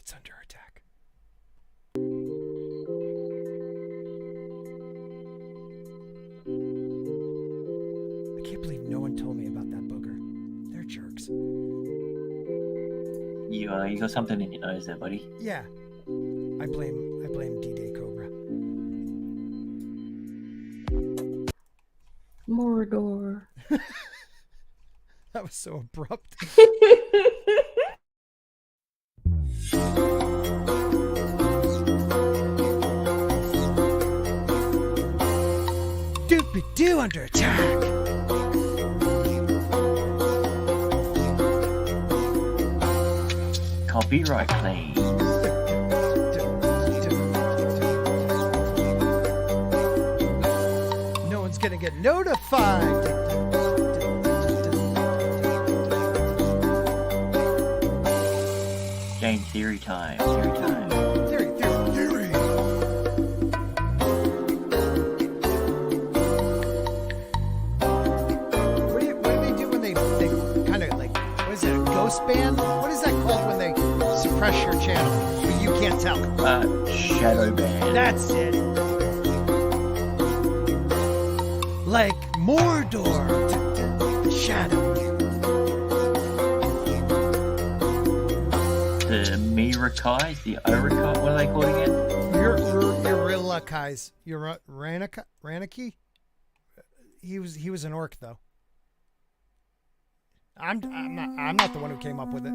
It's under attack. I can't believe no one told me about that booger. They're jerks. You got something in your nose there, buddy. Yeah. I blame D-Day Cobra. Mordor. That was so abrupt. Doopy-doo under attack. Copyright claim. No one's gonna get notified. Game theory time. Theory time. Theory. What do they do when they kind of like, what is it, a ghost ban? What is that called when they suppress your channel but you can't tell? Shadow ban. That's it. Like Mordor, the shadow. The Mirakais, the Urakai, what are they called again? Urilakais. Ranaki? He was an orc though. I'm not the one who came up with it.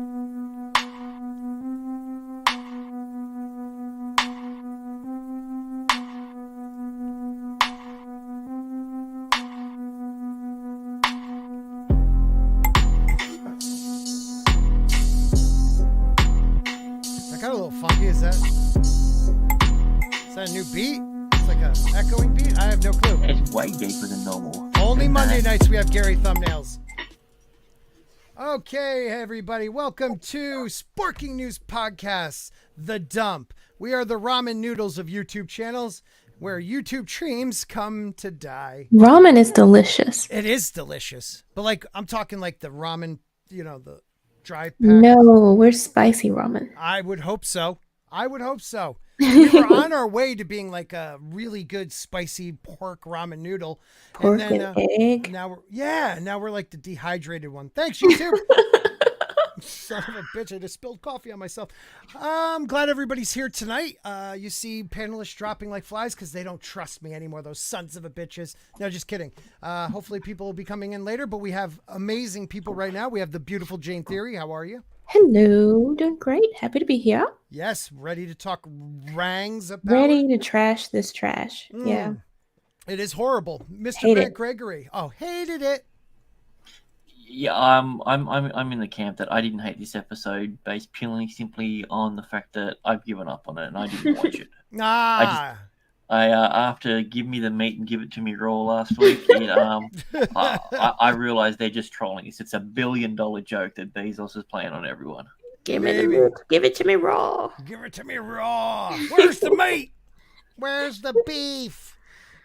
That got a little funky. Is that a new beat? It's like a echoing beat? I have no clue. It's way deeper than normal. Only Monday nights we have Gary thumbnails. Okay, everybody, welcome to Sporking News Podcasts, The Dump. We are the ramen noodles of YouTube channels where YouTube streams come to die. Ramen is delicious. It is delicious. But like, I'm talking like the ramen, the dry pack. No, we're spicy ramen. I would hope so. We were on our way to being like a really good spicy pork ramen noodle. Pork and egg. Now we're like the dehydrated one. Thanks, YouTube. Son of a bitch, I just spilled coffee on myself. I'm glad everybody's here tonight. You see panelists dropping like flies because they don't trust me anymore, those sons of a bitches. No, just kidding. Hopefully people will be coming in later, but we have amazing people right now. We have the beautiful Jane Theory. How are you? Hello, doing great. Happy to be here. Yes, ready to talk rangs about Ready to trash this trash. Yeah. It is horrible. Mr. Hate Greg it. Gregory. Oh, hated it. Yeah, I'm in the camp that I didn't hate this episode based purely simply on the fact that I've given up on it and I didn't watch it. After give me the meat and give it to me raw last week, I realized they're just trolling us. It's $1 billion joke that Bezos is playing on everyone. Give it to me raw. Give it to me raw. Where's the meat? Where's the beef?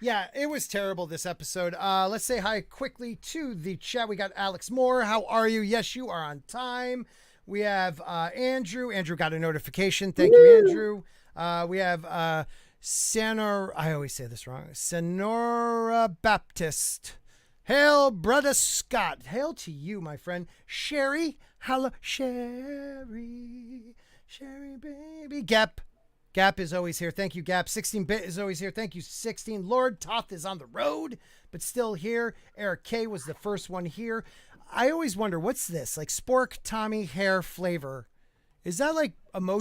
Yeah, it was terrible this episode. Let's say hi quickly to the chat. We got Alex Moore. How are you? Yes, you are on time. We have Andrew. Andrew got a notification. Thank you, Andrew. We have I always say this wrong. Sonora Baptist. Hail, brother Scott. Hail to you, my friend. Sherry. Hello, Sherry. Sherry, baby. Gap is always here. Thank you, Gap. 16-Bit is always here. Thank you, 16. Lord Toth is on the road, but still here. Eric K was the first one here. I always wonder, what's this? Like Spork, Tommy, hair, flavor. Is that like emojis?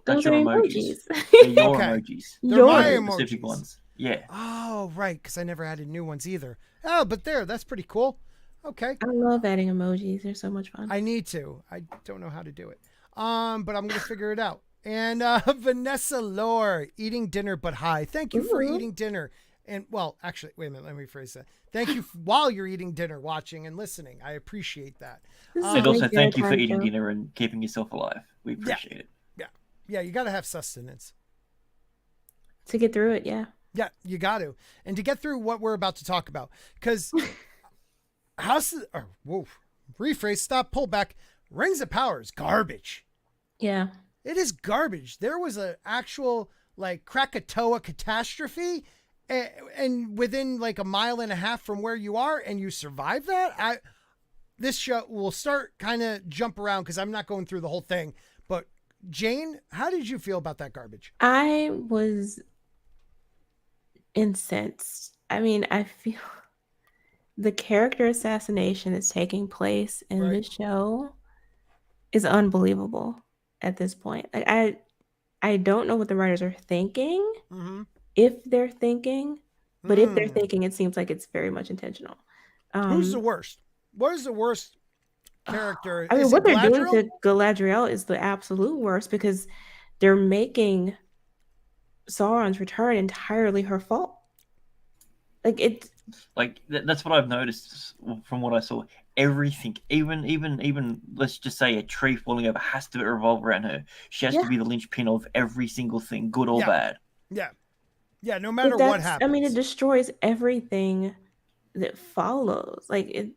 That's your emojis. They're your emojis. They're my They're emojis. specific ones. Yeah. Oh, right, because I never added new ones either. Oh, but that's pretty cool. Okay. I love adding emojis. They're so much fun. I need to. I don't know how to do it. But I'm going to figure it out. And Vanessa Lore, eating dinner but high. Thank you for eating dinner. And, well, actually, wait a minute. Let me rephrase that. Thank you while you're eating dinner, watching and listening. I appreciate that. And also thank you for eating dinner and keeping yourself alive. We appreciate it. Yeah, you got to have sustenance. To get through it, yeah. Yeah, you got to. And to get through what we're about to talk about. Because rephrase, stop, pull back. Rings of Power is garbage. Yeah. It is garbage. There was an actual like Krakatoa catastrophe, and within like a mile and a half from where you are, and you survive that. This show will start kind of jump around because I'm not going through the whole thing. But Jane, how did you feel about that garbage? I was incensed. I mean, I feel the character assassination that's taking place in this show is unbelievable at this point. Like I don't know what the writers are thinking, if they're thinking, but if they're thinking, it seems like it's very much intentional. Who's the worst? What is the worst character? I mean, is what they're Galadriel? doing to Galadriel is the absolute worst because they're making Sauron's return entirely her fault. Like it. Like that's what I've noticed from what I saw. Everything, even let's just say a tree falling over, has to revolve around her. She has to be the linchpin of every single thing, good or bad. Yeah. No matter what happens. I mean, it destroys everything that follows. Like,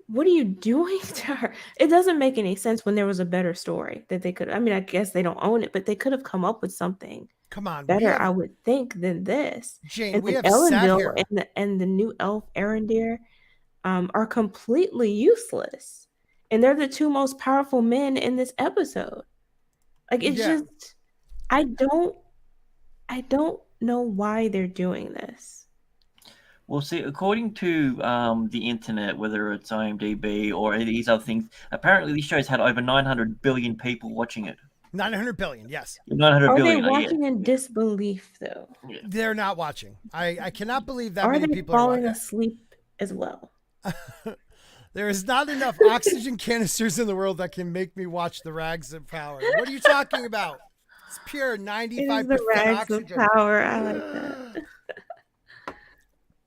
what are you doing to her? It doesn't make any sense when there was a better story that they could. I mean, I guess they don't own it, but they could have come up with something. Come on, better, I would think, than this. Jane, and we have Elendil and the new elf Arendir are completely useless, and they're the two most powerful men in this episode. Like it's just, I don't know why they're doing this. Well, see, according to the internet, whether it's IMDb or these other things, apparently these shows had over 900 billion people watching it. 900 billion, yes. 900 billion. Are they watching in disbelief, though? Yeah. They're not watching. I cannot believe that are many they people falling are asleep as well. There is not enough oxygen canisters in the world that can make me watch the Rags of Power. What are you talking about? It's pure 95% the Rags oxygen. of Power. I like that.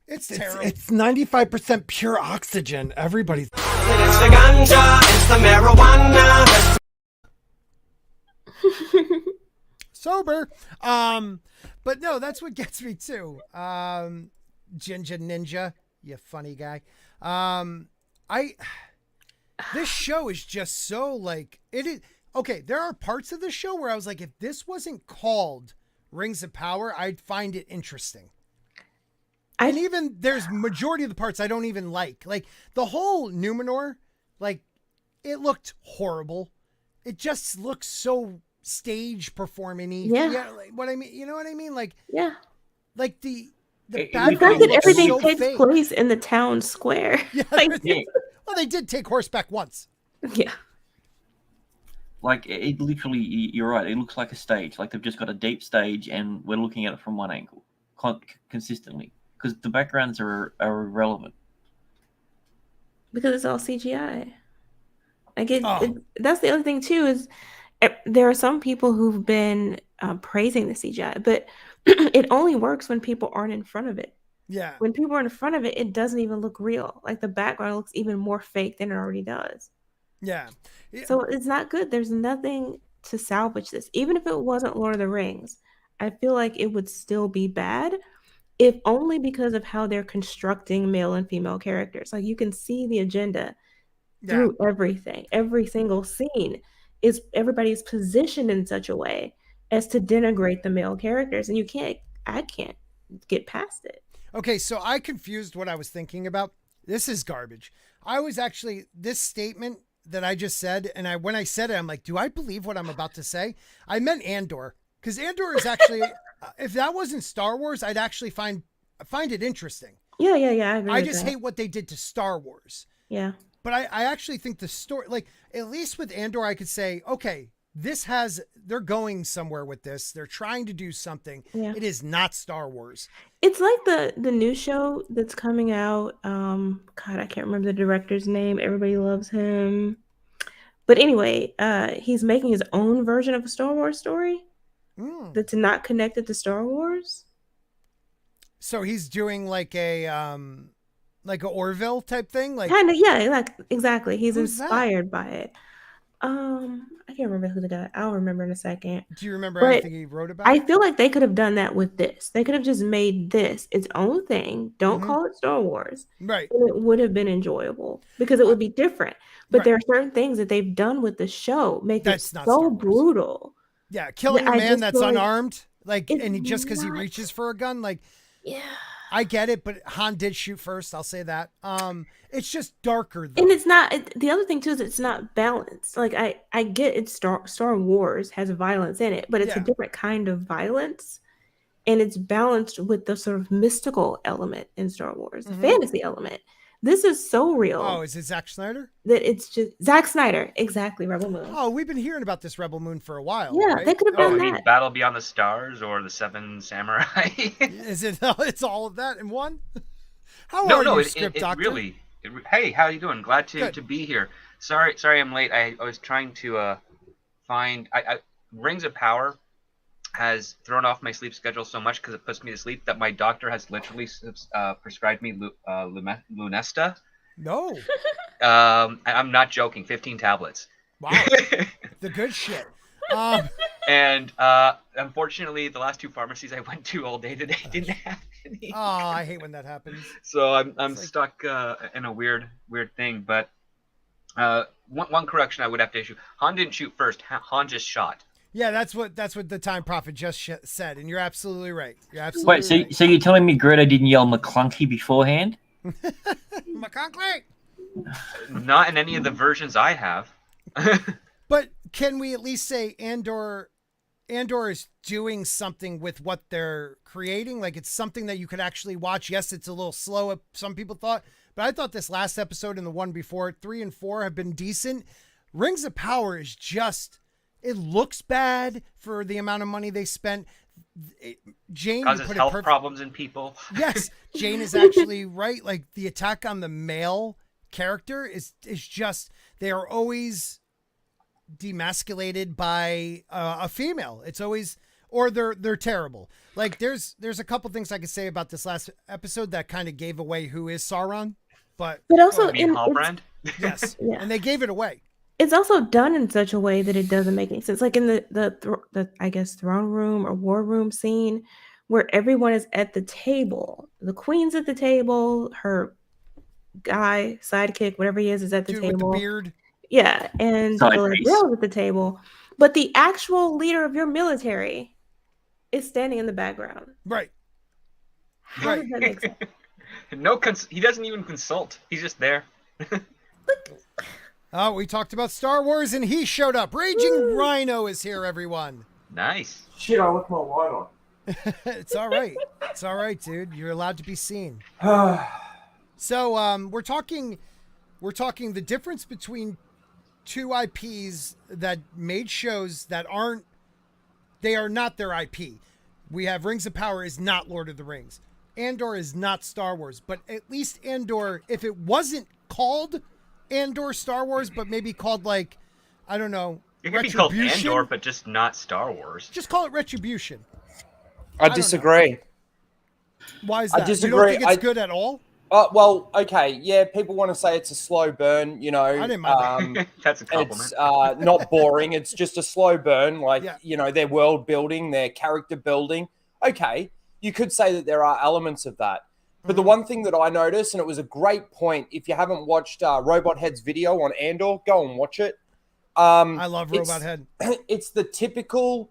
It's terrible. It's 95% pure oxygen. Everybody's. It's the ganja, it's the marijuana. Sober. But no, that's what gets me too. Ginger Ninja, you funny guy. This show is just so like it is. Okay, there are parts of the show where I was like, if this wasn't called Rings of Power, I'd find it interesting. And even there's majority of the parts I don't even like. Like the whole Numenor, like it looked horrible. It just looks so stage performing-y. Yeah. Like, what I mean, you know what I mean? Like, yeah. Like the fact that everything takes place in the town square. Yeah. Well, they did take horseback once. Yeah. Like it literally, you're right. It looks like a stage. Like they've just got a deep stage, and we're looking at it from one angle consistently because the backgrounds are irrelevant. Because it's all CGI. Like that's the other thing too is there are some people who've been praising the CGI, but it only works when people aren't in front of it. Yeah. When people are in front of it, it doesn't even look real. Like the background looks even more fake than it already does. Yeah. So it's not good. There's nothing to salvage this. Even if it wasn't Lord of the Rings, I feel like it would still be bad, if only because of how they're constructing male and female characters. Like you can see the agenda through everything. Every single scene is everybody's positioned in such a way as to denigrate the male characters, and I can't get past it. Okay, so I confused what I was thinking about. This is garbage. I was actually, this statement that I just said, and when I said it, I'm like, do I believe what I'm about to say? I meant Andor, because Andor is actually, if that wasn't Star Wars, I'd actually find it interesting. Yeah. I agree. I just hate what they did to Star Wars. Yeah. But I actually think the story, like, at least with Andor, I could say, okay, they're going somewhere with this. They're trying to do something. Yeah. It is not Star Wars. It's like the new show that's coming out. God, I can't remember the director's name. Everybody loves him. But anyway, he's making his own version of a Star Wars story that's not connected to Star Wars. So he's doing like a Orville type thing, like kind of, yeah, like exactly. He's inspired by it. I can't remember who the guy. I'll remember in a second. Do you remember But anything he wrote about? I feel like they could have done that with this. They could have just made this its own thing. Don't call it Star Wars. Right. And it would have been enjoyable because it would be different. But Right. there are certain things that they've done with the show make That's it not Star so Wars. brutal. Yeah, killing a I man just that's feel like unarmed, like, it's and just because he not- reaches for a gun, like, Yeah. I get it, but Han did shoot first. I'll say that. It's just darker though. And it's not the other thing too is it's not balanced. Like I get it's Star Wars has violence in it, but it's a Yeah. different kind of violence. And it's balanced with the sort of mystical element in Star Wars, the fantasy element. This is so real. Oh, is it Zack Snyder? That it's just Zack Snyder, exactly, Rebel Moon. Oh, we've been hearing about this Rebel Moon for a while. Yeah, right? they could have Oh, done I mean, that. Battle Beyond the Stars or the Seven Samurai. Is it? It's all of that in one. How no, are no, you, it script doctor? Hey, how you doing? Glad Good. to be here. Sorry, I'm late. I was trying to find. Rings of Power has thrown off my sleep schedule so much because it puts me to sleep that my doctor has literally prescribed me Lunesta. No. I'm not joking. 15 tablets. Wow. The good shit. And unfortunately, the last two pharmacies I went to all day today didn't have any. Oh, I hate when that happens. So I'm like- stuck in a weird thing. But one correction I would have to issue: Han didn't shoot first. Han just shot. Yeah, that's what the Time Prophet just said, and you're absolutely right. You're absolutely Wait, so right. so you're telling me Greta didn't yell McClunky beforehand? McConkley. Not in any of the versions I have. But can we at least say Andor is doing something with what they're creating? Like it's something that you could actually watch. Yes, it's a little slow, some people thought, but I thought this last episode and the one before it, 3 and 4 have been decent. Rings of Power is just, it looks bad for the amount of money they spent. Jane, you Causes put it health perfect. problems in people. Yes, Jane is actually right. Like the attack on the male character is just, they are always demasculated by a female. It's always, or they're terrible. Like there's a couple things I could say about this last episode that kind of gave away who is Sauron, but also You mean Halbrand? yes, Yeah. and they gave it away. It's also done in such a way that it doesn't make any sense. Like in the I guess throne room or war room scene where everyone is at the table. The queen's at the table, her guy, sidekick, whatever he is at the Dude table. with the beard. Yeah, and Side the piece. girl's at the table. But the actual leader of your military is standing in the background. Right. How Right. does that make sense? He doesn't even consult. He's just there. Oh, we talked about Star Wars and he showed up. Raging Rhino is here, everyone. Nice. Shit, I left my light on. It's all right. It's all right, dude. You're allowed to be seen. Oh, So we're talking the difference between two IPs that made shows that they are not their IP. We have Rings of Power is not Lord of the Rings. Andor is not Star Wars, but at least Andor, if it wasn't called Andor Star Wars, but maybe called like, I don't know, It could be called Retribution. Andor, but just not Star Wars. Just call it Retribution. I don't disagree. Why is I that? You disagree. don't think it's I- good at all? Well, okay, yeah, people want to say it's a slow burn, you know. I didn't mind that. That's a compliment. It's not boring. It's just a slow burn. Like, Yeah. you know, their world building, their character building. Okay, you could say that there are elements of that. But the one thing that I noticed, and it was a great point, if you haven't watched Robot Head's video on Andor, go and watch it. I love it's- Robot Head. It's the typical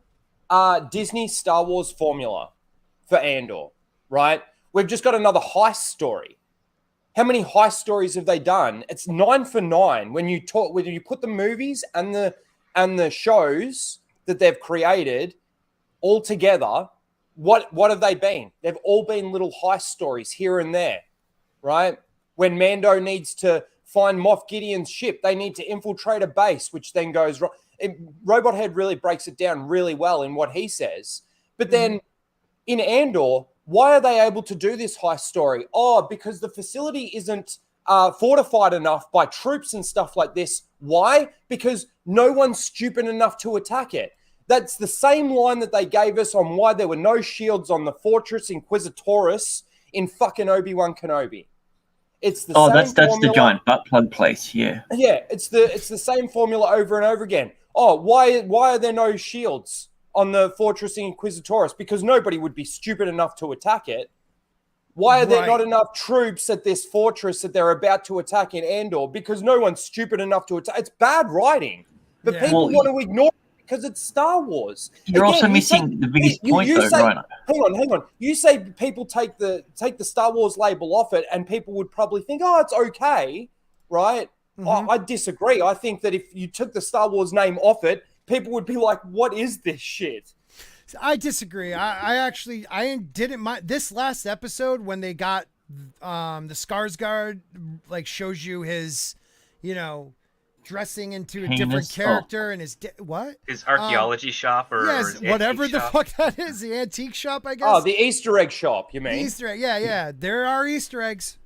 Disney Star Wars formula for Andor, right? We've just got another heist story. How many heist stories have they done? It's 9 for 9 when you put the movies and the shows that they've created all together. What have they been? They've all been little heist stories here and there, right? When Mando needs to find Moff Gideon's ship, they need to infiltrate a base, which then goes wrong. Robot Head really breaks it down really well in what he says. But then in Andor, why are they able to do this heist story? Oh, because the facility isn't fortified enough by troops and stuff like this. Why? Because no one's stupid enough to attack it. That's the same line that they gave us on why there were no shields on the Fortress Inquisitoris in fucking Obi-Wan Kenobi. It's the Oh, same that's the formula. giant butt plug place. Yeah. Yeah, it's the same formula over and over again. Oh, why are there no shields on the Fortress Inquisitorius? Because nobody would be stupid enough to attack it. Why are there not enough troops at this fortress that they're about to attack in Andor? Because no one's stupid enough to attack. It's bad writing, but people want to ignore it because it's Star Wars. You're also missing the biggest point, though, right? Hang on. You say people take the Star Wars label off it, and people would probably think, oh, it's okay, right? I disagree. I think that if you took the Star Wars name off it, people would be like, what is this shit? I disagree. I didn't mind this last episode when they got the Skarsgård, like, shows you his, dressing into a different character and his his archaeology shop or yes, his whatever the shop. fuck that is, the antique shop, I guess. Oh, the Easter egg shop, you mean? The Easter egg, yeah. There are Easter eggs.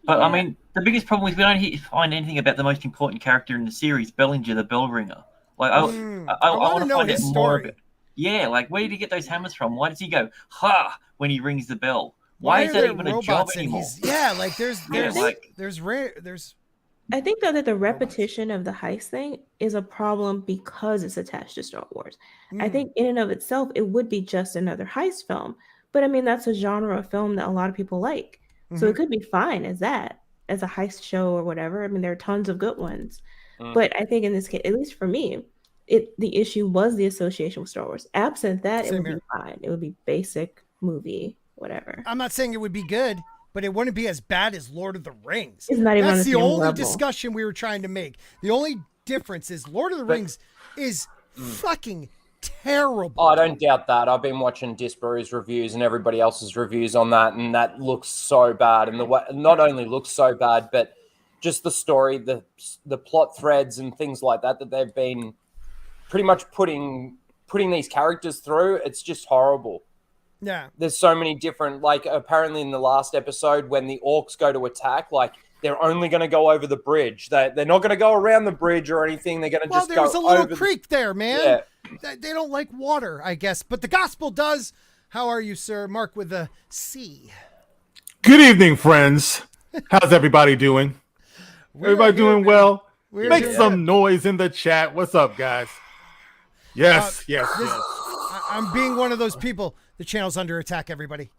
But I mean, the biggest problem is we don't find anything about the most important character in the series, Bellinger, the bell ringer. Like, I want to know his story. Yeah, like, where did he get those hammers from? Why does he go, ha, when he rings the bell? Why is that even a job anymore? There's I think though that the repetition of the heist thing is a problem because it's attached to Star Wars. I think in and of itself, it would be just another heist film. But I mean, that's a genre of film that a lot of people like. So it could be fine as that, as a heist show or whatever. I mean, there are tons of good ones. But I think in this case, at least for me, the issue was the association with Star Wars. Absent that, it would be fine. It would be basic movie, whatever. I'm not saying it would be good, but it wouldn't be as bad as Lord of the Rings. It's not even That's on the same only level. discussion we were trying to make. The only difference is Lord of the Rings is fucking terrible. Oh, I don't doubt that. I've been watching Disparu's reviews and everybody else's reviews on that, and that looks so bad. And the way, not only looks so bad, but just the story, the plot threads and things like that they've been pretty much putting these characters through. It's just horrible. Yeah. There's so many different, like, apparently in the last episode when the orcs go to attack, like, they're only going to go over the bridge. They're not going to go around the bridge or anything. They're going to just go over. Well, there's a little creek there, man. Yeah. They don't like water, I guess, but the gospel does. How are you, sir? Mark with a C. Good evening, friends. How's everybody doing? Everybody doing well? Make some noise in the chat. What's up, guys? Yes. I'm being one of those people. The channel's under attack, everybody.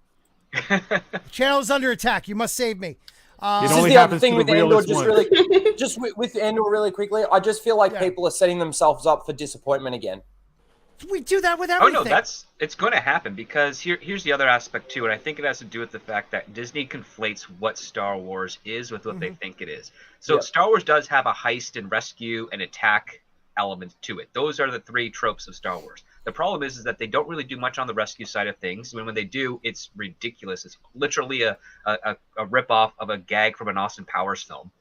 The channel's under attack. You must save me. It only happens to the realest one. Just with Andor really quickly, I just feel like people are setting themselves up for disappointment again. We do that with everything. Oh no, it's going to happen because here's the other aspect too, and I think it has to do with the fact that Disney conflates what Star Wars is with what they think it is. So Star Wars does have a heist and rescue and attack element to it. Those are the three tropes of Star Wars. The problem is that they don't really do much on the rescue side of things. When they do, it's ridiculous. It's literally a ripoff of a gag from an Austin Powers film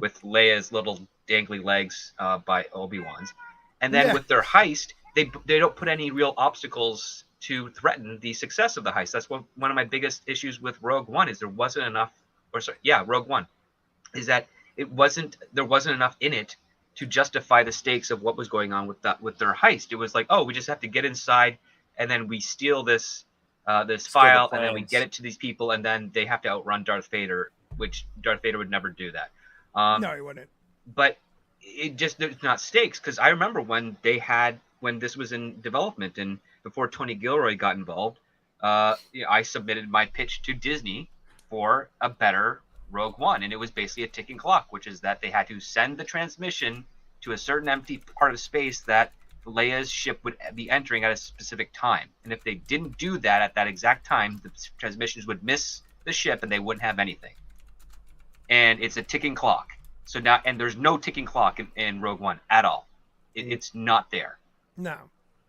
with Leia's little dangly legs by Obi-Wan's. And then with their heist, they don't put any real obstacles to threaten the success of the heist. That's one of my biggest issues with Rogue One is there wasn't enough, Rogue One, is that there wasn't enough in it to justify the stakes of what was going on with their heist. It was like, oh, we just have to get inside, and then we steal this file, and then we get it to these people, and then they have to outrun Darth Vader, which Darth Vader would never do that. No, he wouldn't. But there's not stakes, because I remember when this was in development, and before Tony Gilroy got involved, I submitted my pitch to Disney for a better Rogue One, and it was basically a ticking clock, which is that they had to send the transmission to a certain empty part of space that Leia's ship would be entering at a specific time. And if they didn't do that at that exact time, the transmissions would miss the ship and they wouldn't have anything. And it's a ticking clock. So now, and there's no ticking clock in Rogue One at all. It's not there. No.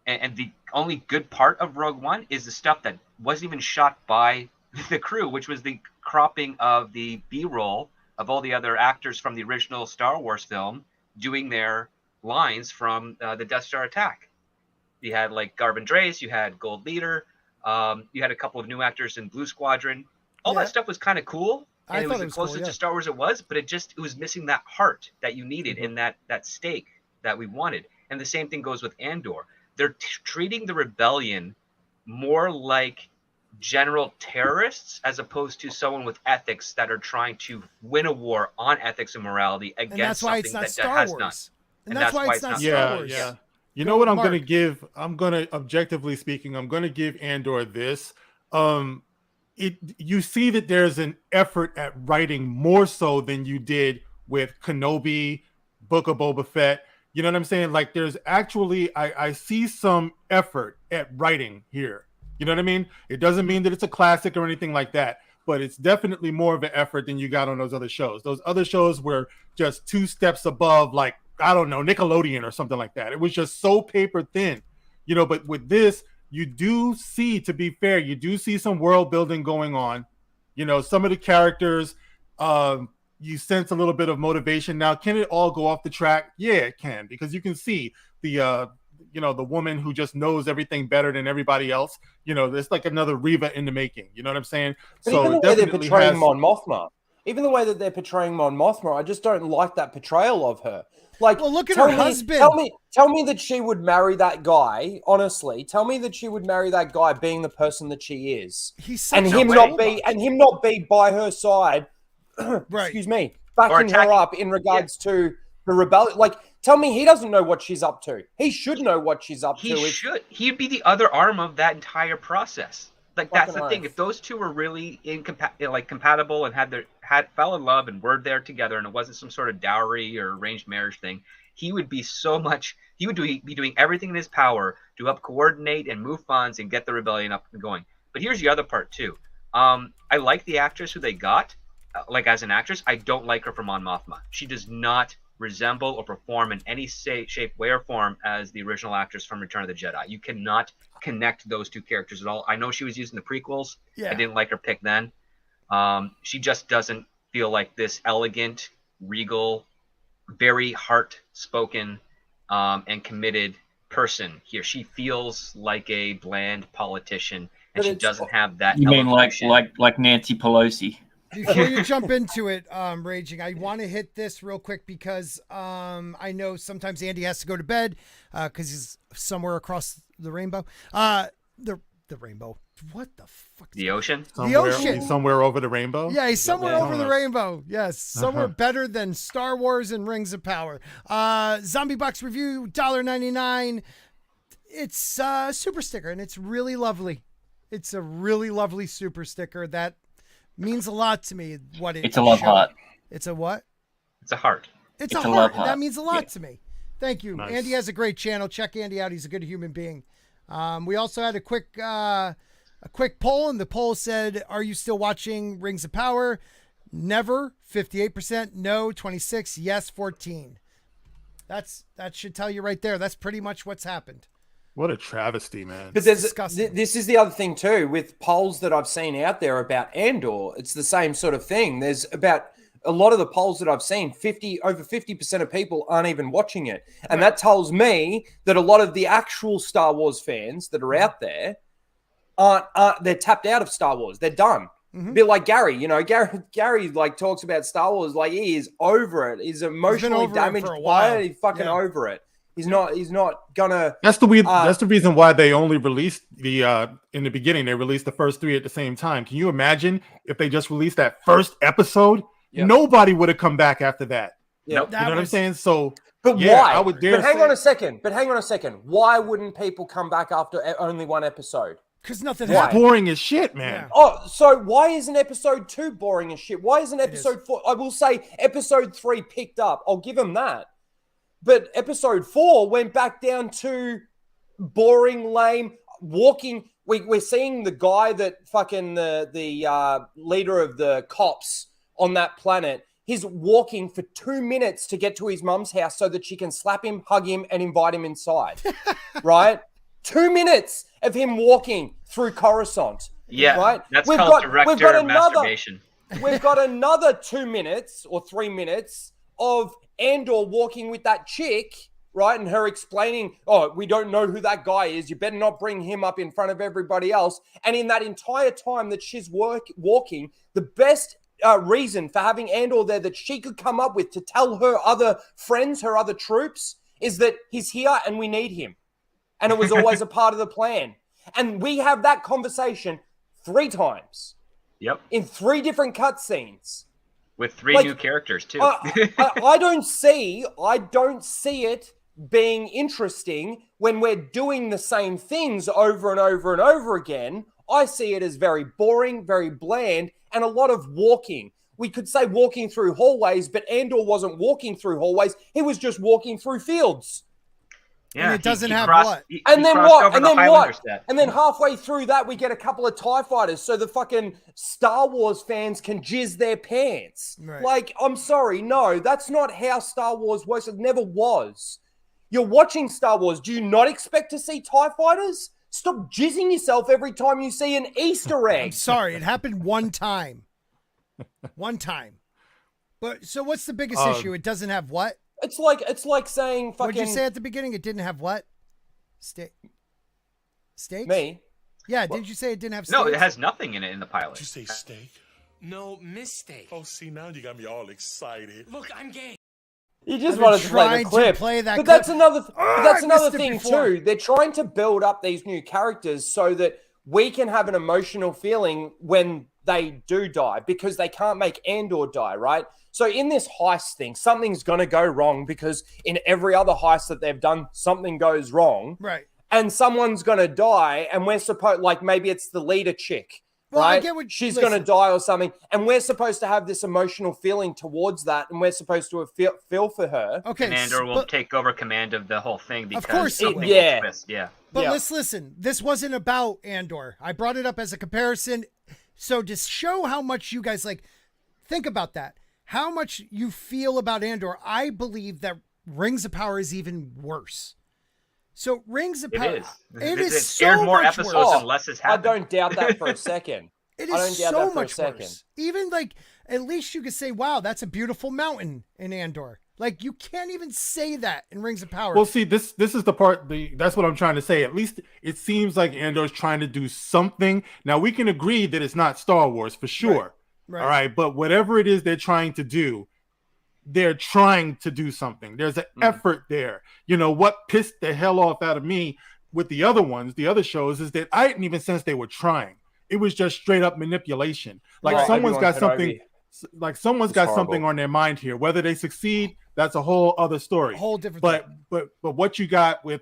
And the only good part of Rogue One is the stuff that wasn't even shot by the crew, which was the cropping of the B-roll of all the other actors from the original Star Wars film doing their lines from the Death Star attack. You had like Garvin Drace, you had Gold Leader, you had a couple of new actors in Blue Squadron. All that stuff was kind of cool, and it was the closest to Star Wars it was, but it was missing that heart that you needed in that stake that we wanted. And the same thing goes with Andor. They're treating the rebellion more like general terrorists as opposed to someone with ethics that are trying to win a war on ethics and morality against And that's why it's something not that Star has Wars. none. And that's why it's not Star Yeah, Wars. yeah. You Go, know what I'm Mark. gonna give? I'm gonna, objectively speaking, I'm gonna give Andor this. You see that there's an effort at writing more so than you did with Kenobi, Book of Boba Fett. You know what I'm saying? Like there's actually, I see some effort at writing here. You know what I mean? It doesn't mean that it's a classic or anything like that, but it's definitely more of an effort than you got on those other shows. Those other shows were just 2 steps above, like, I don't know, Nickelodeon or something like that. It was just so paper thin, you know, but with this, you do see, to be fair, you do see some world building going on. You know, some of the characters, you sense a little bit of motivation. Now, can it all go off the track? Yeah, it can, because you can see the, you know, the woman who just knows everything better than everybody else. You know, there's like another Reva in the making. You know what I'm saying? But so even the it way they're definitely portraying has. Mon Mothma, even the way that they're portraying Mon Mothma, I just don't like that portrayal of her. Like, Well, look at tell her me, husband. Tell me that she would marry that guy. Honestly, tell me that she would marry that guy, being the person that she is, He's such and a him robot. not be by her side. Right. Excuse me, backing her attacking- up in regards to the rebellion. Like, tell me he doesn't know what she's up to. He should know what she's up to. He should. He'd be the other arm of that entire process. Like that's Fucking the thing. oath. If those two were really compatible and fell in love and were there together, and it wasn't some sort of dowry or arranged marriage thing, he would be so much. He would be doing everything in his power to help coordinate and move funds and get the rebellion up and going. But here's the other part too. I like the actress who they got. Like as an actress, I don't like her for Mon Mothma. She does not resemble or perform in any shape, way, or form as the original actress from Return of the Jedi. You cannot connect those two characters at all. I know she was used in the prequels. Yeah. I didn't like her pick then. She just doesn't feel like this elegant, regal, very heart-spoken, and committed person here. She feels like a bland politician, and But she it's- doesn't have that. You mean elocution. like Nancy Pelosi? Before you jump into it, Raging, I want to hit this real quick because I know sometimes Andy has to go to bed because he's somewhere across the rainbow. The rainbow. What the fuck? The ocean? ocean. He's somewhere over the rainbow. Yeah, he's somewhere Yeah. over the rainbow. Yes, somewhere better than Star Wars and Rings of Power. Zombie Box Review, $1.99. It's a super sticker, and it's really lovely. It's a really lovely super sticker that means a lot to me. It's a love heart. It's a what? It's a heart. It's It's a a heart. love and heart. That means a lot Yeah. to me. Thank you. Nice. Andy has a great channel. Check Andy out. He's a good human being. We also had a quick poll, and the poll said, "Are you still watching Rings of Power?" Never, 58%. No, 26. Yes, 14. That should tell you right there. That's pretty much what's happened. What a travesty, man. But there's disgusting. this is the other thing too with polls that I've seen out there about Andor. It's the same sort of thing. There's about a lot of the polls that I've seen, over 50% of people aren't even watching it, and that tells me that a lot of the actual Star Wars fans that are out there aren't they're tapped out of Star Wars. They're done. A bit like Gary, you know, Gary like talks about Star Wars like he is over it. He's emotionally over it damaged for a by while. it. He's fucking Yeah. over it. He's not gonna. That's the reason why they only released the in the beginning. They released the first 3 at the same time. Can you imagine if they just released that first episode? Yep. Nobody would have come back after that. Yep. That You know what I'm was- saying? So, But yeah, why? I would dare But hang say- on a second. Why wouldn't people come back after only one episode? Because nothing Why? happened. boring as shit, man. Yeah. Oh, so why isn't episode 2 boring as shit? Why isn't episode 4? I will say episode 3 picked up. I'll give him that. But episode 4 went back down to boring, lame, walking. We're seeing the guy that fucking the leader of the cops on that planet. He's walking for 2 minutes to get to his mum's house so that she can slap him, hug him, and invite him inside. Right? 2 minutes of him walking through Coruscant. Yeah, Right? that's We've called got director another- masturbation. We've got another 2 minutes or 3 minutes of Andor walking with that chick, right? And her explaining, oh, we don't know who that guy is. You better not bring him up in front of everybody else. And in that entire time that she's walking, the best reason for having Andor there that she could come up with to tell her other friends, her other troops, is that he's here and we need him. And it was always a part of the plan. And we have that conversation 3 times Yep. in 3 different cutscenes. With 3 Like, new characters too. I don't see it being interesting when we're doing the same things over and over and over again. I see it as very boring, very bland, and a lot of walking. We could say walking through hallways, but Andor wasn't walking through hallways. He was just walking through fields. Yeah, And it doesn't have crossed, what? And then crossed what? over And the then Highlander what? set. And then halfway through that, we get a couple of TIE fighters so the fucking Star Wars fans can jizz their pants. Right. Like, I'm sorry, no, that's not how Star Wars works. It never was. You're watching Star Wars. Do you not expect to see TIE fighters? Stop jizzing yourself every time you see an Easter I'm egg. sorry, it happened one time. One time. But so what's the biggest issue? It doesn't have what? It's like saying fucking What'd you say at the beginning? It didn't have what? Steaks? me. Yeah, didn't you say it didn't have steaks? No, it has nothing in it in the pilot. Did you say steak? No, mistake. Oh, see, now you got me all excited. Look, I'm gay. You just I've wanted been to play trying the to clip. play that But that's clip. another I missed it thing before. too. They're trying to build up these new characters so that we can have an emotional feeling when they do die, because they can't make Andor die, right? So in this heist thing, something's going to go wrong, because in every other heist that they've done, something goes wrong. Right. And someone's going to die, and we're supposed, like, maybe it's the leader chick, Well, I right? get what- She's listen. going to die or something, and we're supposed to have this emotional feeling towards that, and we're supposed to feel for her. Okay. And Andor will but, take over command of the whole thing because course he something will. will Yeah. twist. Yeah. but Yeah. let's listen. This wasn't about Andor. I brought it up as a comparison. So to show how much you guys like, think about that. How much you feel about Andor. I believe that Rings of Power is even worse. So Rings of It Power. is. It is It's so aired more much episodes worse. and less has I happened. don't doubt that for a second. It I is don't doubt so that for a much second. worse. Even like, at least you could say, wow, that's a beautiful mountain in Andor. Like, you can't even say that in Rings of Power. Well, see, this is the part. That's what I'm trying to say. At least it seems like Andor's trying to do something. Now we can agree that it's not Star Wars for sure. Right. All right, but whatever it is they're trying to do, they're trying to do something. There's an effort there. You know what pissed the hell off out of me with the other ones, the other shows, is that I didn't even sense they were trying. It was just straight up manipulation. Like Right. someone's Obi-Wan got something. Kenobi. Like someone's It's got horrible. something on their mind here. Whether they succeed, that's a whole other story. A whole different But thing. but what you got with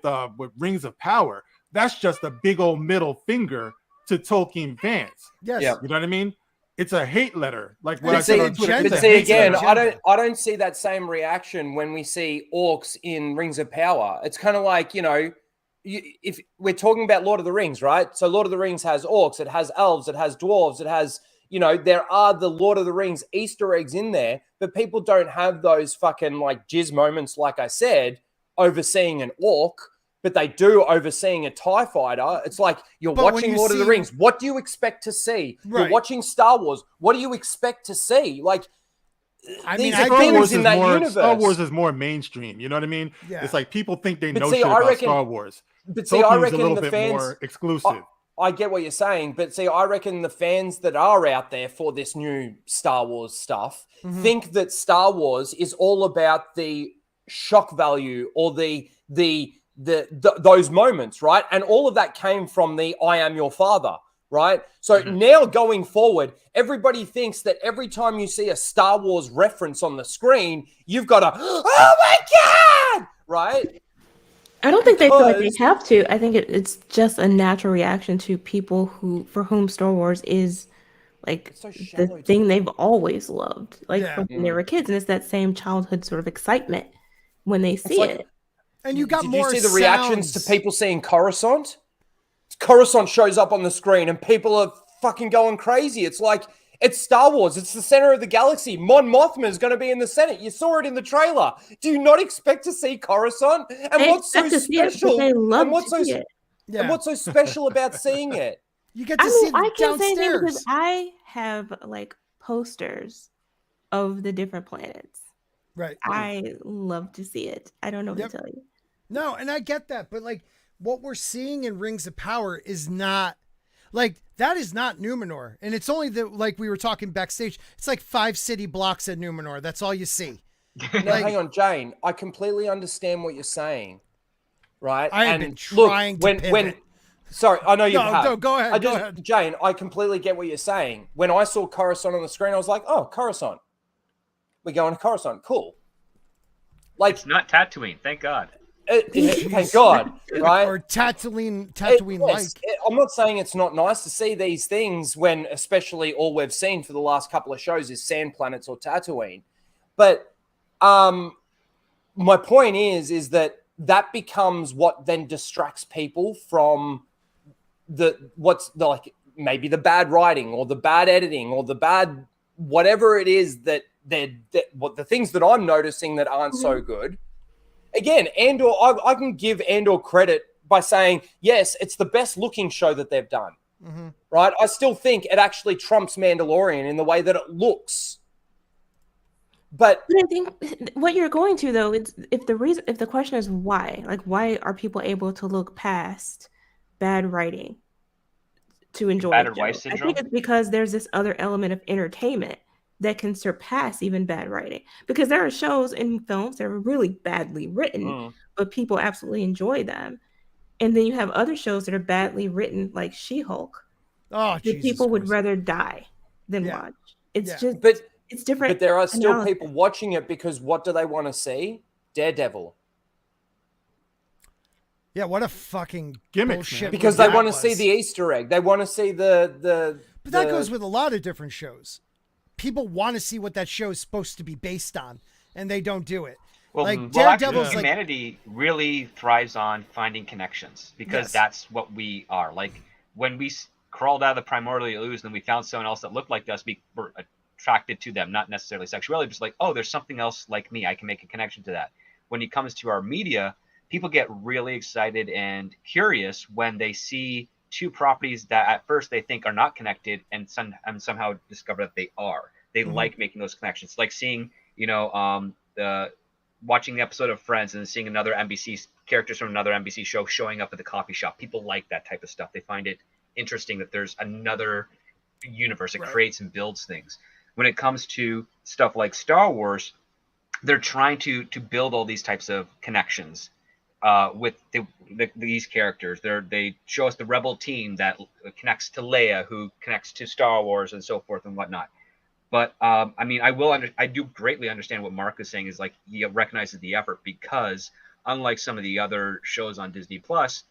Rings of Power, that's just a big old middle finger to Tolkien fans. Yes. Yeah. You know what I mean? It's a hate letter. Like what And I it's said an on Twitter. agenda. It's a But see, hate again, letter. I don't see that same reaction when we see orcs in Rings of Power. It's kind of like, if we're talking about Lord of the Rings, right? So Lord of the Rings has orcs, it has elves, it has dwarves, it has, there are the Lord of the Rings Easter eggs in there, but people don't have those fucking like jizz moments, like I said, overseeing an orc, but they do overseeing a TIE fighter. It's like you're But when watching you Lord of the see- Rings. What do you expect to see? Right. You're watching Star Wars. What do you expect to see? Like, I these mean, are I Star think Wars things in is that more. universe. Star Wars is more mainstream. You know what I mean? Yeah. It's like people think they But know see, shit I about reckon- Star Wars. But see, I Tolkien's a reckon little the bit fans. more exclusive. I get what you're saying, but see, I reckon the fans that are out there for this new Star Wars stuff think that Star Wars is all about the shock value or the those moments, right? And all of that came from the "I am your father," right? So now going forward, everybody thinks that every time you see a Star Wars reference on the screen, you've got to, oh my god, right? I don't think they feel like they Because- have to. I think it's just a natural reaction to people for whom Star Wars is like It's so the shallow to thing they've always loved, like Yeah. from when they were kids, and it's that same childhood sort of excitement when they see like- it. and you got Did more you see the reactions sounds. to people seeing Coruscant? Coruscant shows up on the screen and people are fucking going crazy. It's like, it's Star Wars. It's the center of the galaxy. Mon Mothma is going to be in the Senate. You saw it in the trailer. Do you not expect to see Coruscant? And They what's so expect to see it, but special? they love And what's to so see it. Yeah. and what's so special about seeing it? You get to I see mean, I can't say anything downstairs. because I have like posters of the different planets. Right. I love to see it. I don't know what Yep. to tell you. No, and I get that, but like what we're seeing in Rings of Power is not like that is not Numenor, and it's only the like we were talking backstage. It's like 5 city blocks at Numenor. That's all you see. Now, hang on, Jane. I completely understand what you're saying, right? I have And been look, trying to when pivot. Sorry, I know you No, have. no, go ahead, go ahead. Jane, I completely get what you're saying. When I saw Coruscant on the screen, I was like, oh, Coruscant. We're going to Coruscant. Cool. Like, It's not Tatooine, thank God. thank God, right? Or Tatooine like. I'm not saying it's not nice to see these things when, especially all we've seen for the last couple of shows is sand planets or Tatooine. But my point is that becomes what then distracts people from maybe the bad writing or the bad editing or the bad whatever it is that the things that I'm noticing that aren't so good. Again, Andor, I can give Andor credit by saying, yes, it's the best looking show that they've done, right? I still think it actually trumps Mandalorian in the way that it looks. But I think what you're going to, though, is if the question is why, like, why are people able to look past bad writing to enjoy Bad a advice show? I syndrome? think it's because there's this other element of entertainment that can surpass even bad writing. Because there are shows and films that are really badly written, but people absolutely enjoy them. And then you have other shows that are badly written, like She-Hulk, that people would rather die than watch. It's just, it's different. But there are still analysis. people watching it because what do they want to see? Daredevil. Yeah, what a fucking Gimmick, bullshit. man. Because they want to see the Easter egg. They want to see the. But that goes with a lot of different shows. People want to see what that show is supposed to be based on, and they don't do it. Well, like Daredevil's Daredevil's humanity really thrives on finding connections because that's what we are. Like when we crawled out of the primordial ooze and we found someone else that looked like us, we were attracted to them, not necessarily sexuality, just like, oh, there's something else like me. I can make a connection to that. When it comes to our media, people get really excited and curious when they see two properties that at first they think are not connected and somehow discover that they are. They like making those connections. Like seeing, watching the episode of Friends and seeing another NBC characters from another NBC show showing up at the coffee shop. People like that type of stuff. They find it interesting that there's another universe. It creates and builds things. When it comes to stuff like Star Wars, they're trying to build all these types of connections with these characters. They show us the rebel team that connects to Leia, who connects to Star Wars and so forth and whatnot. But I mean, I do greatly understand what Mark is saying. Is like he recognizes the effort because unlike some of the other shows on Disney Plus,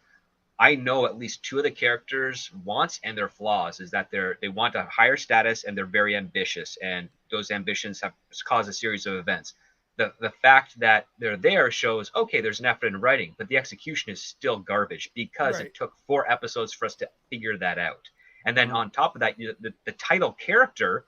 I know at least two of the characters' wants and their flaws is that they want a higher status and they're very ambitious, and those ambitions have caused a series of events. The fact that they're there shows, okay, there's an effort in writing, but the execution is still garbage because it took 4 episodes for us to figure that out. And then on top of that, the title character,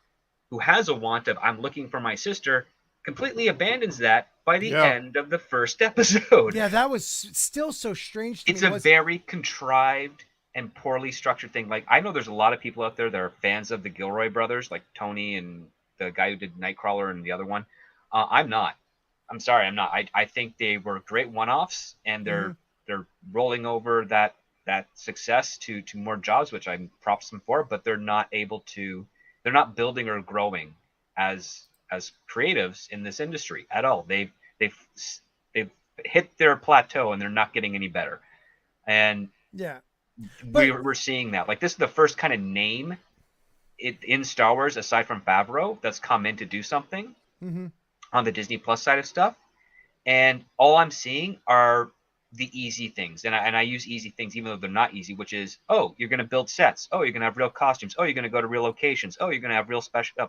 who has a want of, I'm looking for my sister, completely abandons that by the end of the first episode. Yeah, that was still so strange to me. It's a very contrived and poorly structured thing. Like, I know there's a lot of people out there that are fans of the Gilroy brothers, like Tony and the guy who did Nightcrawler and the other one. I'm not. I'm sorry, I'm not. I think they were great one-offs, and they're rolling over that success to more jobs, which I props them for, but they're not able to. They're not building or growing as creatives in this industry at all. They've hit their plateau and they're not getting any better. And we're seeing that. Like, this is the first kind of name in Star Wars aside from Favreau that's come in to do something on the Disney Plus side of stuff. And all I'm seeing are the easy things, and I use easy things even though they're not easy, which is, oh, you're going to build sets, oh, you're going to have real costumes, oh, you're going to go to real locations, oh, you're going to have real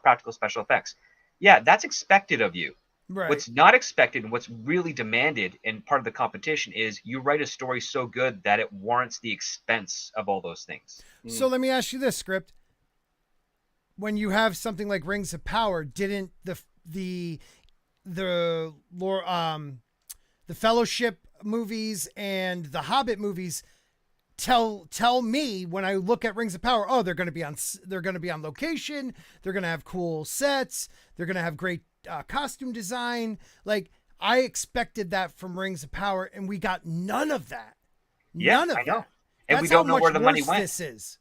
practical special effects. Yeah, that's expected of you. Right. What's not expected and what's really demanded and part of the competition is you write a story so good that it warrants the expense of all those things. So let me ask you this, Script. When you have something like Rings of Power, didn't the Fellowship movies and the Hobbit movies tell me when I look at Rings of Power, oh, they're going to be on location, they're going to have cool sets, they're going to have great costume design. Like, I expected that from Rings of Power, and we got none of that. None of that. And we don't know where the money went. This is.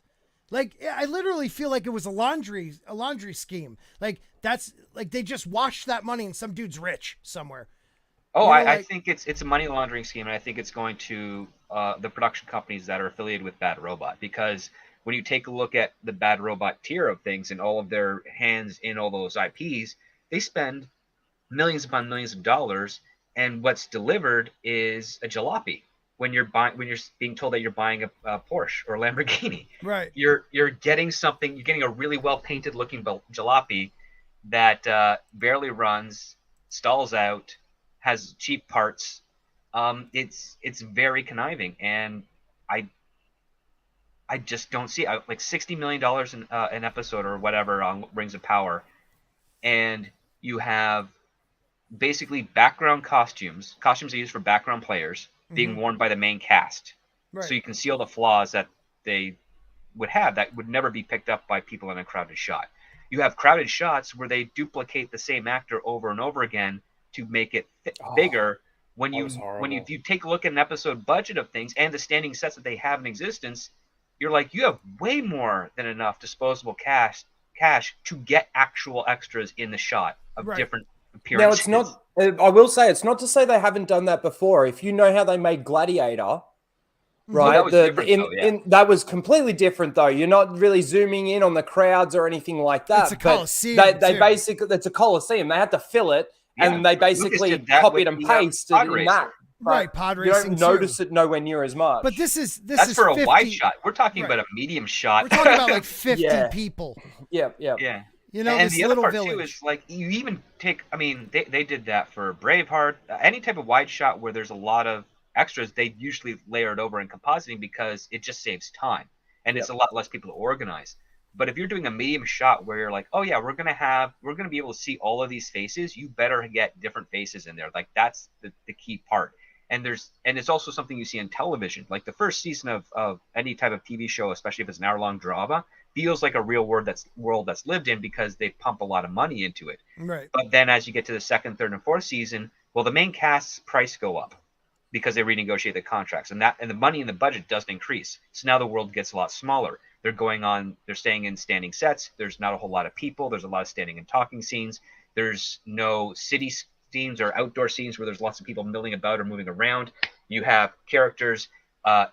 Like, I literally feel like it was a laundry scheme. Like, that's like they just washed that money and some dude's rich somewhere. Oh, I think it's a money laundering scheme, and I think it's going to the production companies that are affiliated with Bad Robot, because when you take a look at the Bad Robot tier of things and all of their hands in all those IPs, they spend millions upon millions of dollars, and what's delivered is a jalopy. When you're being told that you're buying a Porsche or a Lamborghini, Right. You're getting something. You're getting a really well painted looking jalopy that barely runs, stalls out, has cheap parts. It's very conniving, and I just don't see it. Like $60 million in an episode or whatever on Rings of Power, and you have basically background costumes are used for background players being worn by the main cast. Right. So you can see all the flaws that they would have that would never be picked up by people in a crowded shot. You have crowded shots where they duplicate the same actor over and over again to make it bigger. When if you take a look at an episode budget of things and the standing sets that they have in existence, you're like, you have way more than enough disposable cash to get actual extras in the shot of different appearances. Now, it's not, I will say, it's not to say they haven't done that before. If you know how they made Gladiator, right? That was completely different, though. You're not really zooming in on the crowds or anything like that. It's a Coliseum. They basically, it's a Coliseum. They had to fill it, and they basically copied and pasted it in that. Right, pod racing. You don't notice it nowhere near as much. But this is for 50, a wide shot. We're talking about a medium shot. We're talking about like 50 people. Yeah. You know, and this the other little part village. too is like you even take. I mean, they did that for Braveheart. Any type of wide shot where there's a lot of extras, they usually layer it over in compositing because it just saves time and it's a lot less people to organize. But if you're doing a medium shot where you're like, oh yeah, we're gonna be able to see all of these faces, you better get different faces in there. Like that's the key part. And it's also something you see in television. Like the first season of any type of TV show, especially if it's an hour-long drama, feels like a real world that's lived in because they pump a lot of money into it. Right. But then as you get to the second, third, and fourth season, well, the main cast's price go up because they renegotiate the contracts, and the money in the budget doesn't increase. So now the world gets a lot smaller. They're staying in standing sets. There's not a whole lot of people. There's a lot of standing and talking scenes. There's no city scenes or outdoor scenes where there's lots of people milling about or moving around. You have characters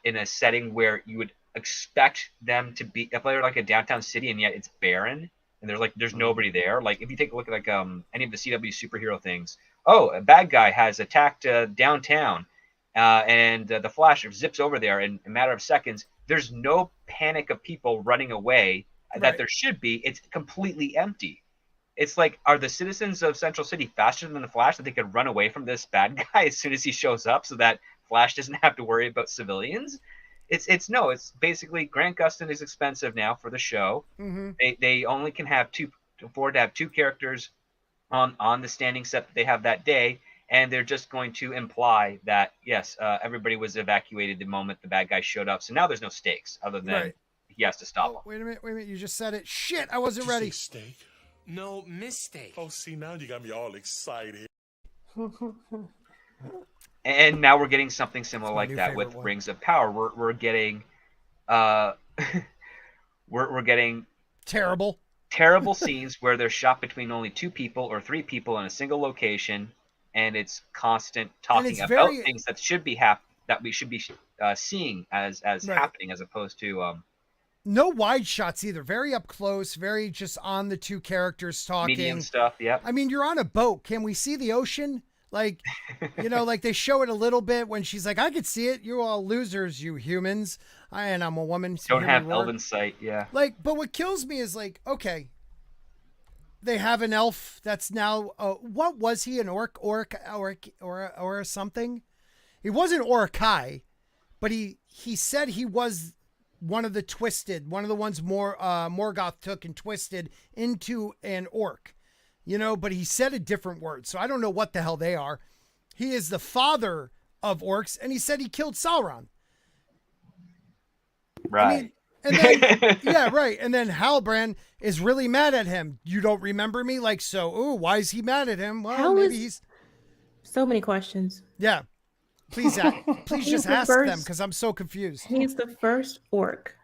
in a setting where you would expect them to be if they're like a downtown city, and yet it's barren and there's nobody there. Like if you take a look at like any of the CW superhero things, a bad guy has attacked downtown, and the Flash zips over there in a matter of seconds. There's no panic of people running away that there should be. It's completely empty. It's like, are the citizens of Central City faster than the Flash that they could run away from this bad guy as soon as he shows up so that Flash doesn't have to worry about civilians? It's basically Grant Gustin is expensive now for the show. They only can afford to have two characters on the standing set that they have that day, and they're just going to imply that yes, everybody was evacuated the moment the bad guy showed up. So now there's no stakes other than he has to stop him. Wait a minute, you just said it. Shit, I wasn't ready. Steak? No mistake. Oh, see, now you got me all excited. And now we're getting something similar like that with Rings of Power. We're getting we're getting terrible scenes where they're shot between only two people or three people in a single location, and it's constant talking about things that should be that we should be seeing as happening, as opposed to no wide shots either. Very up close, very just on the two characters talking. Medium stuff, yeah. I mean, you're on a boat. Can we see the ocean? Like, like they show it a little bit when she's like, I could see it. You're all losers, you humans. And I'm a woman. Don't have elven sight, yeah. Like, but what kills me is like, okay, they have an elf that's now, what was he, an orc or something? He wasn't Orkai, but he said he was one of the ones Morgoth took and twisted into an orc. But he said a different word. So I don't know what the hell they are. He is the father of orcs, and he said he killed Sauron. Right. And then, yeah, right. And then Halbrand is really mad at him. You don't remember me? Like, so, why is he mad at him? Well, maybe he's... So many questions. Yeah. Please just ask them, because I'm so confused. He's the first orc.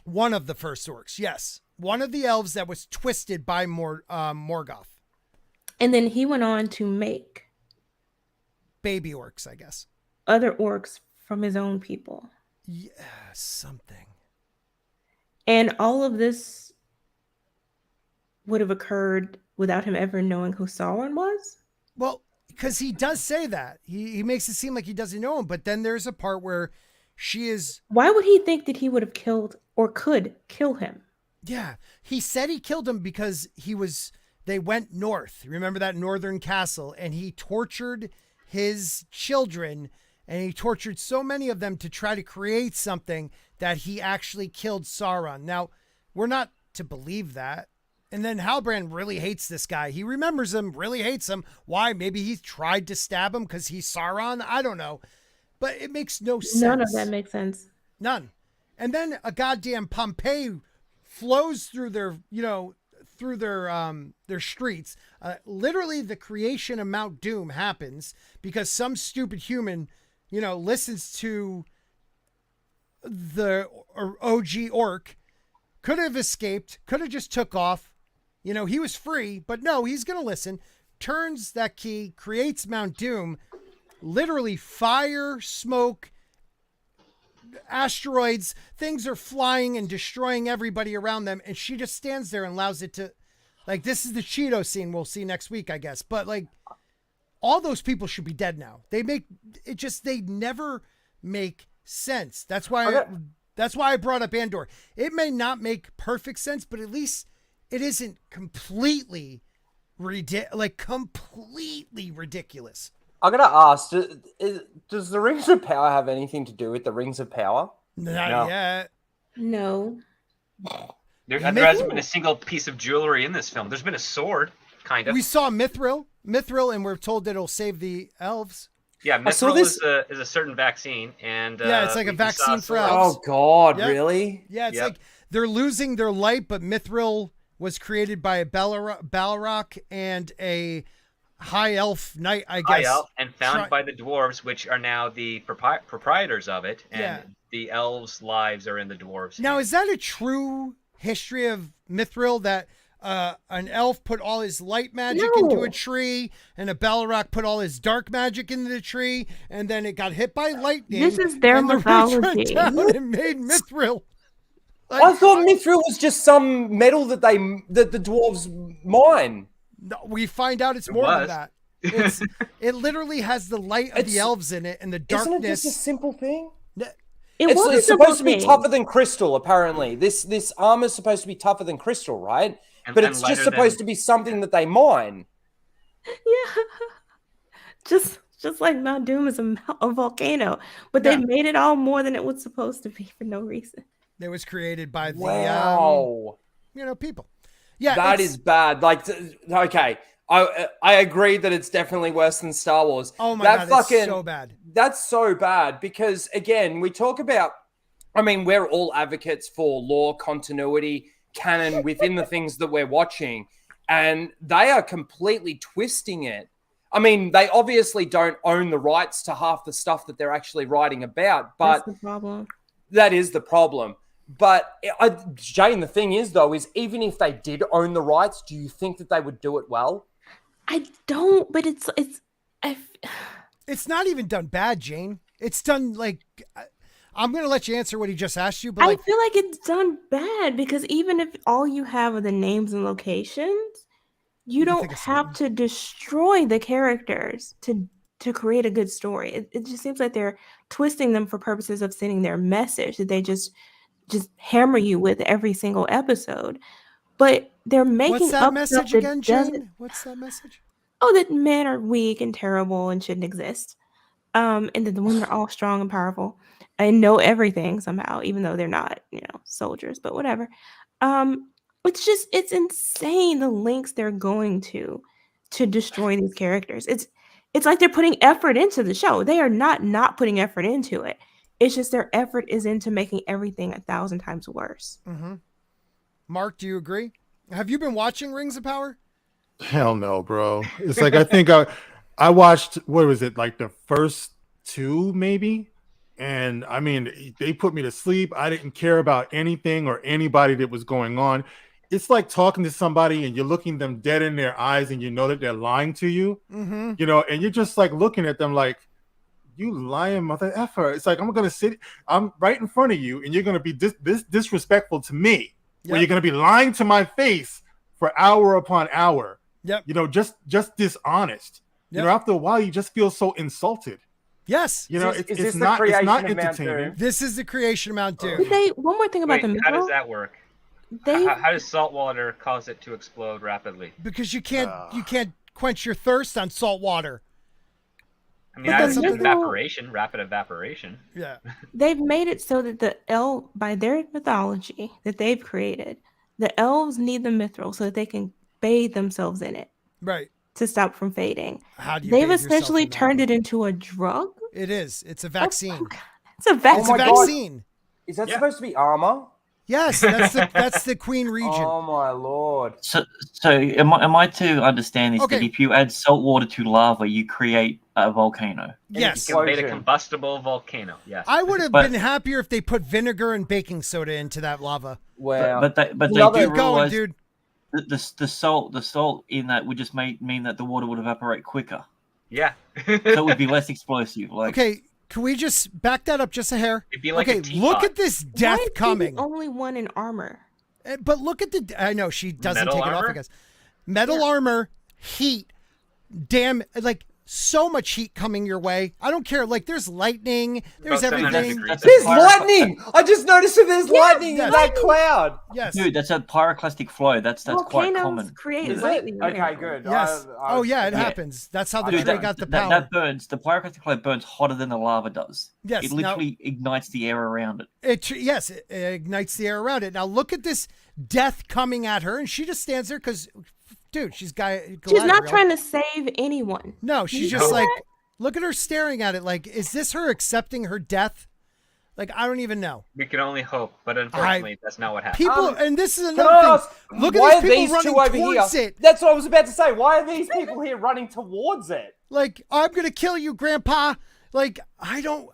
One of the first orcs, yes. One of the elves that was twisted by Morgoth. And then he went on to make baby orcs, I guess. Other orcs from his own people. Yeah, something. And all of this would have occurred without him ever knowing who Sauron was? Well, because he does say that. He makes it seem like he doesn't know him, but then there's a part where she is... Why would he think that he would have killed or could kill him? Yeah, he said he killed him because they went north. Remember that northern castle? And he tortured his children, and he tortured so many of them to try to create something that he actually killed Sauron. Now, we're not to believe that. And then Halbrand really hates this guy. He remembers him, really hates him. Why? Maybe he tried to stab him because he's Sauron? I don't know. But it makes no sense. None of that makes sense. None. And then a goddamn Pompeii flows through their, through their streets. Literally the creation of Mount Doom happens because some stupid human, listens to the OG orc, could have escaped, could have just took off. He was free, but no, he's going to listen, turns that key, creates Mount Doom, literally fire, smoke, asteroids, things are flying and destroying everybody around them. And she just stands there and allows it to, this is the Cheeto scene we'll see next week, I guess. But all those people should be dead now. They never make sense. That's why I brought up Andor. It may not make perfect sense, but at least it isn't completely ridiculous. I gotta ask: does the Rings of Power have anything to do with the Rings of Power? Not yet. No. There hasn't been a single piece of jewelry in this film. There's been a sword, kind of. We saw Mithril, and we're told that it'll save the elves. Yeah, Mithril is a certain vaccine, and it's like a vaccine for elves. Oh God, really? Yeah, it's like they're losing their light, but Mithril was created by a Balrog and a high elf knight, I guess. High elf, and found by the dwarves, which are now the proprietors of it, and the elves' lives are in the dwarves' Now, hands. is that a true history of Mithril, that an elf put all his light magic into a tree, and a Balrog put all his dark magic into the tree, and then it got hit by lightning? This is their mythology. And made Mithril. I thought Mithril was just some metal that the dwarves mine. No, we find out it's more than that. It literally has the light of the elves in it and the darkness. Isn't it just a simple thing? It's supposed to be tougher than crystal, apparently. This armor is supposed to be tougher than crystal, right? But it's just supposed to be something that they mine. Yeah. Just like Mount Doom is a volcano. But they made it all more than it was supposed to be for no reason. It was created by the people. Yeah, that is bad. Okay, I agree that it's definitely worse than Star Wars. Oh my God, it's so bad. That's so bad because again, we talk about. I mean, we're all advocates for lore continuity, canon within the things that we're watching, and they are completely twisting it. I mean, they obviously don't own the rights to half the stuff that they're actually writing about, but that's the problem. That is the problem. But Jane, the thing is, though, is even if they did own the rights, do you think that they would do it well? I don't, but it's not even done bad, Jane. It's done I'm going to let you answer what he just asked you, but I feel like it's done bad because even if all you have are the names and locations, you don't have to destroy the characters to create a good story. It just seems like they're twisting them for purposes of sending their message that they just hammer you with every single episode. But they're making What's that up message stuff again, Jane? What's that message? Oh, that men are weak and terrible and shouldn't exist. And that the women are all strong and powerful and know everything somehow, even though they're not, soldiers, but whatever. It's insane the lengths they're going to destroy these characters. It's like they're putting effort into the show. They are not putting effort into it. It's just their effort is into making everything 1,000 times worse. Mm-hmm. Mark, do you agree? Have you been watching Rings of Power? Hell no, bro. It's like I think I watched, what was it, like the first 2 maybe? And I mean, they put me to sleep. I didn't care about anything or anybody that was going on. It's like talking to somebody and you're looking them dead in their eyes and you know that they're lying to you, and you're just like looking at them like, you lying mother effer. It's like, I'm right in front of you, and you're gonna be this disrespectful to me. Where you're gonna be lying to my face for hour upon hour. Yep. You know, just dishonest. Yep. You know, after a while, you just feel so insulted. Yes. You know, Is this it's the not creation of Mount entertaining. Doom? This is the creation of Mount Doom. One more thing about the how does mineral. that work? They How does salt water cause it to explode rapidly? Because you can't quench your thirst on salt water. I mean, But I the think mineral- evaporation, rapid evaporation. Yeah. they've made it so that by their mythology that they've created, the elves need the mithril so that they can bathe themselves in it Right. to stop from fading. How do you They've bathe yourself essentially in that? turned it into a drug. It is. It's a vaccine. It's a It's vaccine. a my God. vaccine. Is that supposed to be armor? Yes, that's the Queen Regent. Oh my lord! So am I to understand this that Okay. if you add salt water to lava, you create a volcano? Yes. You can made a Explosion. combustible volcano. Yes. I would have But- been happier if they put vinegar and baking soda into that lava. Wow. But they Love do it. Keep going, realize dude. that the salt in that would just mean that the water would evaporate quicker, Yeah. so it would be less explosive. Like, Okay, can we just back that up just a hair? It'd be like a Okay, teapot. look at this Why death is he coming. the only one in armor? But look at the. I know she doesn't Metal take it off. I armor? guess metal armor, heat, damn, like so much heat coming your way. I don't care. Like there's lightning. There's About 700 everything. degrees. There's lightning! I just noticed that there's lightning in yes. that cloud. Yes. dude, that's a pyroclastic flow. That's quite Volcanoes common. create Is it? lightning. Okay, good. Yes. I Oh was- yeah, it Yeah. happens. That's how the Dude, tree got the power. That burns. The pyroclastic flow burns hotter than the lava does. Yes, It now- literally ignites the air around it. It ignites the air around it. Now look at this death coming at her, and she just stands there because, dude, she's not trying to save anyone. No, she's just like, look at her staring at it. Like, is this her accepting her death? Like, I don't even know. We can only hope, but unfortunately, that's not what happened. People, and this is Can I another ask, thing. Look why at are these people these two running over towards here? it. That's what I was about to say. Why are these people here running towards it? Like, I'm gonna kill you, Grandpa. Like, I don't.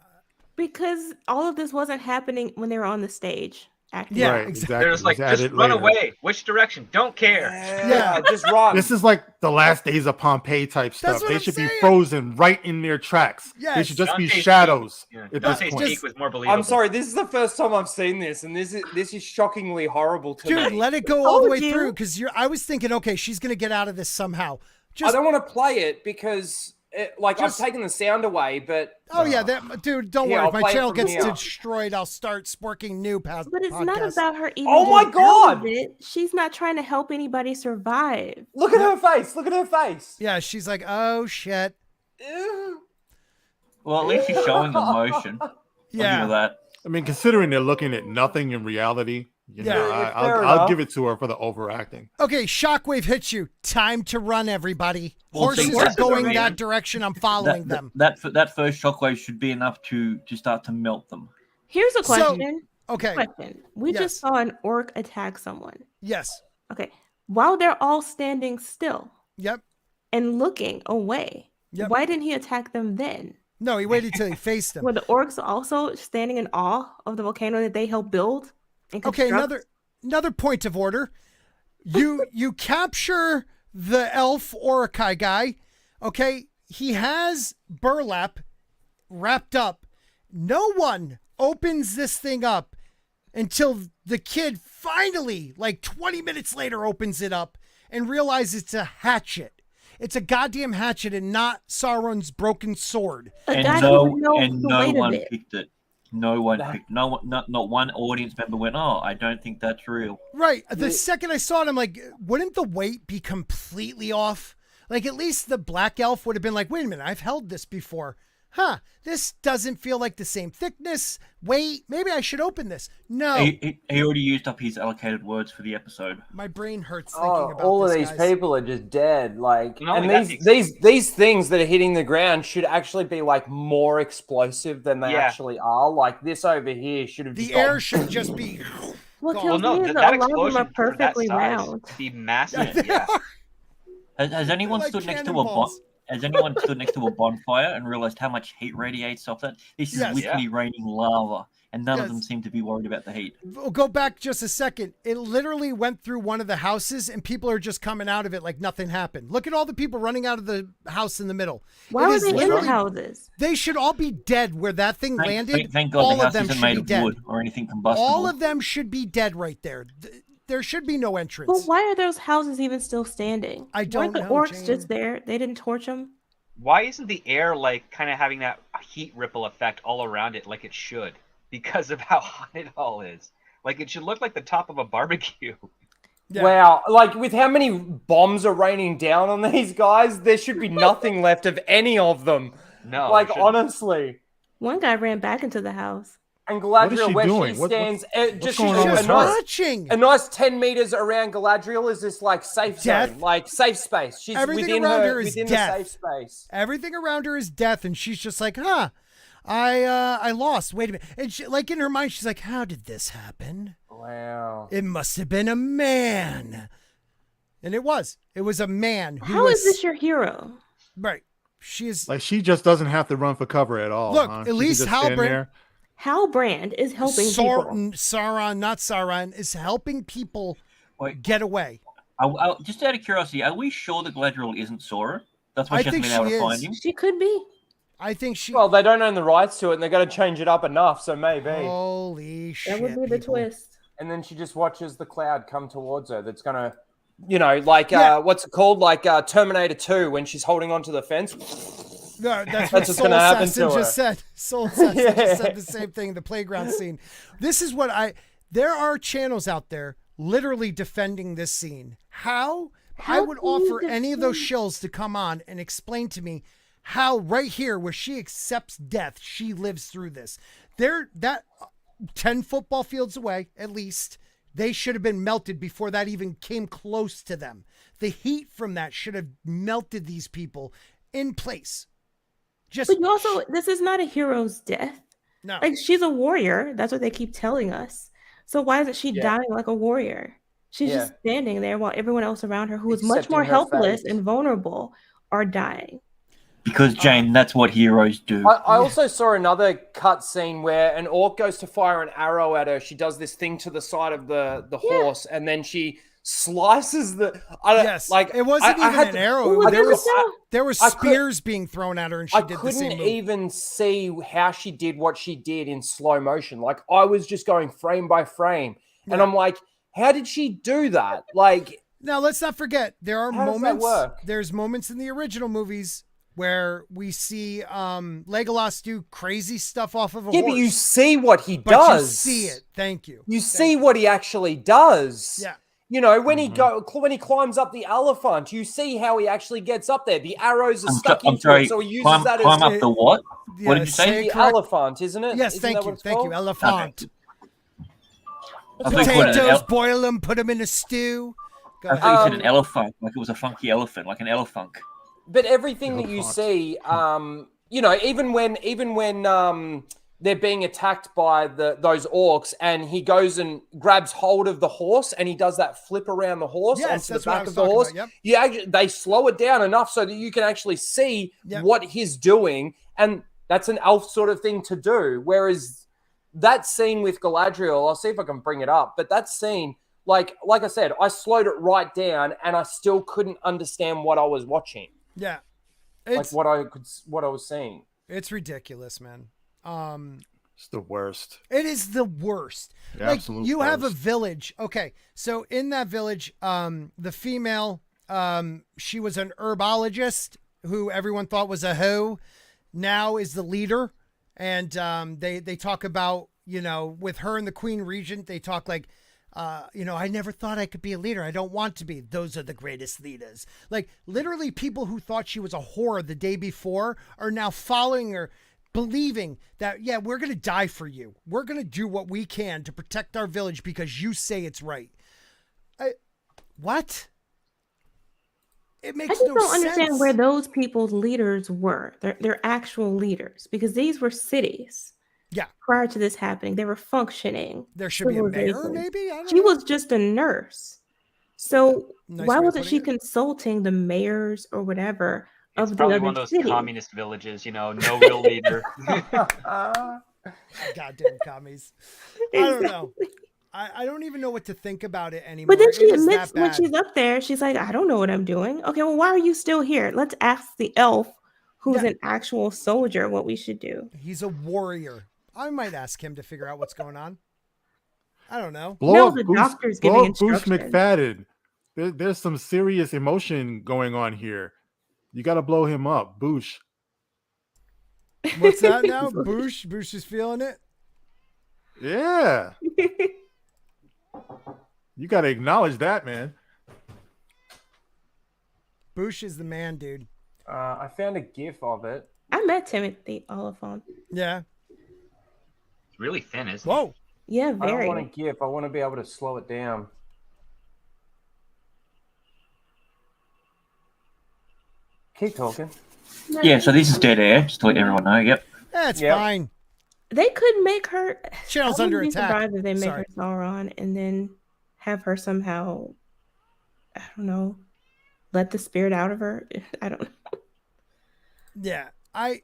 Because all of this wasn't happening when they were on the stage acting. Yeah, Right, exactly. They're just like, It's just added run later. away. Which direction? Don't care. Yeah, just run. This is like the last days of Pompeii type stuff. That's what They I'm should saying. be frozen right in their tracks. They Yes. should just be Dante's shadows Yeah. at this Dante's point. Peak was more believable. I'm sorry, this is the first time I've seen this, and this is shockingly horrible to Dude, me. let it go all the way Told you. through because I was thinking, okay, she's gonna get out of this somehow. I Just don't want to play it because, I've taken the sound away, but oh yeah, that dude. Don't Yeah, worry, I'll if my play it channel from gets here. destroyed, I'll start sporking new past. But it's not podcasts. about her even. Oh my getting out of God! it. She's not trying to help anybody survive. look at her face. Look at her face. Yeah, she's like, oh shit. Ew. Well, at least she's showing emotion. I'll give her Yeah. that. I mean, considering they're looking at nothing in reality, you know, Yeah, fair I'll enough. give it to her for the overacting. Okay, shockwave hits you. Time to run, everybody. Well, Horses see, are that's the going thing. that direction. I'm following them. That first shockwave should be enough to start to melt them. Here's a So- question. Okay. We Yes. just saw an orc attack someone. Yes. Okay. While they're all standing still Yep. and looking away, Yep. why didn't he attack them then? No, he waited till he faced them. Were the orcs also standing in awe of the volcano that they helped build? And Okay, construct? another point of order. You capture the elf Orokai guy. Okay, he has burlap wrapped up. No one opens this thing up until the kid finally, like 20 minutes later, opens it up and realizes it's a hatchet. It's a goddamn hatchet and not Sauron's broken sword. A And guy no, who knows and the no weight one of it. picked it. No one picked. No one. Not one audience member went. Oh, I don't think that's real. Right. The second I saw it, I'm like, wouldn't the weight be completely off? Like, at least the black elf would have been like, wait a minute, I've held this before. Huh, this doesn't feel like the same thickness. Wait, maybe I should open this. No, He already used up his allocated words for the episode. my brain hurts thinking Oh, about all of this, these guys. people are just dead. Like, No, and that's these things that are hitting the ground should actually be like more explosive than they Yeah. actually are. Like this over here should have The just air gone- should just be. What Well, kills Well, no, me is that that a lot of them explosion are for that perfectly size round. to be massive. Yeah. Has anyone Like stood next to a cannonballs. Has anyone stood next to a bonfire and realized how much heat radiates off that? This is Yes. literally raining lava, and none of them Yes. seem to be worried about the heat. We'll go back just a second. It literally went through one of the houses, and people are just coming out of it like nothing happened. Look at all the people running out of the house in the middle. Why It were is they in the literally- houses? They should all be dead where that thing landed. Thank God all the of house them isn't should made be of dead. wood or anything combustible. All of them should be dead right there. There should be no entrance. But why are those houses even still standing? I don't Weren't the know, orcs Jane. just there? They didn't torch them? Why isn't the air like kind of having that heat ripple effect all around it like it should? Because of how hot it all is. Like it should look like the top of a barbecue. Yeah. Wow, like with how many bombs are raining down on these guys, there should be nothing left of any of them. No, like there shouldn't. honestly. One guy ran back into the house. And What is Galadriel, she where doing? she What's stands, just going She's on just with her? watching. a nice 10 meters around Galadriel is this like safe Death. zone, like safe space. She's Everything within around her, her is within death. the safe space. Everything around her is death, and she's just like, I lost. Wait a minute. And she, like in her mind, she's like, how did this happen? Wow. It must have been a man. And it was. It was a man. Who How was, is this your hero? Right. She is. Like she just doesn't have to run for cover at all. Look, huh? at She can least just stand Halbrand- there. Halbrand is helping people. Sauron, not Sauron, is helping people Wait. get away. Just out of curiosity, are we sure that Galadriel isn't Sauron? That's why I she hasn't think been able she to find is. him. She could be. I think she. Well, they don't own the rights to it, and they're going to change it up enough, so maybe. Holy shit. That would be the people. twist. And then she just watches the cloud come towards her. That's going to, you know, like, Yeah. what's it called? Like Terminator 2 when she's holding onto the fence. No, that's what what's Soul gonna happen Assassin to her. just said. Soul Assassin Yeah. just said the same thing in the playground scene. This is what there are channels out there literally defending this scene. How I How would can you offer any of those defend- shills to come on and explain to me how right here where she accepts death, she lives through this. That 10 football fields away, at least, they should have been melted before that even came close to them. The heat from that should have melted these people in place. Just But you also, this is not a hero's death. no. Like, she's a warrior. That's what they keep telling us. So why isn't she Yeah. dying like a warrior? She's Yeah. just standing there while everyone else around her, who is much Accepting more her helpless fate. and vulnerable, are dying. Because, Jane, that's what heroes do. I also saw another cut scene where an orc goes to fire an arrow at her. She does this thing to the side of the horse, and then she slices the. I don't, Yes, like it wasn't I even had an to- arrow. Well, There there's was no- there were I could- spears being thrown at her, and she I did the same couldn't move. even see how she did what she did in slow motion. Like I was just going frame by frame, and Yeah. I'm like, how did she do that? Like, Now let's not forget there are How does that moments. work? There's moments in the original movies where we see Legolas do crazy stuff off of a yeah, horse. but you see what he But does. you see it. Thank you. You Thank see what he actually does. Yeah. You know, when when he climbs up the elephant, you see how he actually gets up there. The arrows are stuck I'm into sorry. it, so he uses Climb that up as the what? Yeah, What did you say? say- the correct. elephant, isn't it? Yes, Isn't thank that you. what it's Thank you. called? Elephant. I thought you called it an Potatoes, boil them, put them in a stew. Go I ahead. thought you said an elephant, like it was a funky elephant, like an elephant. But everything that you Elephant. see, you know, even when they're being attacked by those orcs, and he goes and grabs hold of the horse, and he does that flip around the horse Yes, onto the that's what I back was of the talking horse. about, yep. You actually, they slow it down enough so that you can actually see Yep. what he's doing, and that's an elf sort of thing to do. Whereas that scene with Galadriel, I'll see if I can bring it up, but that scene, like I said, I slowed it right down, and I still couldn't understand what I was watching, Yeah. like It's what I was seeing. it's ridiculous, man. It's the worst. It is the worst. The Like absolute you have a worst. village. Okay. So in that village, the female, she was an herbologist who everyone thought was a hoe, now is the leader. And they talk about, you know, with her and the Queen Regent, they talk like, you know, I never thought I could be a leader. I don't want to be. Those are the greatest leaders. Like literally people who thought she was a whore the day before are now following her, believing that, yeah, we're going to die for you. We're going to do what we can to protect our village because you say it's right. What? It I makes just no don't sense. understand where those people's leaders were. They're actual leaders, because these were cities. Yeah. Prior to this happening, they were functioning. There should be a mayor, civilizations. maybe? I don't She know. was just a nurse. So Nice why way of wasn't she putting it. consulting the mayors or whatever It's of the probably other one of those city. communist villages, no real leader. Goddamn commies. I don't know. I don't even know what to think about it anymore. But then she It is admits that when bad. she's up there, she's like, I don't know what I'm doing. Okay, well, why are you still here? Let's ask the elf who's Yeah. an actual soldier what we should do. He's a warrior. I might ask him to figure out what's going on. I don't know. Blow No, up the doctor's giving Boosh instructions. McFadden. There's some serious emotion going on here. You got to blow him up, Boosh. What's that now? Boosh? Boosh is feeling it? Yeah. You got to acknowledge that, man. Boosh is the man, dude. I found a GIF of it. I met Timothy Oliphant. Yeah. It's really thin, isn't it? Whoa. Yeah, I don't very. want a GIF. I want to be able to slow it down. Keep talking. Yeah, so this is dead air, just to let everyone know. Yep. That's Yep. fine. They could make her. Channel's I under wouldn't be attack. surprised if they make Sorry. her Sauron and then have her somehow, I don't know, let the spirit out of her. I don't know. Yeah. I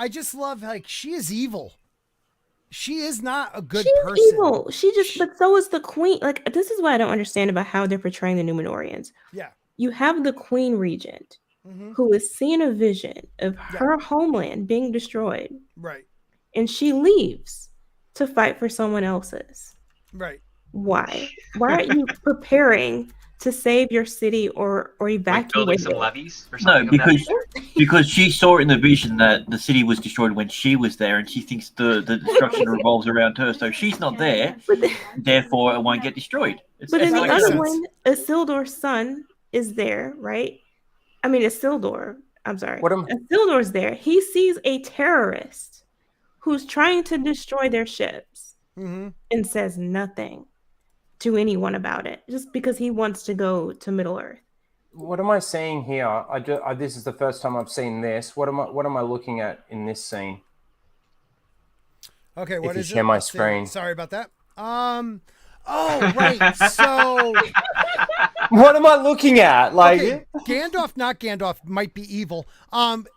just love, like, she is evil. She is not a good She's person. evil. But so is the queen. Like, this is what I don't understand about how they're portraying the Numenorians. Yeah. You have the queen regent Mhm. who is seeing a vision of her homeland being destroyed, Right. and she leaves to fight for someone else's. Right. Why? Why aren't you preparing to save your city or Like evacuate building some it? levies or No, something? of that because she saw in the vision that the city was destroyed when she was there, and she thinks the destruction revolves around her. So she's not there, therefore it won't get destroyed. But in the like other sense. one, Isildur's son is there, right? I mean, Isildur. I'm sorry. Isildur's there. He sees a terrorist who's trying to destroy their ships Mm-hmm. and says nothing to anyone about it, just because he wants to go to Middle Earth. What am I seeing here? This is the first time I've seen this. What am I looking at in this scene? Okay, what If you is it? share my Let's see. screen. Sorry about that. Oh, right. So What am I looking at? Like, okay, Gandalf, not Gandalf, might be evil.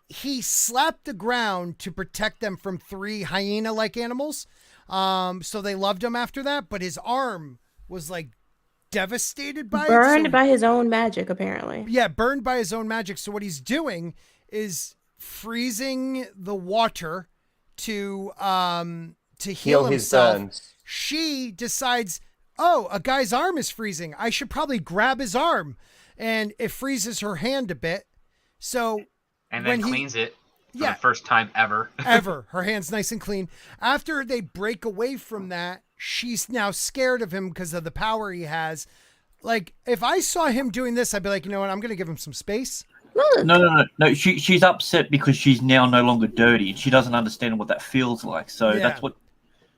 He slapped the ground to protect them from 3 hyena-like animals. So they loved him after that, but his arm was like devastated by Burned it. by his own magic, apparently. Yeah, burned by his own magic. So what he's doing is freezing the water to heal his himself. burns. She decides, oh, a guy's arm is freezing. I should probably grab his arm. And it freezes her hand a bit. So And then when cleans it for Yeah. the first time ever. ever, her hand's nice and clean. After they break away from that, she's now scared of him because of the power he has. Like, if I saw him doing this, I'd be like, you know what? I'm going to give him some space. Look, No. She's upset because she's now no longer dirty, and she doesn't understand what that feels like. So Yeah. that's what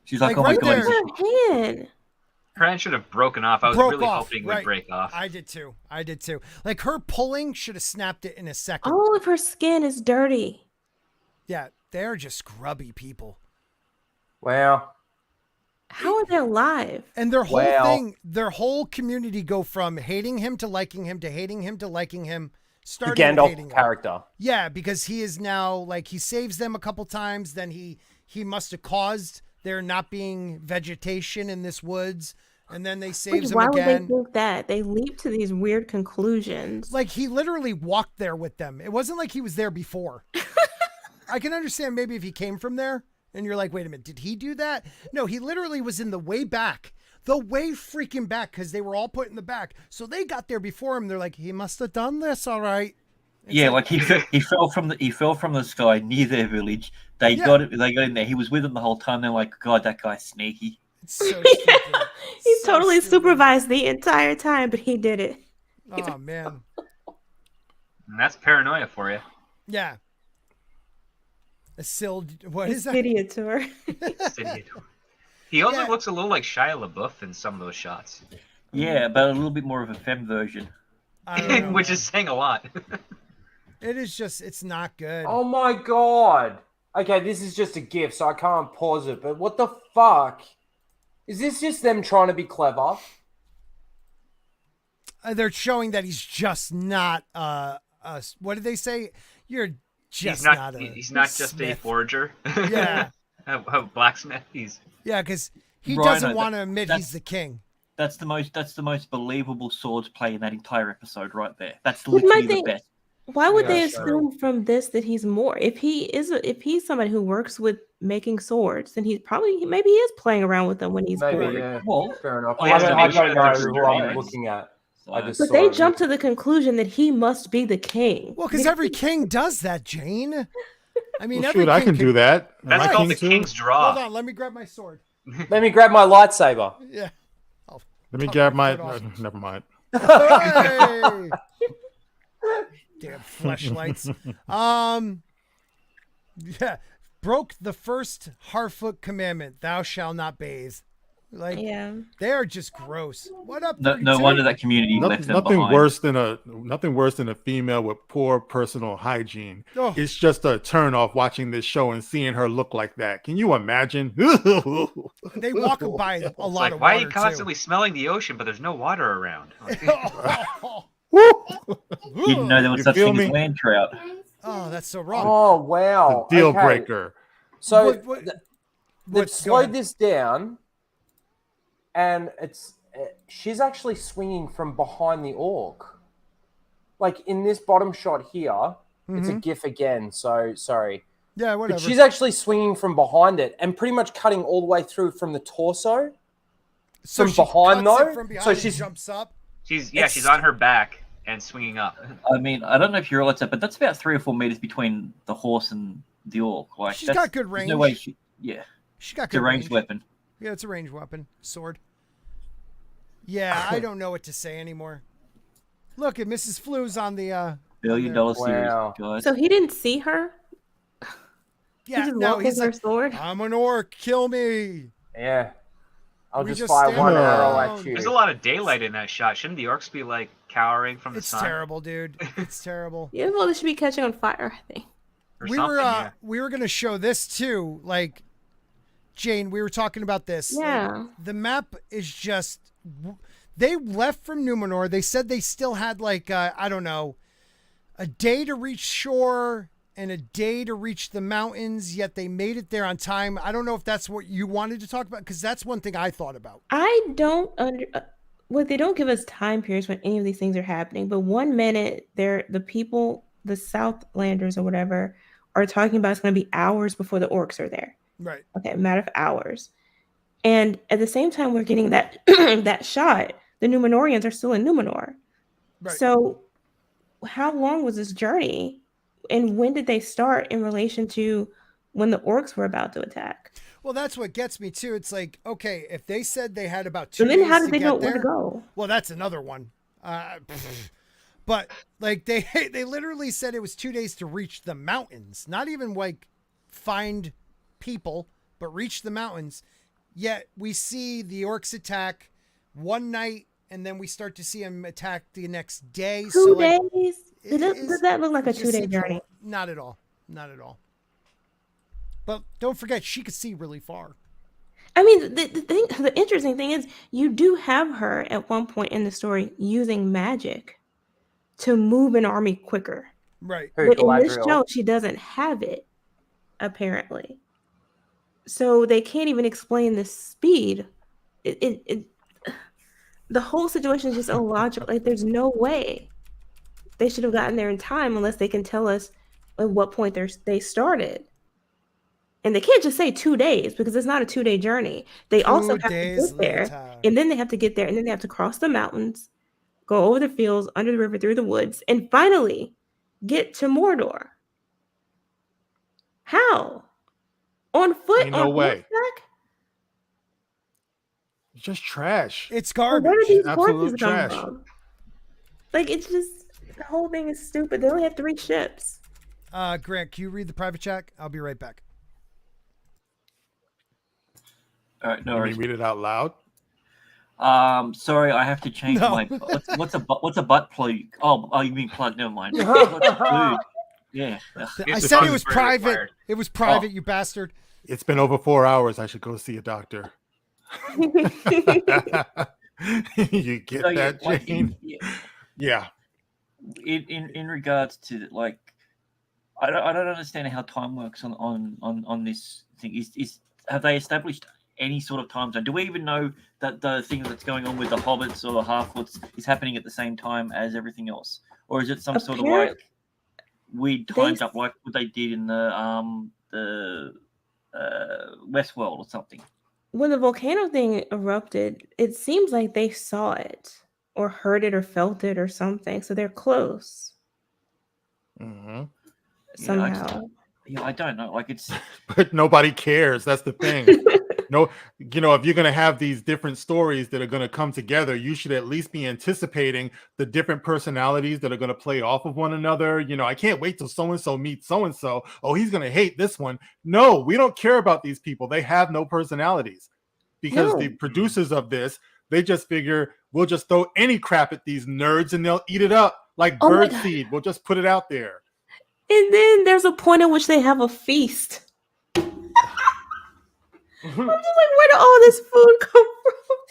she's like. Like, Oh my right god! there- her hand. Her hand should have broken off. I was Broke really off, hoping it right. would break off. I did too. Like, her pulling should have snapped it in a second. All of her skin is dirty. Yeah, they're just grubby people. wow. How are they alive? And their whole Well- thing, their whole community go from hating him to liking him to hating him to liking him. The Starting with hating Gandalf him. character. Yeah, because he is now, like, he saves them a couple times. Then he must have caused there not being vegetation in this woods. And then they saves him Why would again. they think that? They leap to these weird conclusions. Like, he literally walked there with them. It wasn't like he was there before. I can understand maybe if he came from there and you're like, wait a minute, did he do that? No, he literally was in the way back. The way freaking back, because they were all put in the back. So they got there before him. They're like, he must have done this, all right. It's Yeah, like he fell from the sky near their village. They Yeah. got it. They got in there. He was with them the whole time. They're like, God, that guy's sneaky. It's so stupid. He So totally stupid. supervised the entire time, but he did it. Oh, man. And that's paranoia for you. Yeah. What is that? Idiot tour. He also Yeah. looks a little like Shia LaBeouf in some of those shots, Yeah, but a little bit more of a femme version. I don't know, which man. is saying a lot. It is just, it's not good. Oh my god. Okay, this is just a GIF, so I can't pause it. But what the fuck? Is this just them trying to be clever? They're showing that he's just not a what did they say? You're just he's not just a smith. forger. Yeah. a blacksmith. Yeah, because he Rhino, doesn't want to admit he's the king. That's the most believable swords play in that entire episode right there. That's But my literally the thing- best. Why would Yeah, they sure. assume from this that he's more? If he's somebody who works with making swords, then maybe he is playing around with them when he's Maybe, bored. yeah. Well, Fair enough. well, he has to I make sure don't that know there's who I'm strings. looking at. I just But saw they it. jump to the conclusion that he must be the king. Well, because every king does that, Jane. I mean, Well, every shoot, I king can do that. That's Am I called the king too? king's draw. Hold on, let me grab my sword. Let me grab my lightsaber. Yeah. Let me Cut grab my my. foot off. Never mind. Hey! Damn fleshlights. Yeah, broke the first Harfoot commandment: "Thou shalt not bathe." Like, Yeah. they are just gross. What up? No 32? wonder that community left them Nothing behind. worse than a female with poor personal hygiene. Oh. It's just a turn off watching this show and seeing her look like that. Can you imagine? They walk by a It's lot like, of why water are you constantly smelling the ocean, but there's no water around? Like, too. Didn't know there was You such feel thing as me? land trout. Oh, that's so wrong. Oh wow! Deal Okay. breaker. So What- they've what's slowed going- this down, and she's actually swinging from behind the orc. Like in this bottom shot here, it's a GIF again. So sorry, Yeah, whatever. but she's actually swinging from behind it and pretty much cutting all the way through from the torso. so from she behind, cuts it though? From behind So and she's- jumps up. she's on her back and swinging up. I mean, I don't know if you realize that, but that's about 3 or 4 meters between the horse and the orc. Like, She's that's- got good there's No way range. She got it's a good ranged range. weapon. Yeah, it's a ranged weapon. Sword. Yeah, I don't know what to say anymore. Look, at Mrs. Flu's on the $1 billion Wow. series, guys. So he didn't see her. yeah, he just no, walked he's with her like, sword. I'm an orc, kill me. Yeah, I'll We just just fire stand one around. arrow at you. There's a lot of daylight in that shot. Shouldn't the orcs be like cowering from the It's sun? terrible, dude. It's terrible. Yeah, well, they should be catching on fire, I think. Or we something, were yeah. we were gonna show this too. Like, Jane, we were talking about this. Like, Yeah. the map is just. They left from Numenor. They said they still had like I don't know, a day to reach shore and a day to reach the mountains. Yet they made it there on time. I don't know if that's what you wanted to talk about, because that's one thing I thought about. I don't well, they don't give us time periods when any of these things are happening. But 1 minute, the people, the Southlanders or whatever, are talking about it's going to be hours before the orcs are there. Right. Okay, a matter of hours. And at the same time, we're getting that that shot. The Numenorians are still in Numenor. Right. So, how long was this journey, and when did they start in relation to when the orcs were about to attack? Well, that's what gets me too. It's like, okay, if they said they had about 2 And then days how to did they get know there, where to go? well, that's another one. But like they literally said it was 2 days to reach the mountains, not even like find people, but reach the mountains. Yet we see the orcs attack one night, and then we start to see them attack the next day. 2 So like, days? it Does that look like a it just 2-day seems journey? Not at all. Not at all. But don't forget, she could see really far. I mean, the interesting thing is you do have her at one point in the story using magic to move an army quicker. Right. Who, But in this Galadriel? show, she doesn't have it, apparently. So they can't even explain the speed. The whole situation is just illogical. Like, there's no way they should have gotten there in time unless they can tell us at what point they started. And they can't just say 2 days, because it's not a 2-day journey. They also have to days get there, later. and then they have to get there, and then they have to cross the mountains, go over the fields, under the river, through the woods, and finally get to Mordor. How? On foot? Ain't no on way. horseback? It's just trash. It's Well, garbage. where did these Absolute horses come trash. from? Like, it's just, the whole thing is stupid. They only have 3 ships. Grant, can you read the private chat? I'll be right back. All right, no Can worries. you read it out loud? Sorry, I have to change No. my. What's a butt plug? Oh, you mean plug? Never mind. Dude. Yeah. Ugh. I It's said it the was funds private. required. It was private, you bastard. It's been over 4 hours. I should go see a doctor. You get So, yeah, that, like, Jane? yeah. Yeah. in regards to like, I don't understand how time works on this thing. Is have they established any sort of time zone? Do we even know that the thing that's going on with the hobbits or the half-woods is happening at the same time as everything else, or is it some sort of like weird timed up like what they did in the Westworld or something? When the volcano thing erupted, it seems like they saw it or heard it or felt it or something, so they're close somehow. I don't know. Like it's, but nobody cares. That's the thing. No, you know, if you're going to have these different stories that are going to come together, you should at least be anticipating the different personalities that are going to play off of one another. You know, I can't wait till so-and-so meets so-and-so. Oh, he's going to hate this one. No, we don't care about these people. They have no personalities because the producers of this, they just figure we'll just throw any crap at these nerds and they'll eat it up like bird seed. We'll just put it out there. And then there's a point at which they have a feast. I'm just like, where did all this food come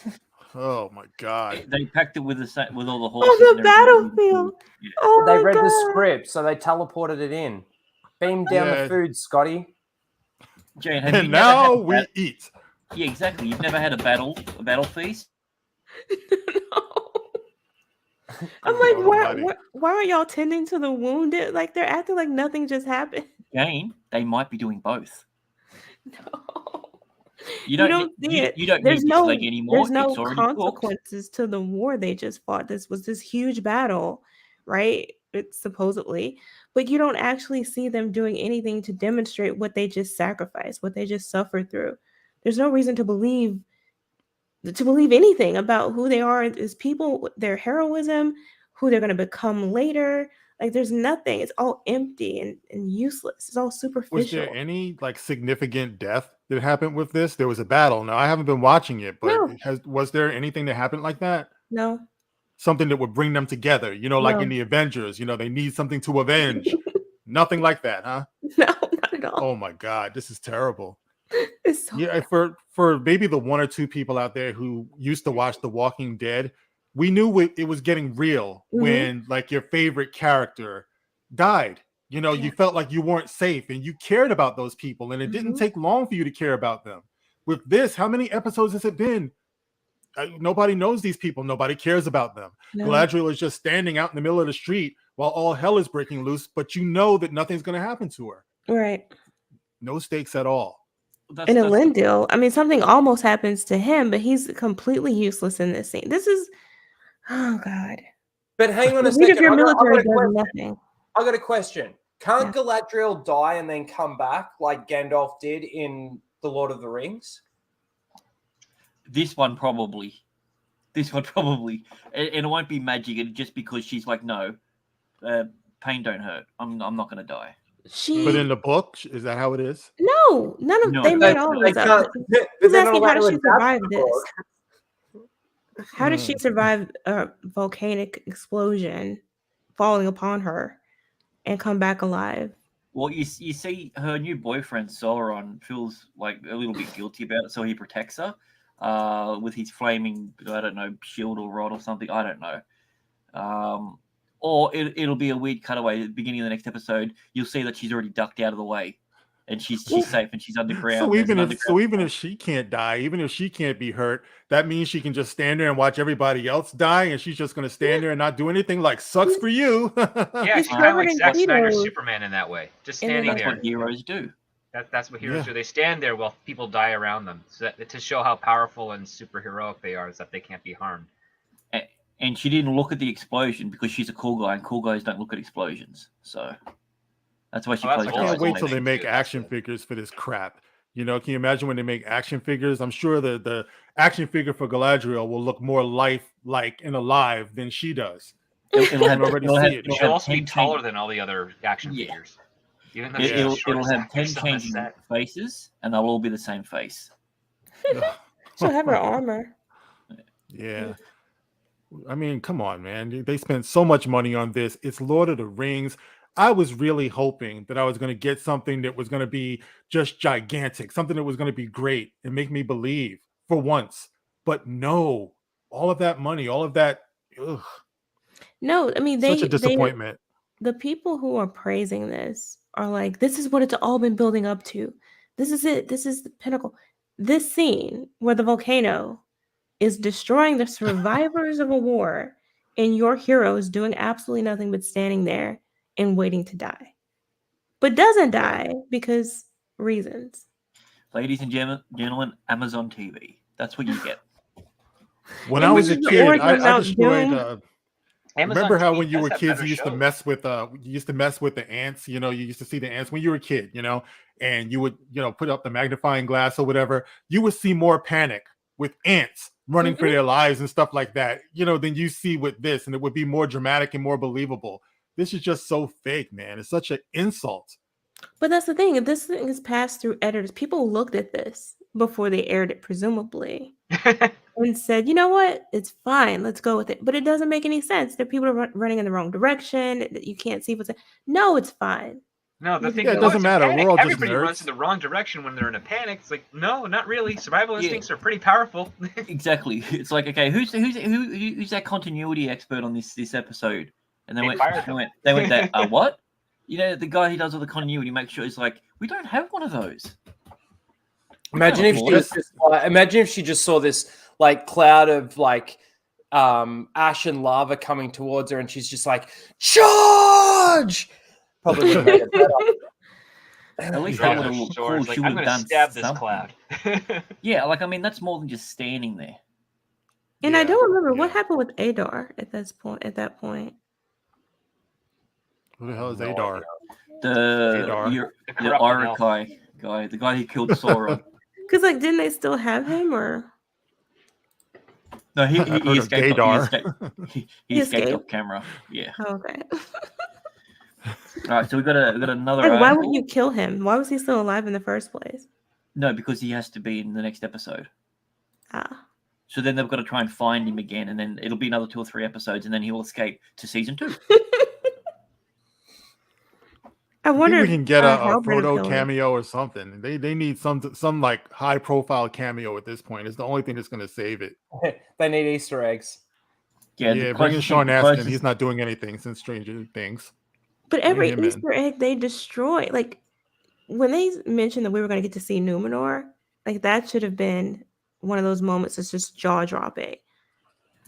from? Oh my god! They packed it with all the horses on the battlefield. Yeah. Oh they read god. the script, so they teleported it in. Beam down the food, Scotty. Jane, and now we eat. Yeah, exactly. You've never had a battle feast? No. I'm like, why are y'all tending to the wounded? Like they're acting like nothing just happened. Jane, they might be doing both. No. You don't see it. You don't need this leg anymore. There's no consequences to the war they just fought. This was this huge battle, right? It's supposedly, but you don't actually see them doing anything to demonstrate what they just sacrificed, what they just suffered through. There's no reason to believe anything about who they are as people, their heroism, who they're going to become later. Like there's nothing. It's all empty and useless. It's all superficial. Was there any like significant death that happened with this? There was a battle. Now I haven't been watching it, but was there anything that happened like that? No. Something that would bring them together, you know, like in the Avengers, you know, they need something to avenge. Nothing like that, huh? No, not at all. Oh my God, this is terrible. It's so bad. For maybe the one or two people out there who used to watch The Walking Dead, we knew it was getting real when like your favorite character died. You know, you felt like you weren't safe and you cared about those people, and it didn't take long for you to care about them. With this, how many episodes has it been? Nobody knows these people. Nobody cares about them. No. Galadriel is just standing out in the middle of the street while all hell is breaking loose, but you know that nothing's going to happen to her. Right. No stakes at all. And in Lindale, I mean, something almost happens to him, but he's completely useless in this scene. This is, oh God. But hang on a second. I got a question. Can't Galadriel die and then come back like Gandalf did in The Lord of the Rings? This one probably. And it won't be magic. And just because she's like, no, pain don't hurt. I'm not going to die. But in the book, is that how it is? No, none of they made all this up. Who's asking how did she survive this? How did she survive a volcanic explosion falling upon her and come back alive? Well, you see, her new boyfriend Sauron feels like a little bit guilty about it, so he protects her with his flaming, I don't know, shield or rod or something. I don't know. Or it'll be a weird cutaway at the beginning of the next episode. You'll see that she's already ducked out of the way, and she's safe and she's underground. So even if she can't die, even if she can't be hurt, that means she can just stand there and watch everybody else die, and she's just going to stand there and not do anything. Like, sucks for you. Yeah, she's kind of like Zack Snyder's Superman in that way, just standing there. That's what heroes do. That's what heroes do. They stand there while people die around them, so to show how powerful and superheroic they are, is that they can't be harmed. And she didn't look at the explosion because she's a cool guy, and cool guys don't look at explosions. So that's why she plays. I can't wait till they make action figures for this crap. You know, can you imagine when they make action figures? I'm sure the action figure for Galadriel will look more lifelike and alive than she does. She'll also be taller than all the other action figures. Even though it'll have 10 changing faces, and they'll all be the same face. She'll have her armor. Yeah. I mean, come on, man. They spent so much money on this. It's Lord of the Rings. I was really hoping that I was going to get something that was going to be just gigantic, something that was going to be great and make me believe for once. But no, all of that money, all of that. Ugh. No, I mean Such a they disappointment. the people who are praising this are like, this is what it's all been building up to. This is it. This is the pinnacle. This scene where the volcano is destroying the survivors of a war, and your hero is doing absolutely nothing but standing there and waiting to die, but doesn't die because reasons. Ladies and gentlemen, Amazon TV. That's what you get. When And I was this a is the kid, origin I of Mount destroyed. Doom. Amazon Remember how TV when you does were have kids, better you used to shows. mess with the ants. You used to see the ants when you were a kid. And you would put up the magnifying glass or whatever. You would see more panic with ants running for their lives and stuff like that. Than you see with this, and it would be more dramatic and more believable. This is just so fake, man. It's such an insult. But that's the thing. If this thing is passed through editors, people looked at this before they aired it, presumably, and said, "You know what? It's fine. Let's go with it." But it doesn't make any sense. There are people running in the wrong direction. You can't see what's. No, it's fine. No, the thing Yeah, it is, doesn't it's a matter. panic. We're all just Everybody runs nerds. in the wrong direction when they're in a panic. It's like, no, not really. Survival Yeah. instincts are pretty powerful. Exactly. It's like, okay, who's that continuity expert on this episode? And they They went, fired him. they went that, what? The guy who does all the continuity makes sure it's like, we don't have one of those. Imagine if she just saw this like cloud of like ash and lava coming towards her, and she's just like, charge! Probably would have made it better. At least Draws that would her have looked sword, cool. like, She I'm would have gonna done stab this something. cloud. Yeah, that's more than just standing there. And I Yeah, don't remember what yeah. happened with Adar at this point. At that point, Who the hell is No Adar? The corrupting elf. Arakai guy, the guy who killed Sauron. because like, didn't they still have him or? No, he I've heard of escaped. Gaydar. He escaped escaped? off camera. Yeah. Oh, okay. All right, so we got another. Like, why would article. you kill him? Why was he still alive in the first place? No, because he has to be in the next episode. Ah. So then they've got to try and find him again, and then it'll be another 2 or 3 episodes, and then he will escape to season 2. I I think wonder we can get a Halberd will photo kill him. cameo or something. They need some like high profile cameo at this point. It's the only thing that's going to save it. They need Easter eggs. Yeah, Yeah, the bring in closest Sean thing- Astin. closest- He's not doing anything since Stranger Things. But Bring every him in. Easter egg they destroy, like when they mentioned that we were going to get to see Numenor, like that should have been one of those moments that's just jaw dropping.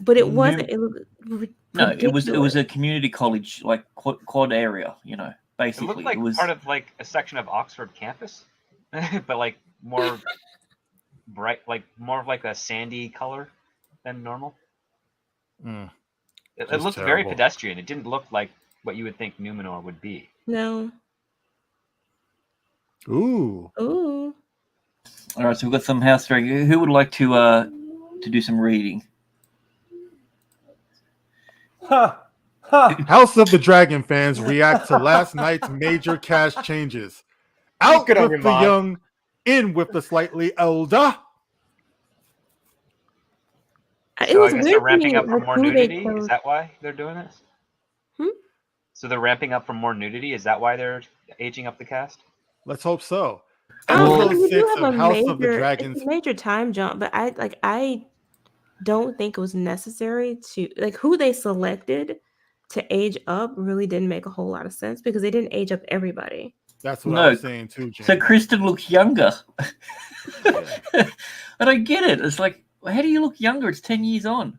But it wasn't. It was No, it was ridiculous. a community college, like quad area. It Basically, looked like it was. part of like a section of Oxford campus, but like more bright, like more of like a sandy color than normal. Mm. It Just looked very terrible. pedestrian. It didn't look like what you would think Numenor would be. No. Ooh. Ooh. All right, so we've got some house dragon. Who would like to do some reading? Huh. Huh. House of the Dragon fans react to last night's major cast changes. Out Good on with your the mind. young, in with the slightly older. It So was I guess weird they're to me, ramping up for like, more who they nudity. chose. Is that why they're doing this? Hmm? So they're ramping up for more nudity. Is that why they're aging up the cast? Let's hope so. Well, Episode we do 6 have of a House of the major, Dragons. it's a major time jump, but I don't think it was necessary to like who they selected to age up really didn't make a whole lot of sense because they didn't age up everybody. That's what No. I was saying too, Jane. So Kristen looks younger. I don't get it. It's like, how do you look younger? It's 10 years on.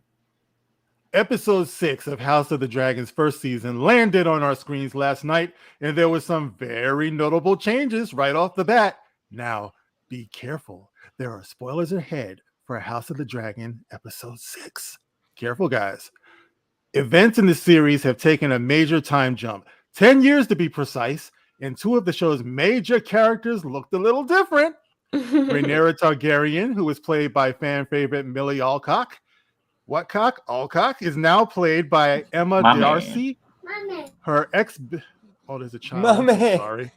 Episode 6 of House of the Dragon's first season landed on our screens last night, and there were some very notable changes right off the bat. Now, be careful. There are spoilers ahead for House of the Dragon episode 6. Careful, guys. Events in the series have taken a major time jump, 10 years to be precise, and 2 of the show's major characters looked a little different. Rhaenyra Targaryen, who was played by fan favorite Millie Alcock. What cock? Alcock is now played by Emma My man. Darcy. Her ex. Oh, there's a child. My I'm so man. sorry.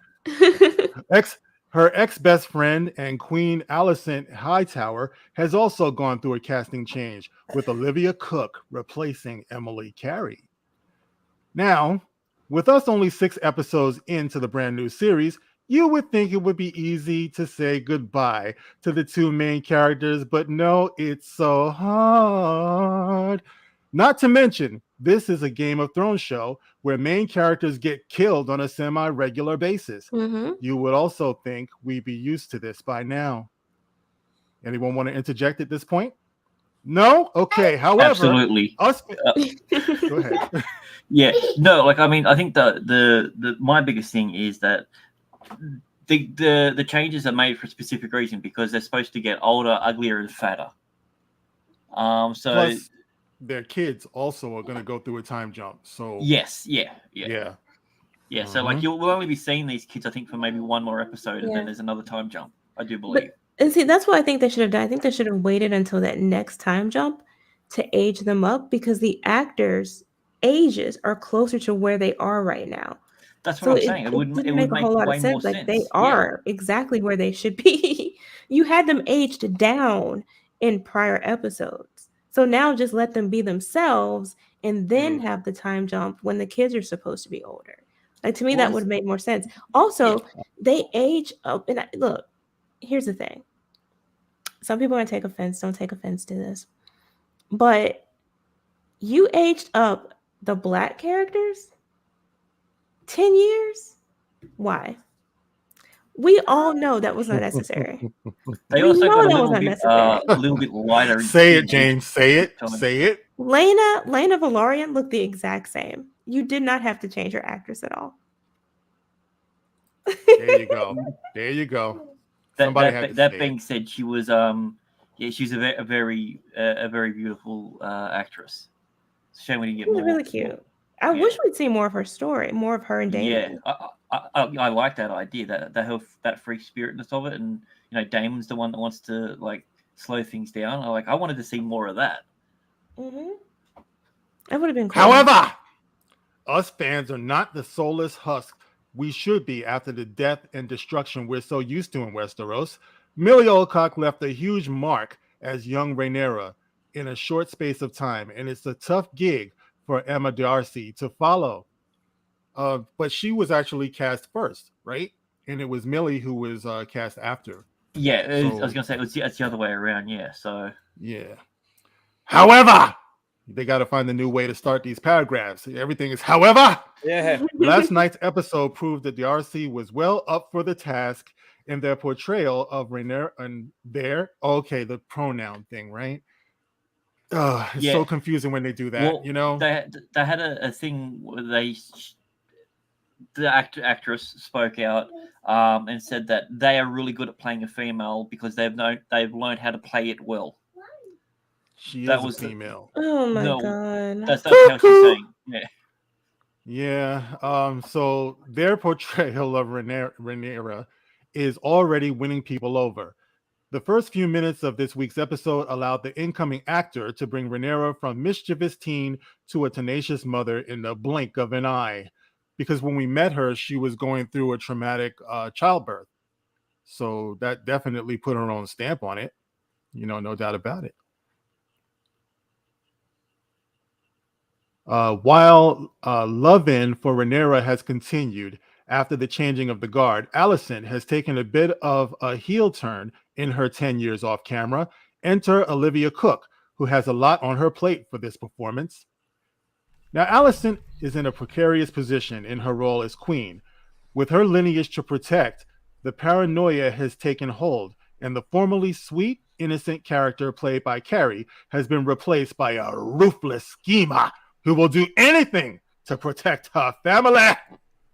Her ex-best friend and Queen Alicent Hightower has also gone through a casting change, with Olivia Cook replacing Emily Carey. Now, with us only 6 episodes into the brand new series, you would think it would be easy to say goodbye to the 2 main characters, but no, it's so hard. Not to mention, this is a Game of Thrones show where main characters get killed on a semi-regular basis. Mm-hmm. You would also think we'd be used to this by now. Anyone want to interject at this point? No? Okay. However, Absolutely. Go ahead. Yeah. No, like I mean, I think the my biggest thing is that the changes are made for a specific reason because they're supposed to get older, uglier, and fatter. So Plus, their kids also are going to go through a time jump. So yes, yeah. So like we'll only be seeing these kids, I think, for maybe one more episode, and then there's another time jump. I do believe. And see, that's what I think they should have done. I think they should have waited until that next time jump to age them up because the actors' ages are closer to where they are right now. That's what I'm saying. It would make a whole lot of sense. Like they are exactly where they should be. You had them aged down in prior episodes. So now just let them be themselves and then have the time jump when the kids are supposed to be older. Like to me, that would have made more sense. Also, they age up. And look, here's the thing. Some people are going to take offense. Don't take offense to this. But you aged up the Black characters 10 years? Why? We all know that was not necessary. They also got a little bit lighter. Say it, James. Say it. Say it. Lena Valorian looked the exact same. You did not have to change your actress at all. There you go. There you go. That being said, she was she's a very beautiful actress. It's a shame we didn't get more. Really cute. I wish we'd see more of her story, more of her and Damon. Yeah, I like that idea, that free spiritness of it, and Damon's the one that wants to like slow things down. I wanted to see more of that. Mm-hmm. That would have been cool. However, us fans are not the soulless husk we should be after the death and destruction we're so used to in Westeros. Millie Alcock left a huge mark as young Rhaenyra in a short space of time, and it's a tough gig for Emma Darcy to follow. But she was actually cast first, right? And it was Millie who was cast after. Yeah, I was going to say it's the other way around, yeah. So yeah. However, they got to find a new way to start these paragraphs. Everything is however. Yeah. Last night's episode proved that Darcy was well up for the task in their portrayal of Rhaenyra and the pronoun thing, right? It's so confusing when they do that. Well, they had a thing where the actress spoke out and said that they are really good at playing a female because they've learned how to play it well. She is a female. Oh my god. That's how she's saying. Yeah. Yeah. So their portrayal of Rhaenyra is already winning people over. The first few minutes of this week's episode allowed the incoming actor to bring Rhaenyra from mischievous teen to a tenacious mother in the blink of an eye. Because when we met her, she was going through a traumatic childbirth. So that definitely put her own stamp on it. No doubt about it. While love-in for Rhaenyra has continued after the changing of the guard, Alicent has taken a bit of a heel turn in her 10 years off camera. Enter Olivia Cook, who has a lot on her plate for this performance. Now, Alicent is in a precarious position in her role as queen. With her lineage to protect, the paranoia has taken hold, and the formerly sweet, innocent character played by Carrie has been replaced by a ruthless schemer who will do anything to protect her family.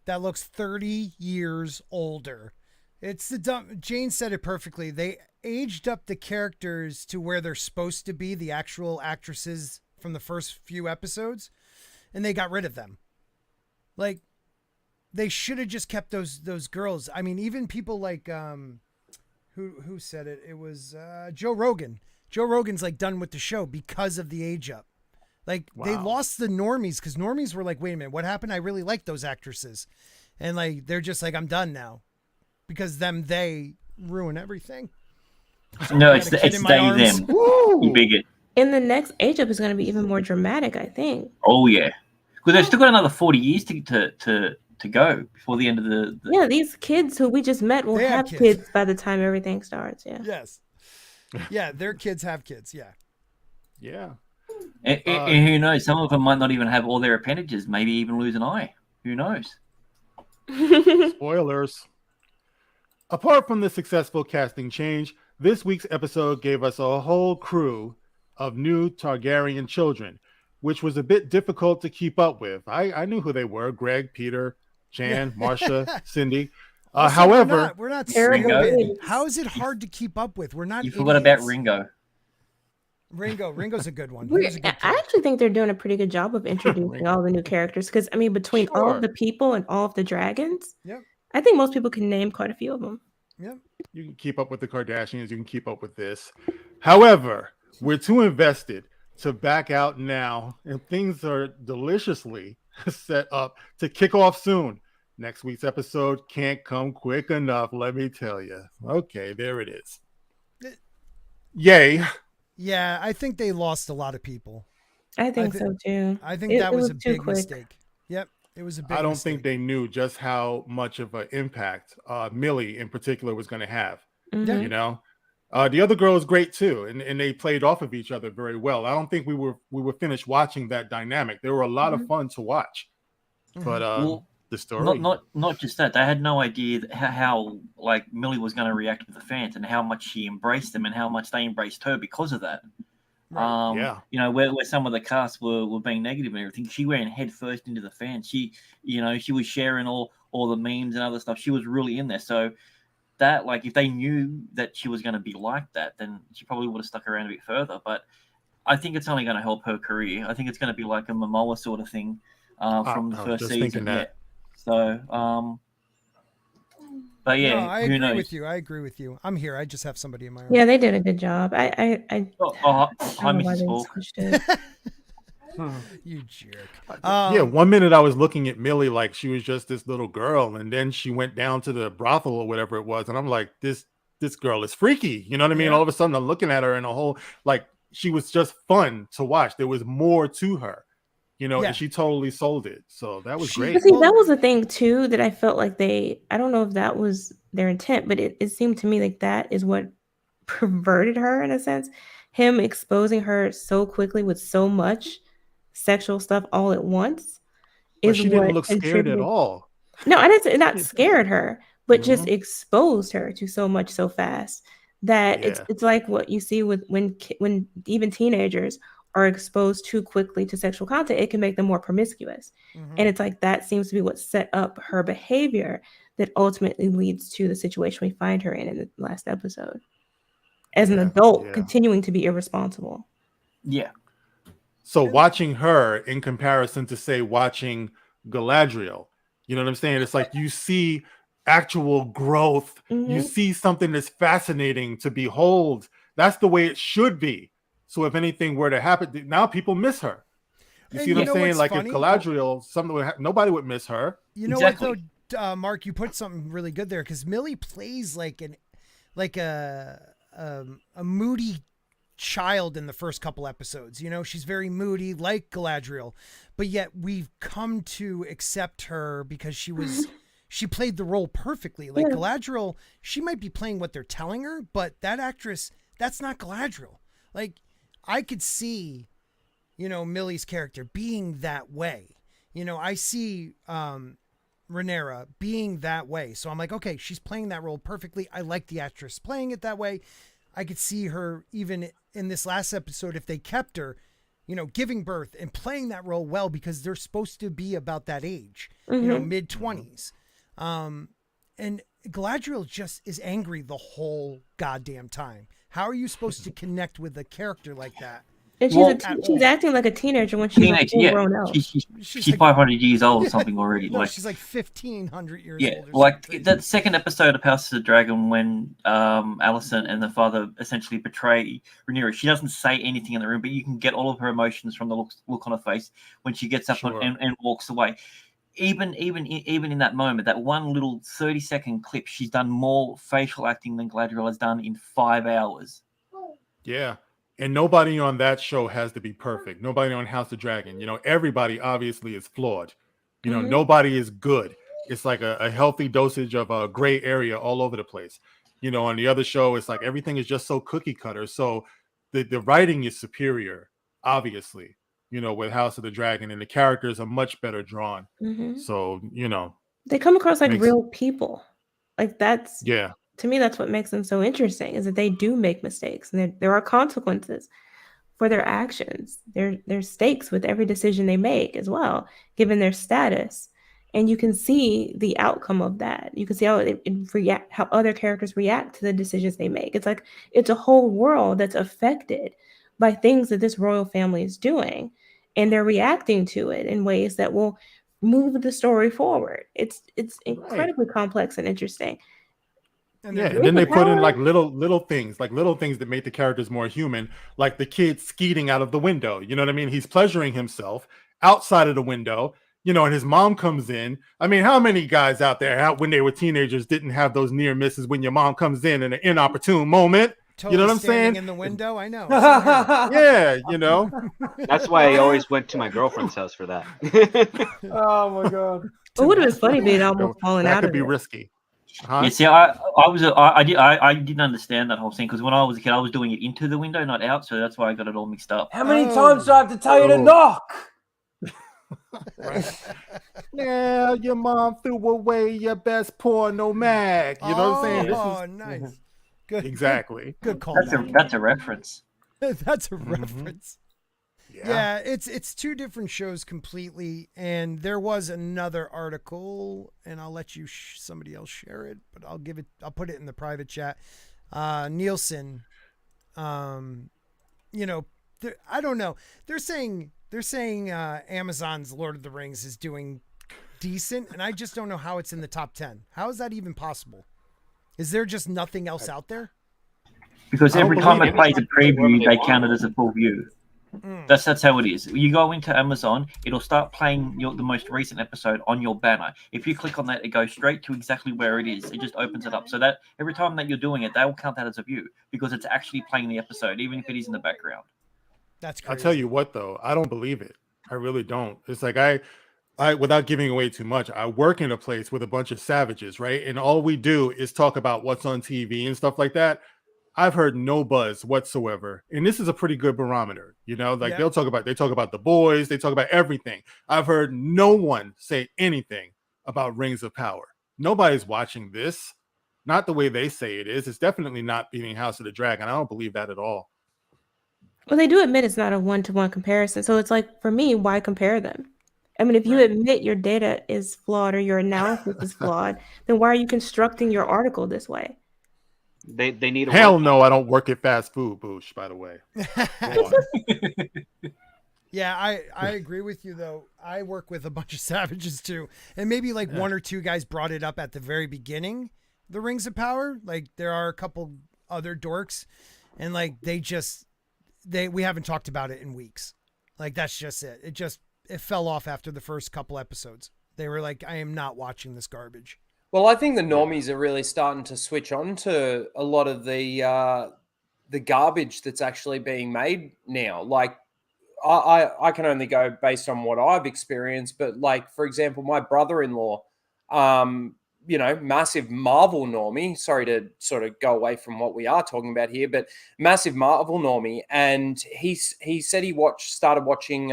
That looks 30 years older. It's the dumb. Jane said it perfectly. They aged up the characters to where they're supposed to be, the actual actresses from the first few episodes, and they got rid of them. Like, they should have just kept those girls. I mean, even people like who said it? It was Joe Rogan. Joe Rogan's like done with the show because of the age up. Like, They lost the normies because normies were like, wait a minute, what happened? I really like those actresses. And like, they're just like, I'm done now because they ruin everything. No, it's they, them. Woo! You bigot. And the next age up is going to be even more dramatic, I think. Oh, yeah. Because they've still got another 40 years to go before the end of the... Yeah, these kids who we just met will have kids by the time everything starts, yeah. Yes. Yeah, their kids have kids, yeah. Yeah. And who knows? Some of them might not even have all their appendages. Maybe even lose an eye. Who knows? Spoilers. Apart from the successful casting change, this week's episode gave us a whole crew of new Targaryen children, which was a bit difficult to keep up with. I knew who they were: Greg, Peter, Jan, Marcia, Cindy. Also, However, we're not Ringo. stupid. How is it hard to keep up with? We're not. You forgot about idiots. Ringo. Ringo's a good one. We're- Ringo's a good I kid. actually think they're doing a pretty good job of introducing all the new characters. Because I mean, between all Sure. of the people and all of the dragons, Yep. I think most people can name quite a few of them. Yep. you can keep up with the Kardashians. You can keep up with this. However, we're too invested to back out now, and things are deliciously set up to kick off soon. Next week's episode can't come quick enough, let me tell you. Okay, there it is. Yay. Yeah, I think they lost a lot of people. I think thi- so too. I think It- that it was was a too big quick. mistake. Yep, it was a big I don't mistake. think they knew just how much of an impact Millie in particular was going to have. Mhm. You know, the other girl is great too, and they played off of each other very well. I don't think we were finished watching that dynamic. They were a lot of fun to watch, but Well, the story, Not just that. They had no idea that how like Millie was going to react with the fans and how much she embraced them and how much they embraced her because of that. Right. Yeah. You know, where some of the cast were being negative and everything, she went head first into the fans. She was sharing all the memes and other stuff. She was really in there. So that, like, if they knew that she was going to be like that, then she probably would have stuck around a bit further. But I think it's only going to help her career. I think it's going to be like a Momoa sort of thing from the I was first just season. thinking that. So, but yeah, No, I who agree knows? with you. I agree with you. I'm here. I just have somebody in my arm. Yeah, they did a good job. I Oh, hi, don't know why Mrs. they Falk. switched it. You jerk. Yeah, 1 minute I was looking at Millie like she was just this little girl, and then she went down to the brothel or whatever it was, and I'm like, this girl is freaky. You know what I mean? Yeah. All of a sudden I'm looking at her and a whole, like, she was just fun to watch. There was more to her, Yeah. and she totally sold it. So that was She- great. But see, Well- that was the thing too that I felt like I don't know if that was their intent, but it seemed to me like that is what perverted her in a sense. Him exposing her so quickly with so much sexual stuff all at once But is she didn't what look scared at contributed- all. No, I didn't say not scared her, but just Mhm. exposed her to so much so fast that Yeah. it's like what you see with when even teenagers are exposed too quickly to sexual content, it can make them more promiscuous. Mhm. And it's like that seems to be what set up her behavior that ultimately leads to the situation we find her in the last episode. As an Yeah, adult, yeah. continuing to be irresponsible. Yeah. So watching her in comparison to, say, watching Galadriel, you know what I'm saying? It's like you see actual growth. You Mhm. see something that's fascinating to behold. That's the way it should be. So if anything were to happen, now people miss her. You And see what you know I'm saying? what's Like funny? if Galadriel, something would nobody would miss her. You know Exactly. what though, Mark? You put something really good there because Millie plays like a moody child in the first couple episodes. You know, she's very moody, like Galadriel, but yet we've come to accept her because she played the role perfectly. Like Yeah. Galadriel, she might be playing what they're telling her, but that actress, that's not Galadriel. Like I could see, Millie's character being that way. I see Rhaenyra being that way. So I'm like, okay, she's playing that role perfectly. I like the actress playing it that way. I could see her even in this last episode, if they kept her, giving birth and playing that role well, because they're supposed to be about that age, Mhm. mid-20s. And Galadriel just is angry the whole goddamn time. How are you supposed to connect with a character like that? And Well- she's acting like a teenager when she's Teenage, a full yeah. grown elf. She's like 500 years old or something already. No, like, she's like 1,500 years yeah, old. Or like something. that second episode of House of the Dragon when Alicent and the father essentially betray Rhaenyra. She doesn't say anything in the room, but you can get all of her emotions from the look on her face when she gets up Sure. and walks away. Even in that moment, that one little 30-second clip, she's done more facial acting than Galadriel has done in 5 hours. Yeah. And nobody on that show has to be perfect. Nobody on House of Dragon. Everybody obviously is flawed. Mhm. Nobody is good. It's like a healthy dosage of a gray area all over the place. On the other show, it's like everything is just so cookie cutter. So the writing is superior obviously, with House of the Dragon, and the characters are much better drawn. Mhm. So, They come across like makes real people. Like that's yeah. to me, that's what makes them so interesting is that they do make mistakes and there are consequences for their actions. There's stakes with every decision they make as well, given their status. And you can see the outcome of that. You can see how other characters react to the decisions they make. It's like it's a whole world that's affected by things that this royal family is doing, and they're reacting to it in ways that will move the story forward. It's Right. incredibly complex and interesting. And Yeah, they're and then they Rings of put in Power? like little things, like little things that make the characters more human, like the kid skeeting out of the window. You know what I mean? He's pleasuring himself outside of the window, and his mom comes in. I mean, how many guys out there when they were teenagers didn't have those near misses when your mom comes in an inopportune moment? totally You know what I'm standing saying? in the window. I know. Same here. Yeah, That's why I always went to my girlfriend's house for that. Oh my god. It would have been funny being almost So falling that out could of be it. risky. Huh? Yeah, see, I didn't understand that whole thing because when I was a kid, I was doing it into the window, not out, so that's why I got it all mixed up. How many times do I have to tell you to Oh. knock? Yeah, your mom threw away your best porno mag. You know what I'm saying? Oh, nice. Good. Exactly. Good call. That's a reference. That's a reference. Yeah, it's two different shows completely, and there was another article, and I'll let you somebody else share it, but I'll put it in the private chat. Nielsen, I don't know. They're saying Amazon's Lord of the Rings is doing decent, and I just don't know how it's in the top 10. How is that even possible? Is there just nothing else out there? Because I don't every time it believe plays a preview, they count it as a full view. That's how it is. You go into Amazon, it'll start playing the most recent episode on your banner. If you click on that, it goes straight to exactly where it is. It just opens it up. So that every time that you're doing it, they will count that as a view because it's actually playing the episode, even if it is in the background. That's I'll crazy. tell you what, though, I don't believe it. I really don't. It's like I without giving away too much, I work in a place with a bunch of savages, right? And all we do is talk about what's on TV and stuff like that. I've heard no buzz whatsoever. And this is a pretty good barometer, like they talk about The Boys, they talk about everything. I've heard no one say anything about Rings of Power. Nobody's watching this. Not the way they say it is. It's definitely not beating House of the Dragon. I don't believe that at all. Well, they do admit it's not a one-to-one comparison. So it's like, for me, why compare them? I mean, if you admit your data is flawed or your analysis is flawed, then why are you constructing your article this way? They need a Hell work- no, I don't work at fast food, Boosh, by the way. Yeah, I agree with you, though. I work with a bunch of savages, too. And maybe like one or two guys brought it up at the very beginning, the Rings of Power. Like there are a couple other dorks, and like we haven't talked about it in weeks. Like that's just it. It fell off after the first couple episodes. They were like, I am not watching this garbage. Well, I think the normies are really starting to switch on to a lot of the garbage that's actually being made now. Like, I can only go based on what I've experienced, but like, for example, my brother-in-law, massive Marvel normie. Sorry to sort of go away from what we are talking about here, but massive Marvel normie, and he said he started watching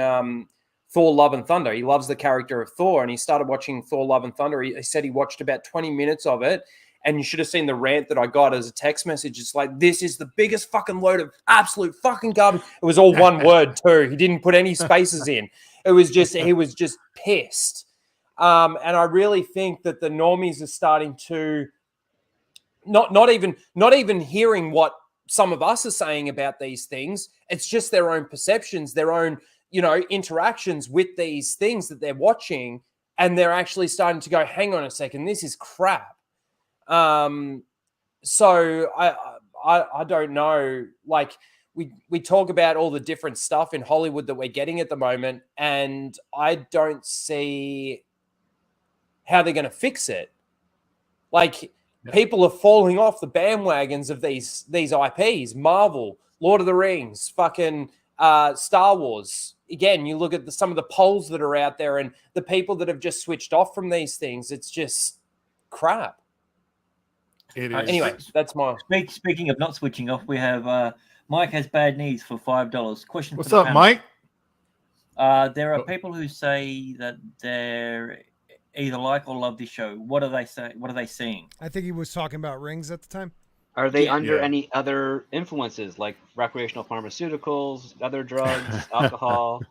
Thor: Love and Thunder. He loves the character of Thor, and he started watching Thor: Love and Thunder. He said he watched about 20 minutes of it, and you should have seen the rant that I got as a text message. It's like, this is the biggest fucking load of absolute fucking garbage. It was all one word too. He didn't put any spaces in. He was just pissed. And I really think that the normies are starting to not even hearing what some of us are saying about these things. It's just their own perceptions, their own interactions with these things that they're watching, and they're actually starting to go, hang on a second, this is crap. So I don't know. Like we talk about all the different stuff in Hollywood that we're getting at the moment, and I don't see how they're going to fix it. Like people are falling off the bandwagons of these IPs, Marvel, Lord of the Rings, fucking Star Wars. Again, you look at some of the polls that are out there and the people that have just switched off from these things. It's just crap. It is. Anyway, that's my... Speaking of not switching off, we have Mike has bad knees for $5. Question What's for the up, panel. Mike? There are people who say that they're either like or love this show. What are they saying? What are they seeing? I think he was talking about Rings at the time. Are they Yeah. under Yeah. any other influences like recreational pharmaceuticals, other drugs, alcohol?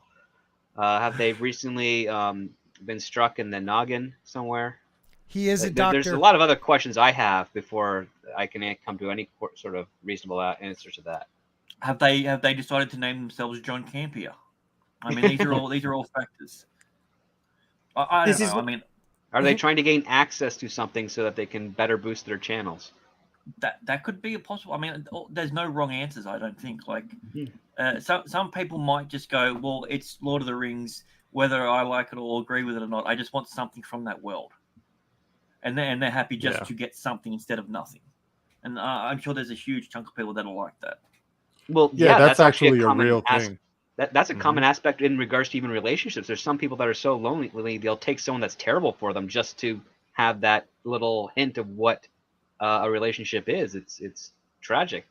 Have they recently been struck in the noggin somewhere? He is a doctor. There's a lot of other questions I have before I can come to any sort of reasonable answer to that. Have they decided to name themselves John Campier? I mean, these are all factors. I don't know. I mean, are they trying to gain access to something so that they can better boost their channels? that could be a possible. I mean, there's no wrong answers. I don't think. Like, some people might just go, well, it's Lord of the Rings. Whether I like it or agree with it or not, I just want something from that world, and they're happy just to get something instead of nothing. And I'm sure there's a huge chunk of people that are like that. Well, Yeah, that's actually a real thing. That's a common aspect in regards to even relationships. There's some people that are so lonely, they'll take someone that's terrible for them just to have that little hint of what a relationship is. It's tragic.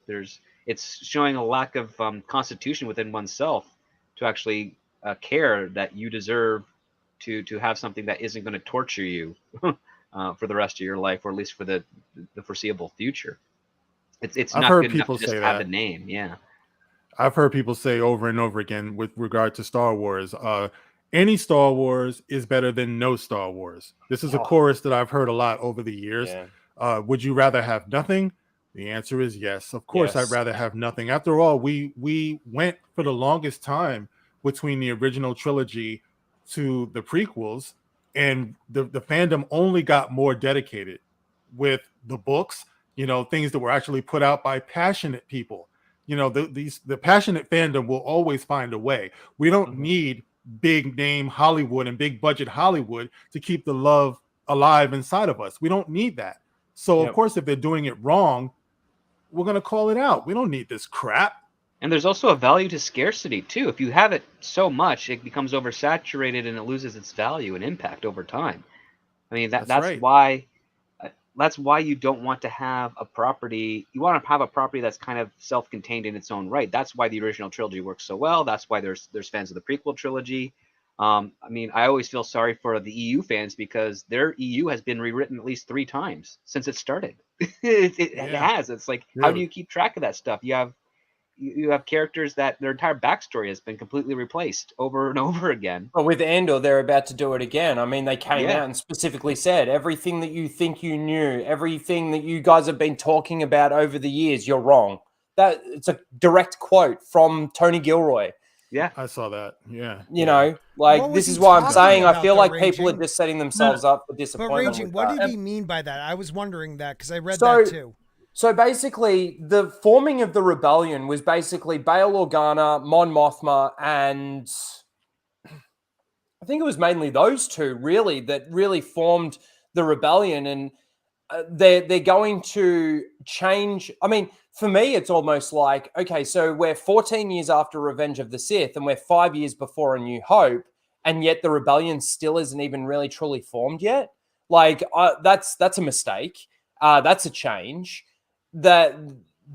It's showing a lack of constitution within oneself to actually care that you deserve to have something that isn't going to torture you for the rest of your life, or at least for the foreseeable future. It's I've not heard good enough people to just say have that. the name. Yeah. I've heard people say over and over again with regard to Star Wars, any Star Wars is better than no Star Wars. This is a chorus that I've heard a lot over the years. Yeah. Would you rather have nothing? The answer is yes. Of course, Yes. I'd rather have nothing. After all, we went for the longest time between the original trilogy to the prequels, and the fandom only got more dedicated with the books, things that were actually put out by passionate people. The passionate fandom will always find a way. We don't need big name Hollywood and big budget Hollywood to keep the love alive inside of us. We don't need that. So of course, if they're doing it wrong, we're going to call it out. We don't need this crap. And there's also a value to scarcity too. If you have it so much, it becomes oversaturated and it loses its value and impact over time. I mean, that's right. why you don't want to have a property. You want to have a property that's kind of self-contained in its own right. That's why the original trilogy works so well. That's why there's fans of the prequel trilogy. I mean, I always feel sorry for the EU fans because their EU has been rewritten at least 3 times since it started. It has. It's like, how do you keep track of that stuff? You have characters that their entire backstory has been completely replaced over and over again. Well, with Andor, they're about to do it again. I mean, they came out and specifically said, everything that you think you knew, everything that you guys have been talking about over the years, you're wrong. It's a direct quote from Tony Gilroy. Yeah, I saw that. Yeah. You know, like, this is why I'm saying I feel like people are just setting themselves up for disappointment. But Raging, what did he mean by that? I was wondering that because I read that too. So basically, the forming of the rebellion was basically Bail Organa, Mon Mothma, and I think it was mainly those two really that really formed the rebellion. And they're going to change. I mean, for me, it's almost like, okay, so we're 14 years after Revenge of the Sith and we're 5 years before A New Hope, and yet the rebellion still isn't even really truly formed yet. Like, that's a mistake. That's a change. That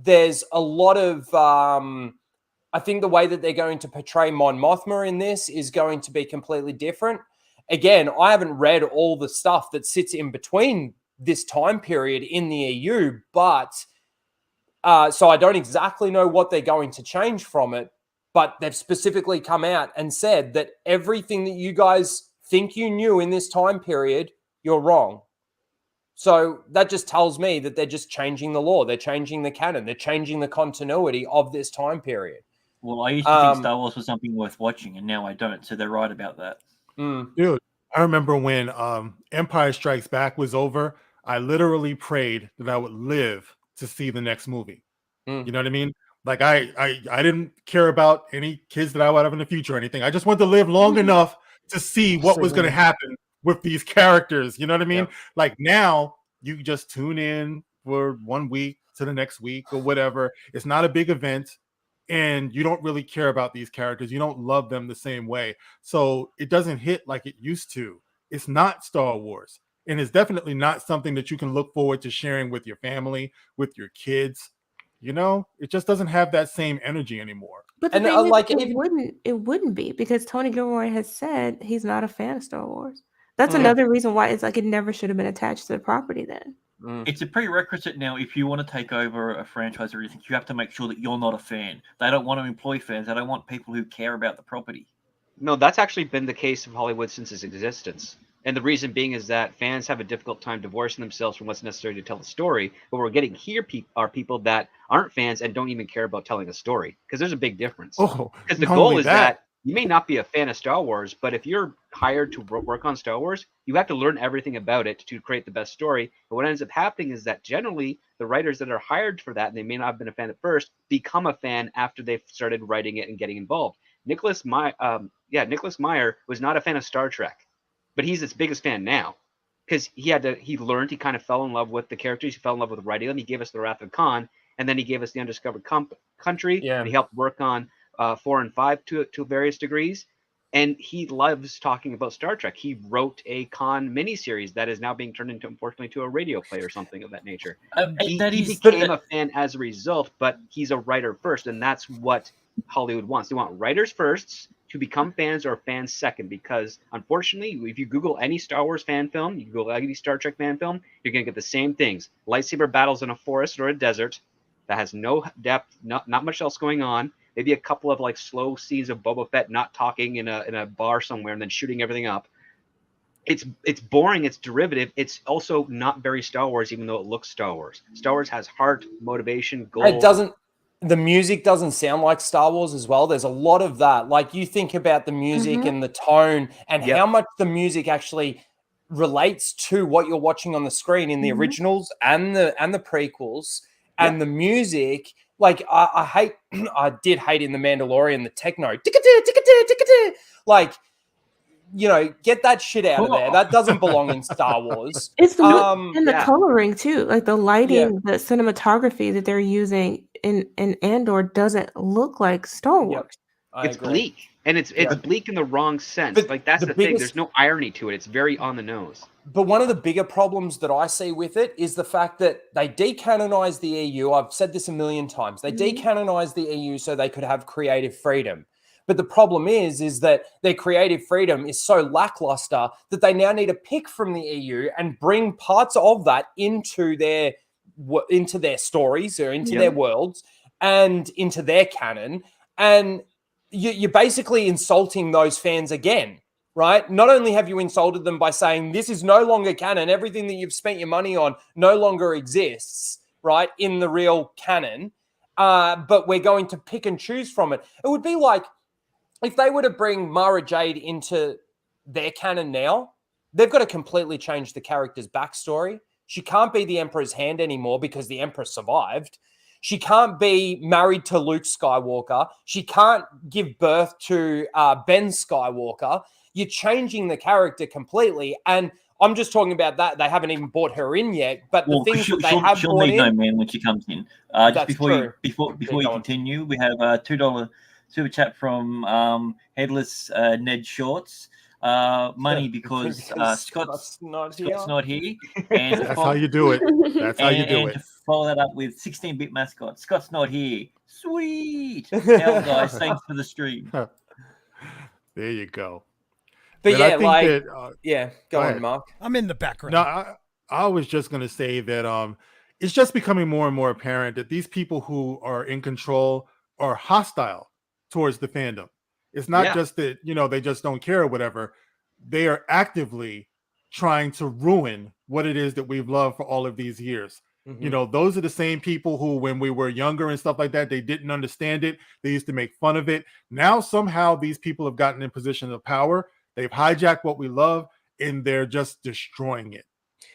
there's a lot of, I think the way that they're going to portray Mon Mothma in this is going to be completely different. Again, I haven't read all the stuff that sits in between this time period in the EU, but so I don't exactly know what they're going to change from it, but they've specifically come out and said that everything that you guys think you knew in this time period, you're wrong. So that just tells me that they're just changing the law. They're changing the canon. They're changing the continuity of this time period. Well, I used to think Star Wars was something worth watching, and now I don't. So they're right about that. Dude, I remember when Empire Strikes Back was over, I literally prayed that I would live to see the next movie. You know what I mean? Like, I didn't care about any kids that I would have in the future or anything. I just wanted to live long enough to see what was going to happen with these characters. You know what I mean? Like, now you just tune in for 1 week to the next week or whatever. It's not a big event and you don't really care about these characters. You don't love them the same way. So it doesn't hit like it used to. It's not Star Wars. And it's definitely not something that you can look forward to sharing with your family, with your kids. it just doesn't have that same energy anymore. But the And, thing is, like, it even- wouldn't be, because Tony Gilroy has said he's not a fan of Star Wars. That's Mm. another reason why it's like it never should have been attached to the property then. It's a prerequisite now. If you want to take over a franchise or anything, you have to make sure that you're not a fan. They don't want to employ fans. They don't want people who care about the property. No, that's actually been the case of Hollywood since its existence. And the reason being is that fans have a difficult time divorcing themselves from what's necessary to tell the story. But we're getting here are people that aren't fans and don't even care about telling a story, because there's a big difference. Oh, Because the not goal only is that you may not be a fan of Star Wars, but if you're hired to work on Star Wars, you have to learn everything about it to create the best story. But what ends up happening is that generally the writers that are hired for that, and they may not have been a fan at first, become a fan after they've started writing it and getting involved. Nicholas Meyer was not a fan of Star Trek, but he's its biggest fan now, because he kind of fell in love with the characters. He fell in love with writing them. He gave us The Wrath of Khan, and then he gave us The Undiscovered Country. Yeah. And he helped work on 4 and 5 to various degrees, and he loves talking about Star Trek. He wrote a Khan miniseries that is now being turned into, unfortunately, to a radio play or something of that nature. He became a fan as a result, but he's a writer first, and that's what Hollywood wants. They want writers first to become fans, or fans second, because unfortunately, if you Google any Star Wars fan film, you Google any Star Trek fan film, you're going to get the same things. Lightsaber battles in a forest or a desert that has no depth, not much else going on. Maybe a couple of like slow scenes of Boba Fett not talking in a bar somewhere and then shooting everything up. It's boring. It's derivative. It's also not very Star Wars, even though it looks Star Wars. Star Wars has heart, motivation, goals. The music doesn't sound like Star Wars as well. There's a lot of that. Like, you think about the music and the tone and how much the music actually relates to what you're watching on the screen in the originals and the prequels. And the music, like, I did hate in The Mandalorian, the techno. Like, get that shit out of there. That doesn't belong in Star Wars. It's the and the coloring too, like the lighting, the cinematography that they're using in Andor doesn't look like Star Wars. It's bleak, and it's bleak in the wrong sense. But like, that's the thing. There's no irony to it. It's very on the nose. But one of the bigger problems that I see with it is the fact that they decanonized the EU. I've said this a million times. They decanonized the EU so they could have creative freedom. But the problem is that their creative freedom is so lackluster that they now need to pick from the EU and bring parts of that into their stories or into their worlds and into their canon. And you're basically insulting those fans again, right? Not only have you insulted them by saying this is no longer canon, everything that you've spent your money on no longer exists, right, in the real canon, but we're going to pick and choose from it. It would be like, if they were to bring Mara Jade into their canon now, they've got to completely change the character's backstory. She can't be the Emperor's hand anymore because the Emperor survived. She can't be married to Luke Skywalker. She can't give birth to Ben Skywalker. You're changing the character completely. And I'm just talking about that. They haven't even brought her in yet. But the things that they have she'll brought need in... no man when she comes in. Just before you continue, we have a $2 super chat from Headless Ned Shorts. Money because Scott's not here. And that's how you do it. That's how you do it. To follow that up with 16-bit mascot. Scott's not here. Sweet. Hell, guys, thanks for the stream. There you go. But I think go on, Mark. I'm in the background. No, I was just going to say that it's just becoming more and more apparent that these people who are in control are hostile towards the fandom. It's not just that, they just don't care or whatever. They are actively trying to ruin what it is that we've loved for all of these years. Those are the same people who, when we were younger and stuff like that, they didn't understand it. They used to make fun of it. Now, somehow these people have gotten in positions of power. They've hijacked what we love and they're just destroying it.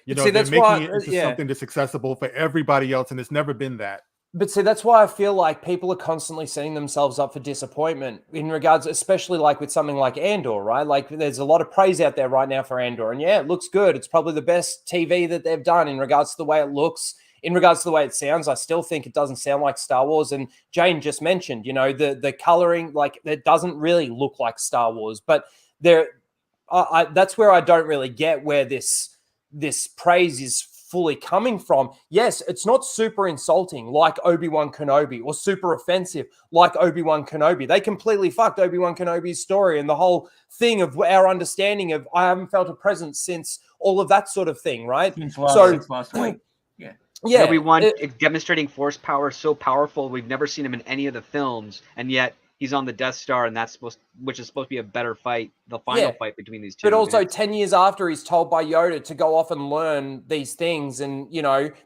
They're making it into something that's accessible for everybody else. And it's never been that. But see, that's why I feel like people are constantly setting themselves up for disappointment in regards, especially like with something like Andor, right? Like, there's a lot of praise out there right now for Andor. And yeah, it looks good. It's probably the best TV that they've done in regards to the way it looks, in regards to the way it sounds. I still think it doesn't sound like Star Wars. And Jane just mentioned, the coloring, like, it doesn't really look like Star Wars. But that's where I don't really get where this praise is fully coming from. Yes, it's not super insulting like Obi-Wan Kenobi or super offensive like Obi-Wan Kenobi. They completely fucked Obi-Wan Kenobi's story and the whole thing of our understanding of I haven't felt a presence since all of that sort of thing, right? Since last week. Yeah. Yeah. Obi-Wan demonstrating force power so powerful, we've never seen him in any of the films, and yet he's on the Death Star, and which is supposed to be a better fight, the final fight between these two. But also 10 years after, he's told by Yoda to go off and learn these things and,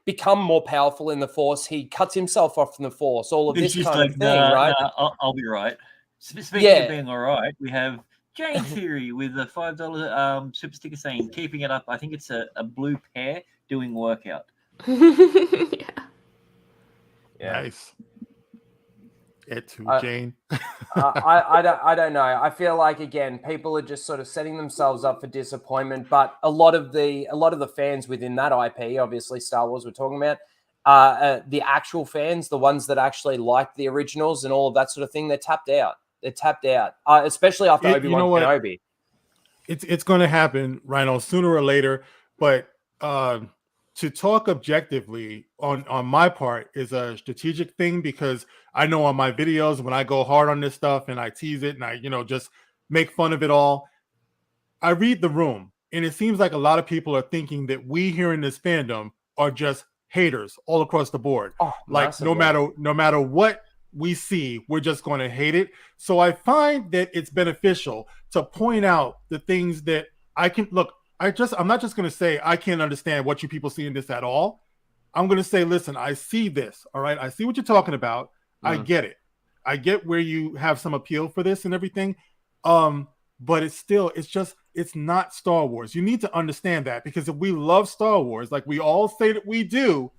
become more powerful in the Force. He cuts himself off from the Force, all of this kind of thing, right? I'll be right. Speaking of being all right, we have Jane Theory with a $5 super sticker saying, keeping it up. I think it's a blue pair doing workout. Yeah. Nice. It too, Jane. I don't know. I feel like again, people are just sort of setting themselves up for disappointment. But a lot of the fans within that IP, obviously Star Wars, we're talking about, the actual fans, the ones that actually like the originals and all of that sort of thing, they're tapped out. Especially after Obi-Wan Kenobi. It's going to happen, Rhino, sooner or later. But to talk objectively on my part is a strategic thing, because I know on my videos when I go hard on this stuff and I tease it and I, just make fun of it all, I read the room, and it seems like a lot of people are thinking that we here in this fandom are just haters all across the board. Like no matter what we see, we're just going to hate it. So I find that it's beneficial to point out the things that I can look. I'm not just going to say I can't understand what you people see in this at all. I'm going to say, listen, I see this. All right. I see what you're talking about. I get it. I get where you have some appeal for this and everything. But it's not Star Wars. You need to understand that, because if we love Star Wars, like we all say that we do,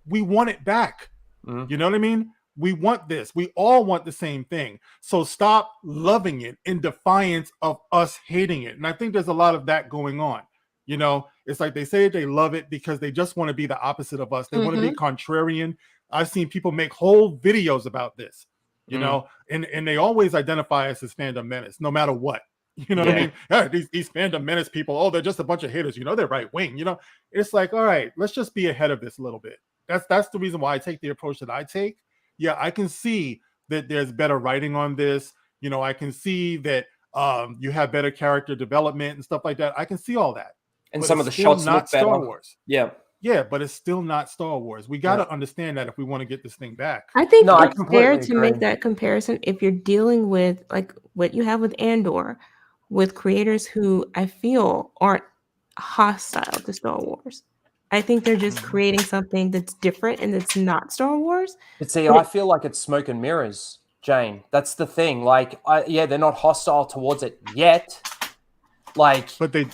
we want it back. You know what I mean? We want this. We all want the same thing. So stop loving it in defiance of us hating it. And I think there's a lot of that going on. It's like they say they love it because they just want to be the opposite of us. They want to be contrarian. I've seen people make whole videos about this, and they always identify us as fandom menace, no matter what. You know what I mean? Yeah, these fandom menace people, they're just a bunch of haters. They're right wing. It's like, all right, let's just be ahead of this a little bit. That's the reason why I take the approach that I take. Yeah, I can see that there's better writing on this. I can see that you have better character development and stuff like that. I can see all that. And but some of the shots not look better. Star Wars. Yeah, but it's still not Star Wars. We got to understand that if we want to get this thing back. I think it's fair to make that comparison if you're dealing with like what you have with Andor, with creators who I feel aren't hostile to Star Wars. I think they're just creating something that's different and that's not Star Wars. But see, I feel like it's smoke and mirrors, Jane. That's the thing. Like, they're not hostile towards it yet. But they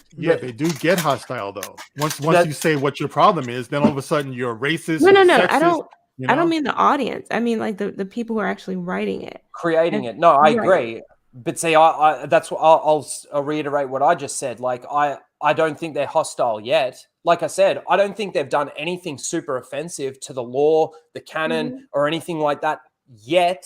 do get hostile though. Once you say what your problem is, then all of a sudden you're racist. No. Sexist, I don't mean the audience. I mean like the people who are actually writing it, creating it. No, I agree. But see, that's what I'll reiterate what I just said. Like, I don't think they're hostile yet. Like I said, I don't think they've done anything super offensive to the lore, the canon, or anything like that yet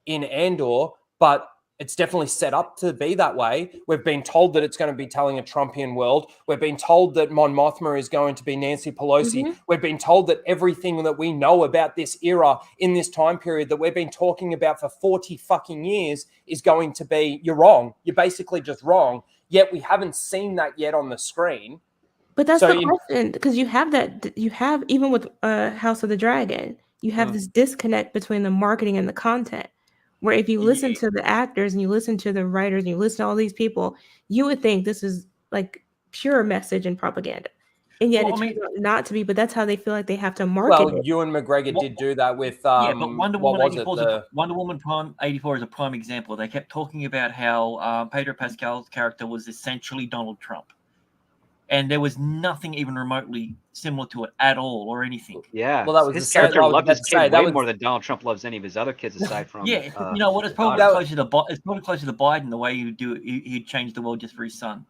in Andor. But it's definitely set up to be that way. We've been told that it's going to be telling a Trumpian world. We've been told that Mon Mothma is going to be Nancy Pelosi. We've been told that everything that we know about this era in this time period that we've been talking about for 40 fucking years is going to be, you're wrong. You're basically just wrong. Yet we haven't seen that yet on the screen. But that's the question, because you have even with House of the Dragon, you have this disconnect between the marketing and the content. Where if you listen to the actors and you listen to the writers and you listen to all these people, you would think this is like pure message and propaganda. And yet it's not to be, but that's how they feel like they have to market it. Ewan McGregor did do that with but Wonder Woman Prime 84 is a prime example. They kept talking about how Pedro Pascal's character was essentially Donald Trump. And there was nothing even remotely similar to it at all, or anything. Yeah, well, that was his character loved his kid way more than Donald Trump loves any of his other kids aside from. It's probably closer to Biden the way he'd change the world just for his son.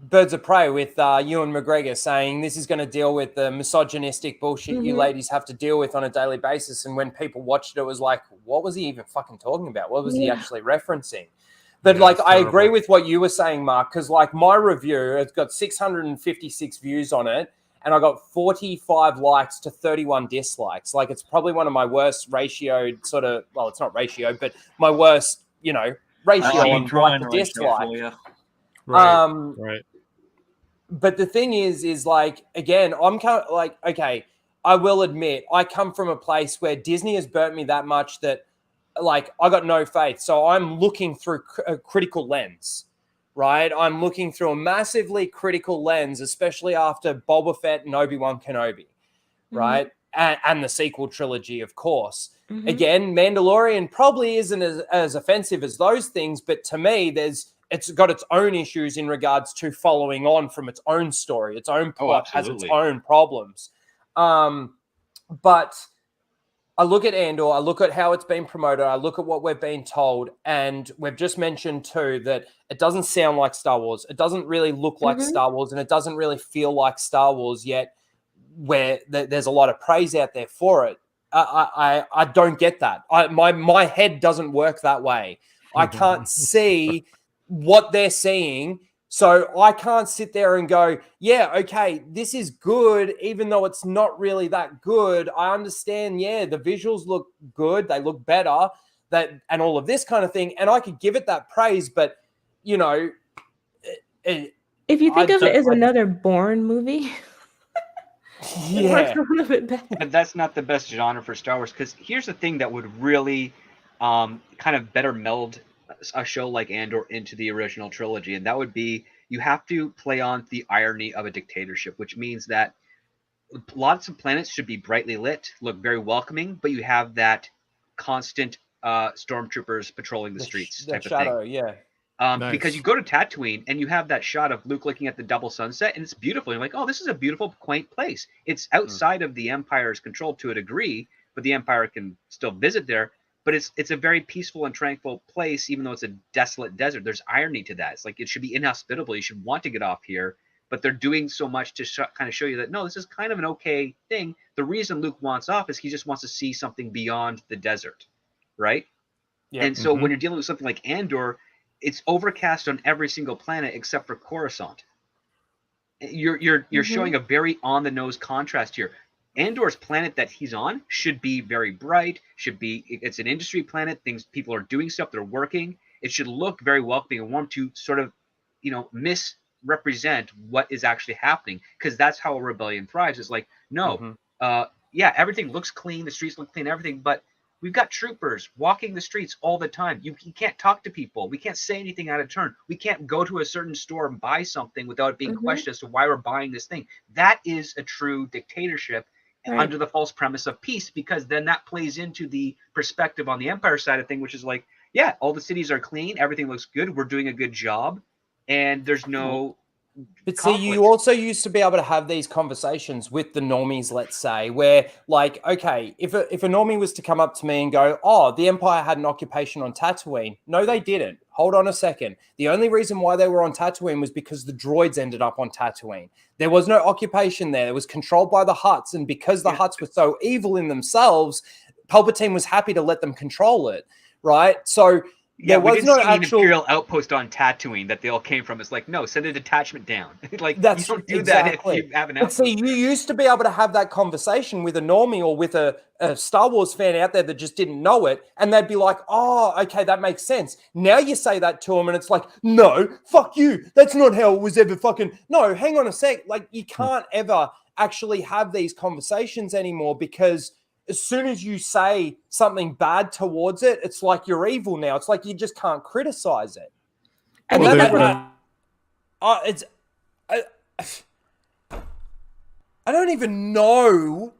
Birds of Prey with Ewan McGregor saying this is going to deal with the misogynistic bullshit you ladies have to deal with on a daily basis. And when people watched it, it was like, what was he even fucking talking about? What was he actually referencing? But I agree with what you were saying, Mark, because like my review, it's got 656 views on it. and I got 45 likes to 31 dislikes. Like, it's probably one of my worst ratioed sort of, well, it's not ratio, but my worst, ratio on like to dislike. Right. But the thing is like, again, I'm kind of like, okay, I will admit, I come from a place where Disney has burnt me that much that, like, I got no faith. So I'm looking through a critical lens, right? I'm looking through a massively critical lens, especially after Boba Fett and Obi-Wan Kenobi, right? And the sequel trilogy, of course. Again, Mandalorian probably isn't as offensive as those things, but to me, it's got its own issues in regards to following on from its own story. Its own plot has its own problems. But I look at Andor, I look at how it's been promoted, I look at what we've been told, and we've just mentioned too that it doesn't sound like Star Wars. It doesn't really look like Star Wars, and it doesn't really feel like Star Wars yet, where there's a lot of praise out there for it. I don't get that. My head doesn't work that way. I can't see what they're seeing. So I can't sit there and go, yeah, okay, this is good, even though it's not really that good. I understand, yeah, the visuals look good, they look better, and all of this kind of thing, and I could give it that praise, but, if you think of it as another Bourne movie, it works a little bit better. But that's not the best genre for Star Wars, because here's the thing that would really kind of better meld a show like Andor into the original trilogy, and that would be you have to play on the irony of a dictatorship, which means that lots of planets should be brightly lit, look very welcoming, but you have that constant stormtroopers patrolling the streets type shadow, of thing. Yeah. Because you go to Tatooine and you have that shot of Luke looking at the double sunset, and it's beautiful. You're like, oh, this is a beautiful, quaint place. It's outside of the Empire's control to a degree, but the Empire can still visit there. But it's a very peaceful and tranquil place, even though it's a desolate desert. There's irony to that. It's like it should be inhospitable. You should want to get off here, but they're doing so much to kind of show you that, no, this is kind of an okay thing. The reason Luke wants off is he just wants to see something beyond the desert, right? Yeah. And so when you're dealing with something like Andor, it's overcast on every single planet except for Coruscant. You're showing a very on-the-nose contrast here. Andor's planet that he's on should be very bright, it's an industry planet, people are doing stuff, they're working. It should look very welcoming and warm to sort of, misrepresent what is actually happening, because that's how a rebellion thrives. It's like, no, everything looks clean, the streets look clean, everything, but we've got troopers walking the streets all the time. You can't talk to people. We can't say anything out of turn. We can't go to a certain store and buy something without it being questioned as to why we're buying this thing. That is a true dictatorship. Right. Under the false premise of peace, because then that plays into the perspective on the Empire side of thing, which is like, yeah, all the cities are clean, everything looks good, we're doing a good job, and there's no But see, you also used to be able to have these conversations with the normies, let's say, where, like, okay, if a normie was to come up to me and go, oh, the Empire had an occupation on Tatooine. No, they didn't. Hold on a second. The only reason why they were on Tatooine was because the droids ended up on Tatooine. There was no occupation there. It was controlled by the Hutts, and because the Hutts were so evil in themselves, Palpatine was happy to let them control it, right? So there was no actual Imperial outpost on Tatooine that they all came from. It's like, no, send a detachment down. Like, that's you don't do exactly. that if you have an outpost. But see, you used to be able to have that conversation with a normie or with a Star Wars fan out there that just didn't know it, and they'd be like, oh, okay, that makes sense. Now you say that to them, and it's like, no, fuck you. That's not how it was ever fucking... No, hang on a sec. Like, you can't ever actually have these conversations anymore, because as soon as you say something bad towards it, it's like you're evil now. It's like you just can't criticize it. I don't even know.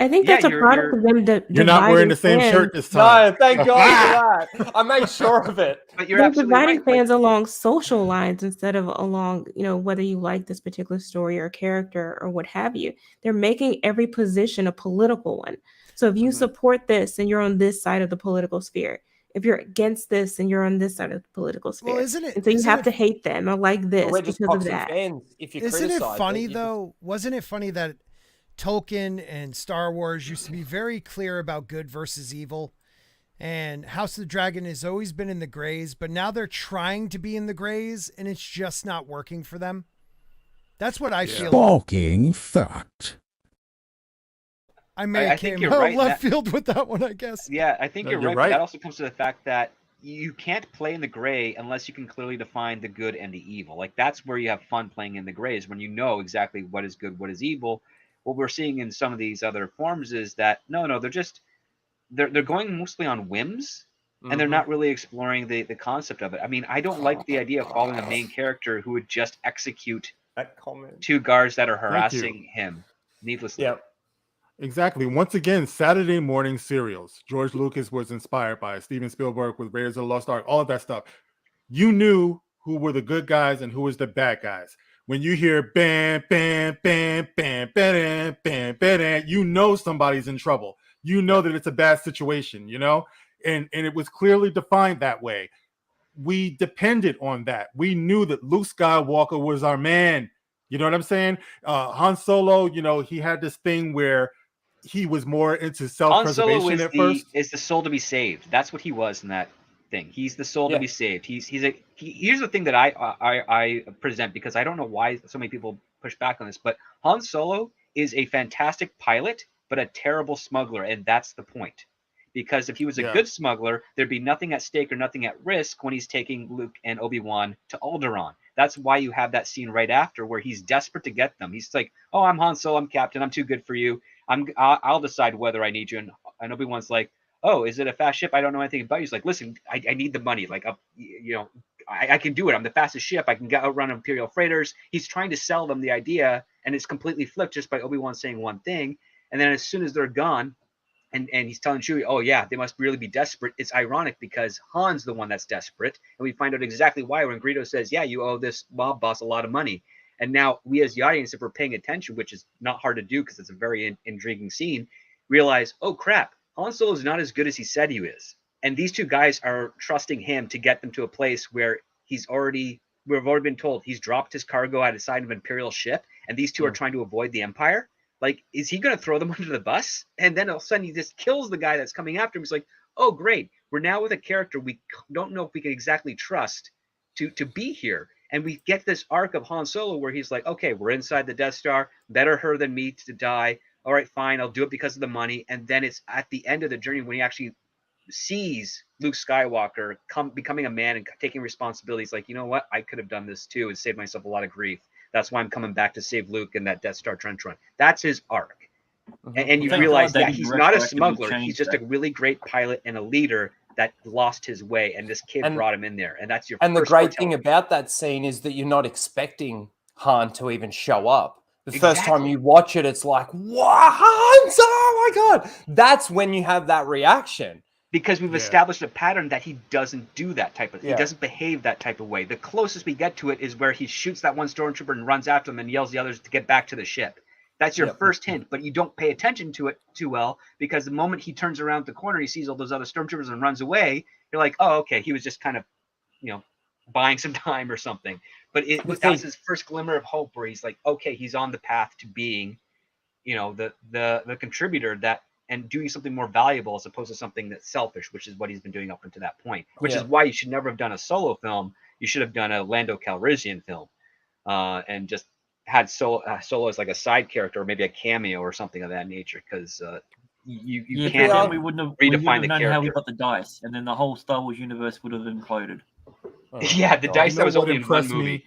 I think that's a product of them. You're not wearing the same shirt this time. No, thank God for that. I made sure of it. But you're They're absolutely dividing right. fans along social lines instead of along, whether you like this particular story or character or what have you. They're making every position a political one. So if you support this, and you're on this side of the political sphere. If you're against this, and you're on this side of the political sphere. Well, isn't it? And so you have to hate them or like this because of that. Isn't it funny though? Wasn't it funny that Tolkien and Star Wars used to be very clear about good versus evil, and House of the Dragon has always been in the grays, but now they're trying to be in the grays, and it's just not working for them. That's what I feel. Stalking fact. I may have think came you're out right. left field with that one, I guess. Yeah, I think No, you're you're right. right. But that also comes to the fact that you can't play in the gray unless you can clearly define the good and the evil. Like that's where you have fun playing in the gray, is when you know exactly what is good, what is evil. What we're seeing in some of these other forms is that no, they're going mostly on whims, and they're not really exploring the concept of it. I mean, I don't like the idea of following a main character who would just execute That comment. 2 guards that are Thank you. harassing him needlessly. Yeah. Exactly. Once again, Saturday morning serials. George Lucas was inspired by it. Steven Spielberg with Raiders of the Lost Ark, all of that stuff. You knew who were the good guys and who was the bad guys. When you hear bam, bam, bam, bam, bam, bam, bam, you know somebody's in trouble. You know that it's a bad situation, you know? And it was clearly defined that way. We depended on that. We knew that Luke Skywalker was our man. You know what I'm saying? Han Solo, you know, he had this thing where he was more into Han Solo self-preservation at is first. the soul to be saved. That's what he was in that thing. He's the soul to be saved. Here's the thing that I present, because I don't know why so many people push back on this, but Han Solo is a fantastic pilot, but a terrible smuggler, and that's the point. Because if he was a good smuggler, there'd be nothing at stake or nothing at risk when he's taking Luke and Obi-Wan to Alderaan. That's why you have that scene right after where he's desperate to get them. He's like, "Oh, I'm Han Solo. I'm captain. I'm too good for you. I'll decide whether I need you." And Obi-Wan's like, "Oh, is it a fast ship? I don't know anything about you." He's like, "Listen, I need the money. Like, I can do it. I'm the fastest ship. I can outrun Imperial freighters." He's trying to sell them the idea, and it's completely flipped just by Obi-Wan saying one thing. And then as soon as they're gone, and he's telling Chewie, "Oh yeah, they must really be desperate." It's ironic because Han's the one that's desperate, and we find out exactly why when Greedo says, "Yeah, you owe this mob boss a lot of money." And now we as the audience, if we're paying attention, which is not hard to do because it's a very intriguing scene, realize, oh crap, Han Solo is not as good as he said he is. And these 2 guys are trusting him to get them to a place where we've already been told he's dropped his cargo at a side of an Imperial ship, and these 2 are trying to avoid the Empire. Like, is he going to throw them under the bus? And then all of a sudden he just kills the guy that's coming after him. He's like, oh, great. We're now with a character we don't know if we can exactly trust to be here. And we get this arc of Han Solo where he's like, okay, we're inside the Death Star. Better her than me to die. All right, fine. I'll do it because of the money. And then it's at the end of the journey when he actually sees Luke Skywalker becoming a man and taking responsibility. He's like, you know what? I could have done this too and saved myself a lot of grief. That's why I'm coming back to save Luke in that Death Star trench run. That's his arc. And you realize that he's not a smuggler. He's just a really great pilot and a leader that lost his way, and this kid brought him in there. And that's your And the first great thing about that scene is that you're not expecting Han to even show up. The first time you watch it, it's like, what? Oh my God. That's when you have that reaction. Because we've established a pattern that he doesn't do that type of thing. He doesn't behave that type of way. The closest we get to it is where he shoots that one stormtrooper and runs after them and yells the others to get back to the ship. That's your first hint, but you don't pay attention to it too well, because the moment he turns around the corner, he sees all those other stormtroopers and runs away. You're like, oh, okay, he was just kind of, buying some time or something. But that's his first glimmer of hope, where he's like, okay, he's on the path to being, the contributor that, and doing something more valuable as opposed to something that's selfish, which is what he's been doing up until that point. Which is why you should never have done a solo film. You should have done a Lando Calrissian film, and just had Solo as like a side character or maybe a cameo or something of that nature, because you can't we wouldn't have redefine the known character. how we got the dice, and then the whole Star Wars universe would have imploded. Yeah, the dice that was only in one movie.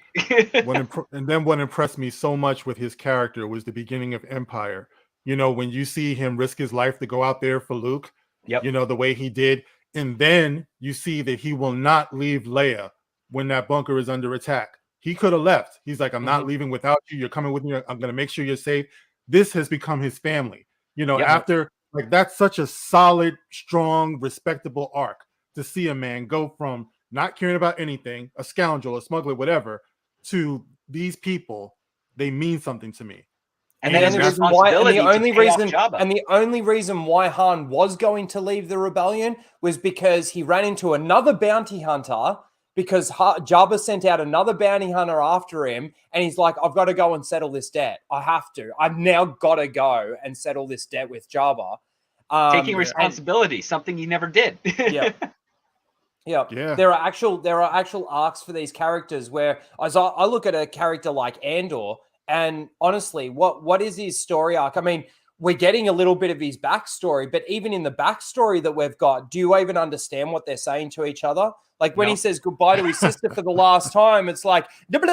What impressed me so much with his character was the beginning of Empire. When you see him risk his life to go out there for Luke, the way he did, and then you see that he will not leave Leia when that bunker is under attack. He could have left. He's like, I'm not leaving without you. You're coming with me. I'm going to make sure you're safe. This has become his family. After, like, that's such a solid, strong, respectable arc to see a man go from not caring about anything, a scoundrel, a smuggler, whatever, to these people, they mean something to me. And the only reason why Han was going to leave the rebellion was because he ran into another bounty hunter, because Jabba sent out another bounty hunter after him, and he's like, I've got to go and settle this debt. I have to. I've now got to go and settle this debt with Jabba. Taking responsibility, something he never did. Yeah. There are actual arcs for these characters where, as I look at a character like Andor, And honestly, what is his story arc? I mean, we're getting a little bit of his backstory, but even in the backstory that we've got, do you even understand what they're saying to each other? Like when he says goodbye to his sister for the last time, it's like, and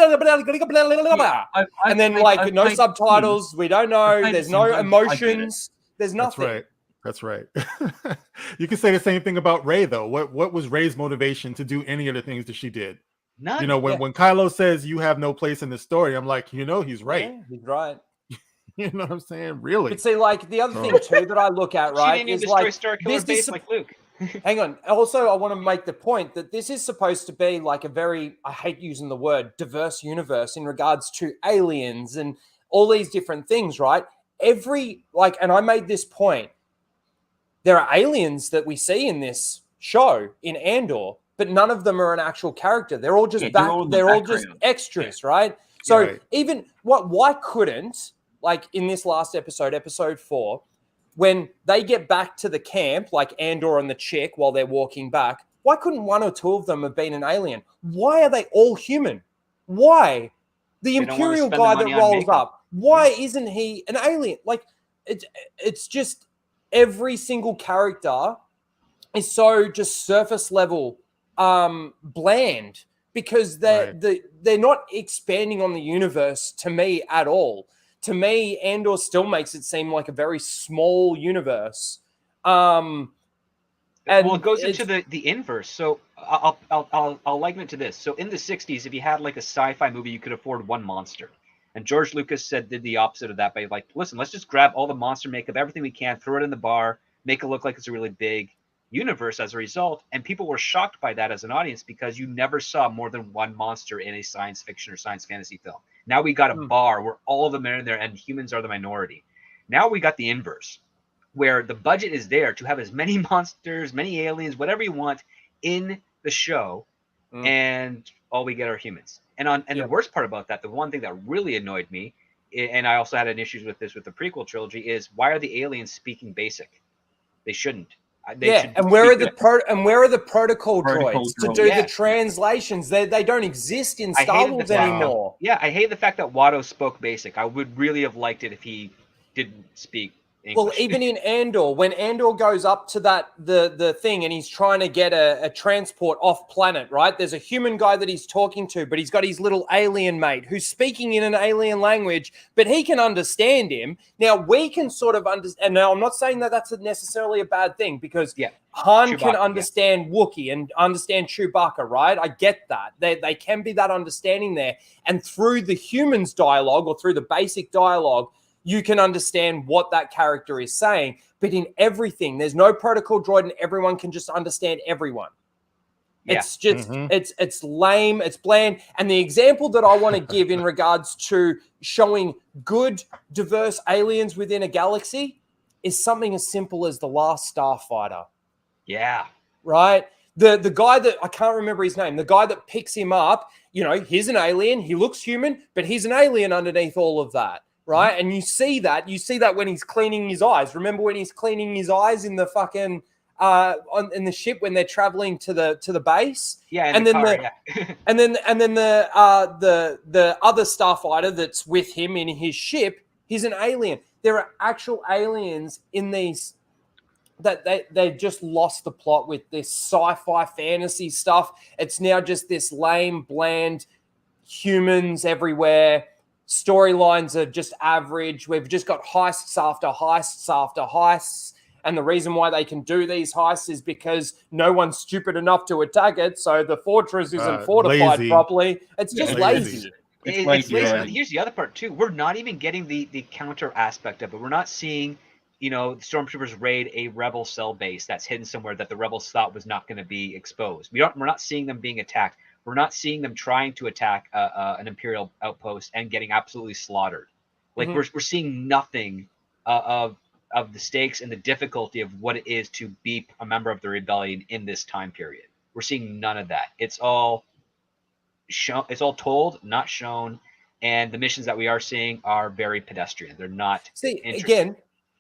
then like no subtitles. We don't know. There's no emotions. There's nothing. That's right. You can say the same thing about Rey, though. What was Rey's motivation to do any of the things that she did? None. You know, when Kylo says you have no place in the story, I'm like, he's right. Yeah, he's right. You know what I'm saying? Really? But see, like the other thing too that I look at, right, is like this is like Luke. Hang on. Also, I want to make the point that this is supposed to be like a very, I hate using the word, diverse universe in regards to aliens and all these different things, right? And I made this point, there are aliens that we see in this show in Andor, but none of them are an actual character. They're all just they're all just extras, right? So even why couldn't, like in this last episode, episode 4, when they get back to the camp, like Andor and the chick, while they're walking back, why couldn't one or two of them have been an alien? Why are they all human? Why? The Imperial guy that rolls up, why isn't he an alien? Like, it's just every single character is so just surface level bland because they're not expanding on the universe to me at all. To me, Andor still makes it seem like a very small universe. And well, it goes into the inverse. So I'll liken it to this. So in the 60s, if you had like a sci-fi movie, you could afford one monster. And George Lucas did the opposite of that by like, listen, let's just grab all the monster makeup, everything we can, throw it in the bar, make it look like it's a really big universe as a result. And people were shocked by that as an audience because you never saw more than one monster in a science fiction or science fantasy film. Now we got a bar where all of them are in there and humans are the minority. Now we got the inverse, where the budget is there to have as many monsters, many aliens, whatever you want in the show, and all we get are humans. And the worst part about that, the one thing that really annoyed me, and I also had an issues with this with the prequel trilogy, is why are the aliens speaking basic? They shouldn't. And where are the protocol droids to do the translations? They don't exist in Star Wars anymore. Yeah, I hate the fact that Watto spoke basic. I would really have liked it if he didn't speak English. Well, even in Andor, when Andor goes up to the thing and he's trying to get a transport off planet, right? There's a human guy that he's talking to, but he's got his little alien mate who's speaking in an alien language, but he can understand him. Now, we can sort of understand. Now, I'm not saying that that's necessarily a bad thing because Han can understand Wookiee and understand Chewbacca, right? I get that. They can be that understanding there. And through the humans' dialogue or through the basic dialogue, you can understand what that character is saying. But in everything, there's no protocol droid and everyone can just understand everyone. It's just, it's lame, it's bland. And the example that I want to give in regards to showing good, diverse aliens within a galaxy is something as simple as The Last Starfighter. Yeah. Right? The guy that, I can't remember his name, the guy that picks him up, he's an alien, he looks human, but he's an alien underneath all of that. Right. And you see that when he's cleaning his eyes. Remember when he's cleaning his eyes in the fucking in the ship when they're traveling to the base? Yeah. And then the other starfighter that's with him in his ship, he's an alien. There are actual aliens in these that they just lost the plot with this sci-fi fantasy stuff. It's now just this lame, bland humans everywhere. Storylines are just average. We've just got heists after heists after heists. And the reason why they can do these heists is because no one's stupid enough to attack it. So the fortress isn't fortified properly. It's just lazy. It's lazy. Here's the other part, too. We're not even getting the counter aspect of it. We're not seeing, stormtroopers raid a rebel cell base that's hidden somewhere that the rebels thought was not going to be exposed. We're not seeing them being attacked. We're not seeing them trying to attack an Imperial outpost and getting absolutely slaughtered. Like we're seeing nothing of the stakes and the difficulty of what it is to be a member of the rebellion in this time period. We're seeing none of that. It's all shown. It's all told, not shown. And the missions that we are seeing are very pedestrian. They're not. See, again,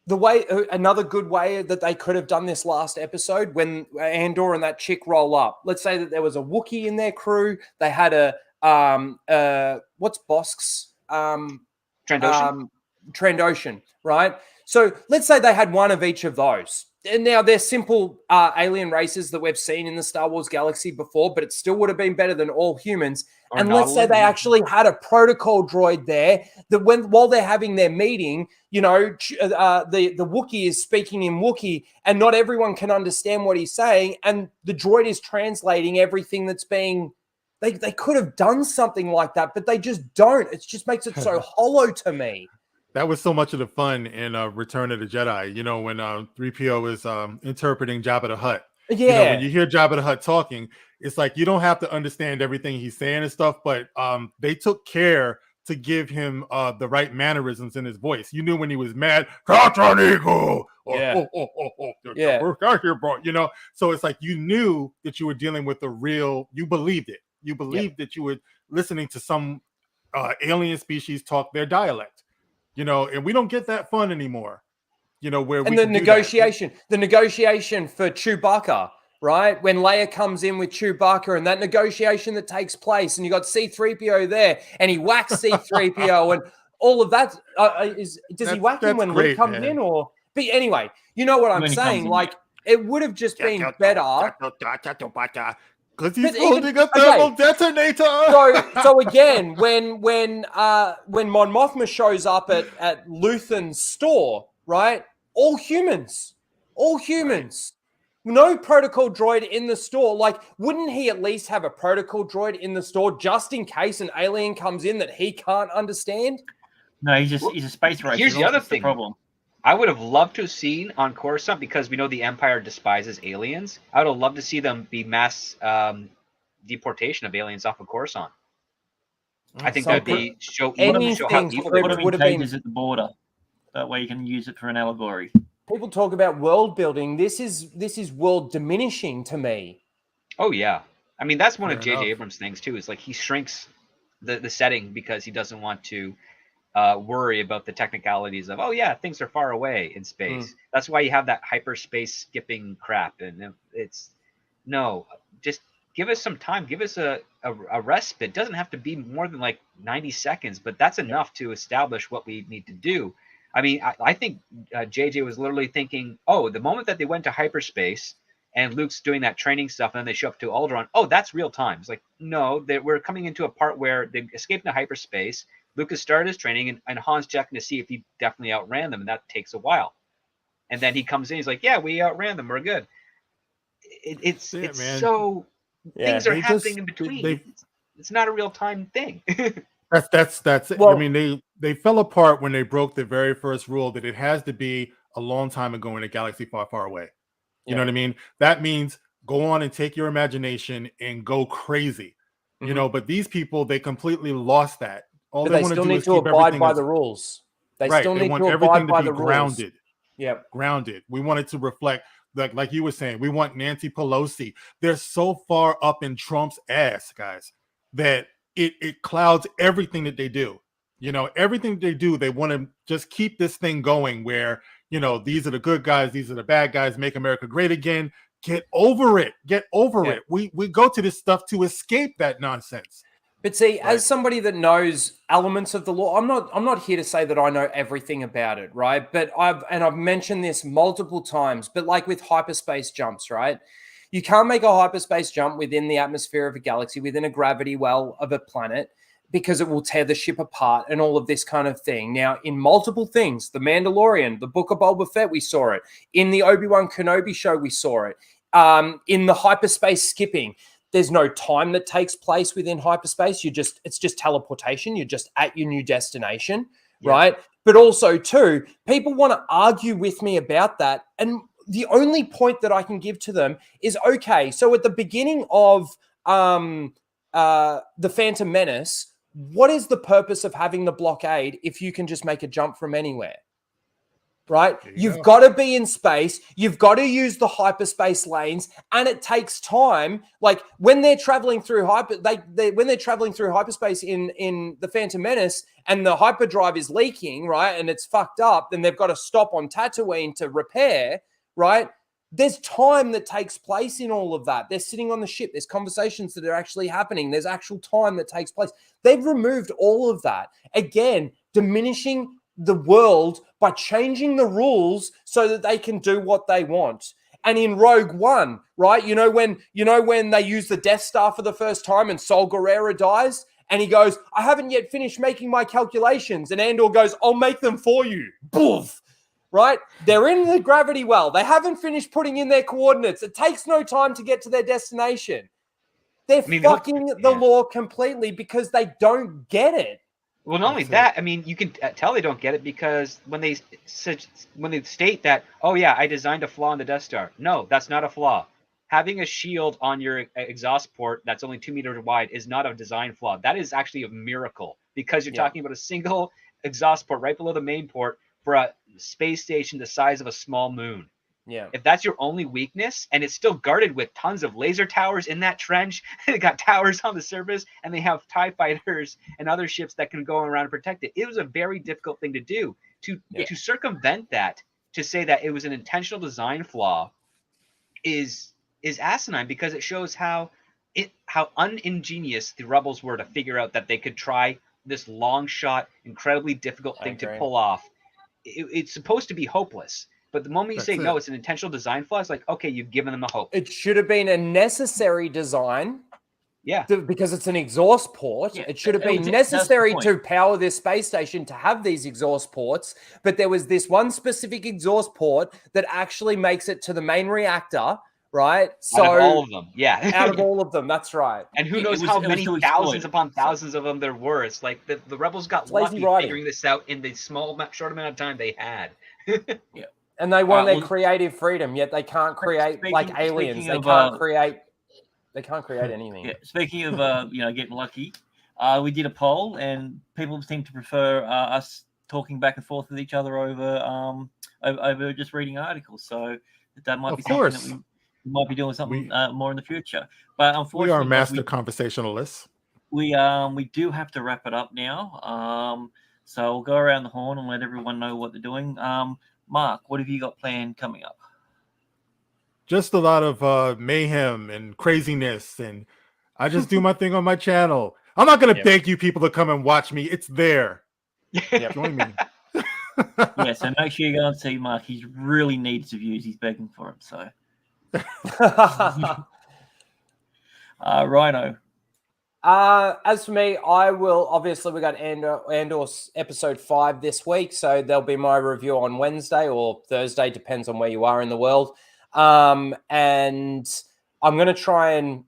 the way another good way that they could have done this last episode when Andor and that chick roll up. Let's say that there was a Wookiee in their crew. They had a what's Bosk's Trandoshan, right? So let's say they had one of each of those. And now they're simple alien races that we've seen in the Star Wars galaxy before, but it still would have been better than all humans. And let's say they actually had a protocol droid there that while they're having their meeting, the Wookiee is speaking in Wookiee and not everyone can understand what he's saying. And the droid is translating everything that's being... They could have done something like that, but they just don't. It just makes it so hollow to me. That was so much of the fun in Return of the Jedi. When 3PO is interpreting Jabba the Hutt. Yeah. When you hear Jabba the Hutt talking, it's like you don't have to understand everything he's saying and stuff, but they took care to give him the right mannerisms in his voice. You knew when he was mad, or first guy here, bro. So it's like you knew that you were dealing with you believed it. You believed that you were listening to some alien species talk their dialect. And we don't get that fun anymore. Where the negotiation for Chewbacca, right? When Leia comes in with Chewbacca and that negotiation that takes place, and you got C-3PO there, and he whacks C-3PO, and all of that does he whack him when Luke comes in, or? But anyway, you know what I'm saying? Like it would have just been better. Because he's holding a thermal detonator. So again, when Mon Mothma shows up at Luthen's store, right? All humans. No protocol droid in the store. Like, wouldn't he at least have a protocol droid in the store just in case an alien comes in that he can't understand? No, he's a space racer. Here's the other thing. Problem. I would have loved to have seen on Coruscant, because we know the Empire despises aliens. I would have loved to see them be mass deportation of aliens off of Coruscant. I think that'd be show how evil they would have been at the border. That way you can use it for an allegory. People talk about world building. This is world diminishing to me. Oh yeah, I mean that's one of J.J. Abrams' things too. Is like he shrinks the setting because he doesn't want to worry about the technicalities of, oh yeah, things are far away in space. That's why you have that hyperspace skipping crap, and just give us some time, give us a respite. It doesn't have to be more than like 90 seconds, but that's enough to establish what we need to do. I mean, I think JJ was literally thinking, oh, the moment that they went to hyperspace and Luke's doing that training stuff, and then they show up to Alderaan, oh, that's real time. It's like, no, we're coming into a part where they escaped into hyperspace. Luke has started his training, and Han's checking to see if he definitely outran them, and that takes a while. And then he comes in, he's like, yeah, we outran them, we're good. It's so things are happening in between. It's not a real time thing. That's it. Well, I mean, they fell apart when they broke the very first rule that it has to be a long time ago in a galaxy far, far away. You know what I mean? That means go on and take your imagination and go crazy. But these people, they completely lost that. All they still need to abide by the rules. They still need to abide by the rules. Grounded. Yeah, grounded. We want it to reflect, like you were saying, we want Nancy Pelosi. They're so far up in Trump's ass, guys, that it clouds everything that they do. Everything they do, they want to just keep this thing going where, these are the good guys, these are the bad guys, make America great again. Get over it. Get over it. We go to this stuff to escape that nonsense. But see, as somebody that knows elements of the law, I'm not here to say that I know everything about it, right? But I've mentioned this multiple times, but like with hyperspace jumps, right? You can't make a hyperspace jump within the atmosphere of a galaxy, within a gravity well of a planet, because it will tear the ship apart and all of this kind of thing. Now, in multiple things, The Mandalorian, the Book of Boba Fett, we saw it. In the Obi-Wan Kenobi show, we saw it. In the hyperspace skipping, there's no time that takes place within hyperspace. It's just teleportation. You're just at your new destination, right? But also, too, people want to argue with me about that. And the only point that I can give to them is, okay, so at the beginning of The Phantom Menace, what is the purpose of having the blockade if you can just make a jump from anywhere? Right? You've got to be in space. You've got to use the hyperspace lanes, and it takes time. Like when they're traveling through when they're traveling through hyperspace in The Phantom Menace, and the hyperdrive is leaking, right, and it's fucked up, then they've got to stop on Tatooine to repair, right? There's time that takes place in all of that. They're sitting on the ship. There's conversations that are actually happening. There's actual time that takes place. They've removed all of that. Again, diminishing the world by changing the rules so that they can do what they want. And in Rogue One, right? You know when they use the Death Star for the first time and Sol Guerrero dies, and he goes, "I haven't yet finished making my calculations," and Andor goes, "I'll make them for you." Boof. Right? They're in the gravity well. They haven't finished putting in their coordinates. It takes no time to get to their destination. They're fucking the law completely because they don't get it. Well, not only that, I mean, you can tell they don't get it because when they state that, oh yeah, I designed a flaw in the Death Star. No, that's not a flaw. Having a shield on your exhaust port that's only 2 meters wide is not a design flaw. That is actually a miracle because you're talking about a single exhaust port right below the main port for a space station the size of a small moon. Yeah. If that's your only weakness, and it's still guarded with tons of laser towers in that trench, they got towers on the surface, and they have TIE fighters and other ships that can go around and protect it. It was a very difficult thing to do. To circumvent that, to say that it was an intentional design flaw, is asinine because it shows how uningenious the rebels were to figure out that they could try this long shot, incredibly difficult thing to pull off. It's supposed to be hopeless. But the moment you say, no, it's an intentional design flaw, it's like, okay, you've given them a hope. It should have been a necessary design. Yeah. Because it's an exhaust port. Yeah, it should have been necessary to power this space station to have these exhaust ports. But there was this one specific exhaust port that actually makes it to the main reactor, right? So out of all of them, yeah. Out of all of them, that's right. And who knows how many thousands upon thousands of them there were. It's like the rebels got lucky figuring this out in the short amount of time they had. Yeah. And they want their creative freedom, yet they can't create like aliens. They can't create. They can't create anything. Yeah. Speaking of getting lucky, we did a poll, and people seem to prefer us talking back and forth with each other over just reading articles. So that might be something that we might be doing something more in the future. But unfortunately, we are master conversationalists. We do have to wrap it up now. So we'll go around the horn and let everyone know what they're doing. Mark, what have you got planned coming up? Just a lot of mayhem and craziness, and I just do my thing on my channel. I'm not going to beg you people to come and watch me. It's there. Join me. Yeah, so make sure you go and see Mark. He really needs the views. He's begging for them. So, Rhino. As for me, I will obviously we got Andor's episode 5 this week, so there'll be my review on Wednesday or Thursday, depends on where you are in the world. And I'm gonna try and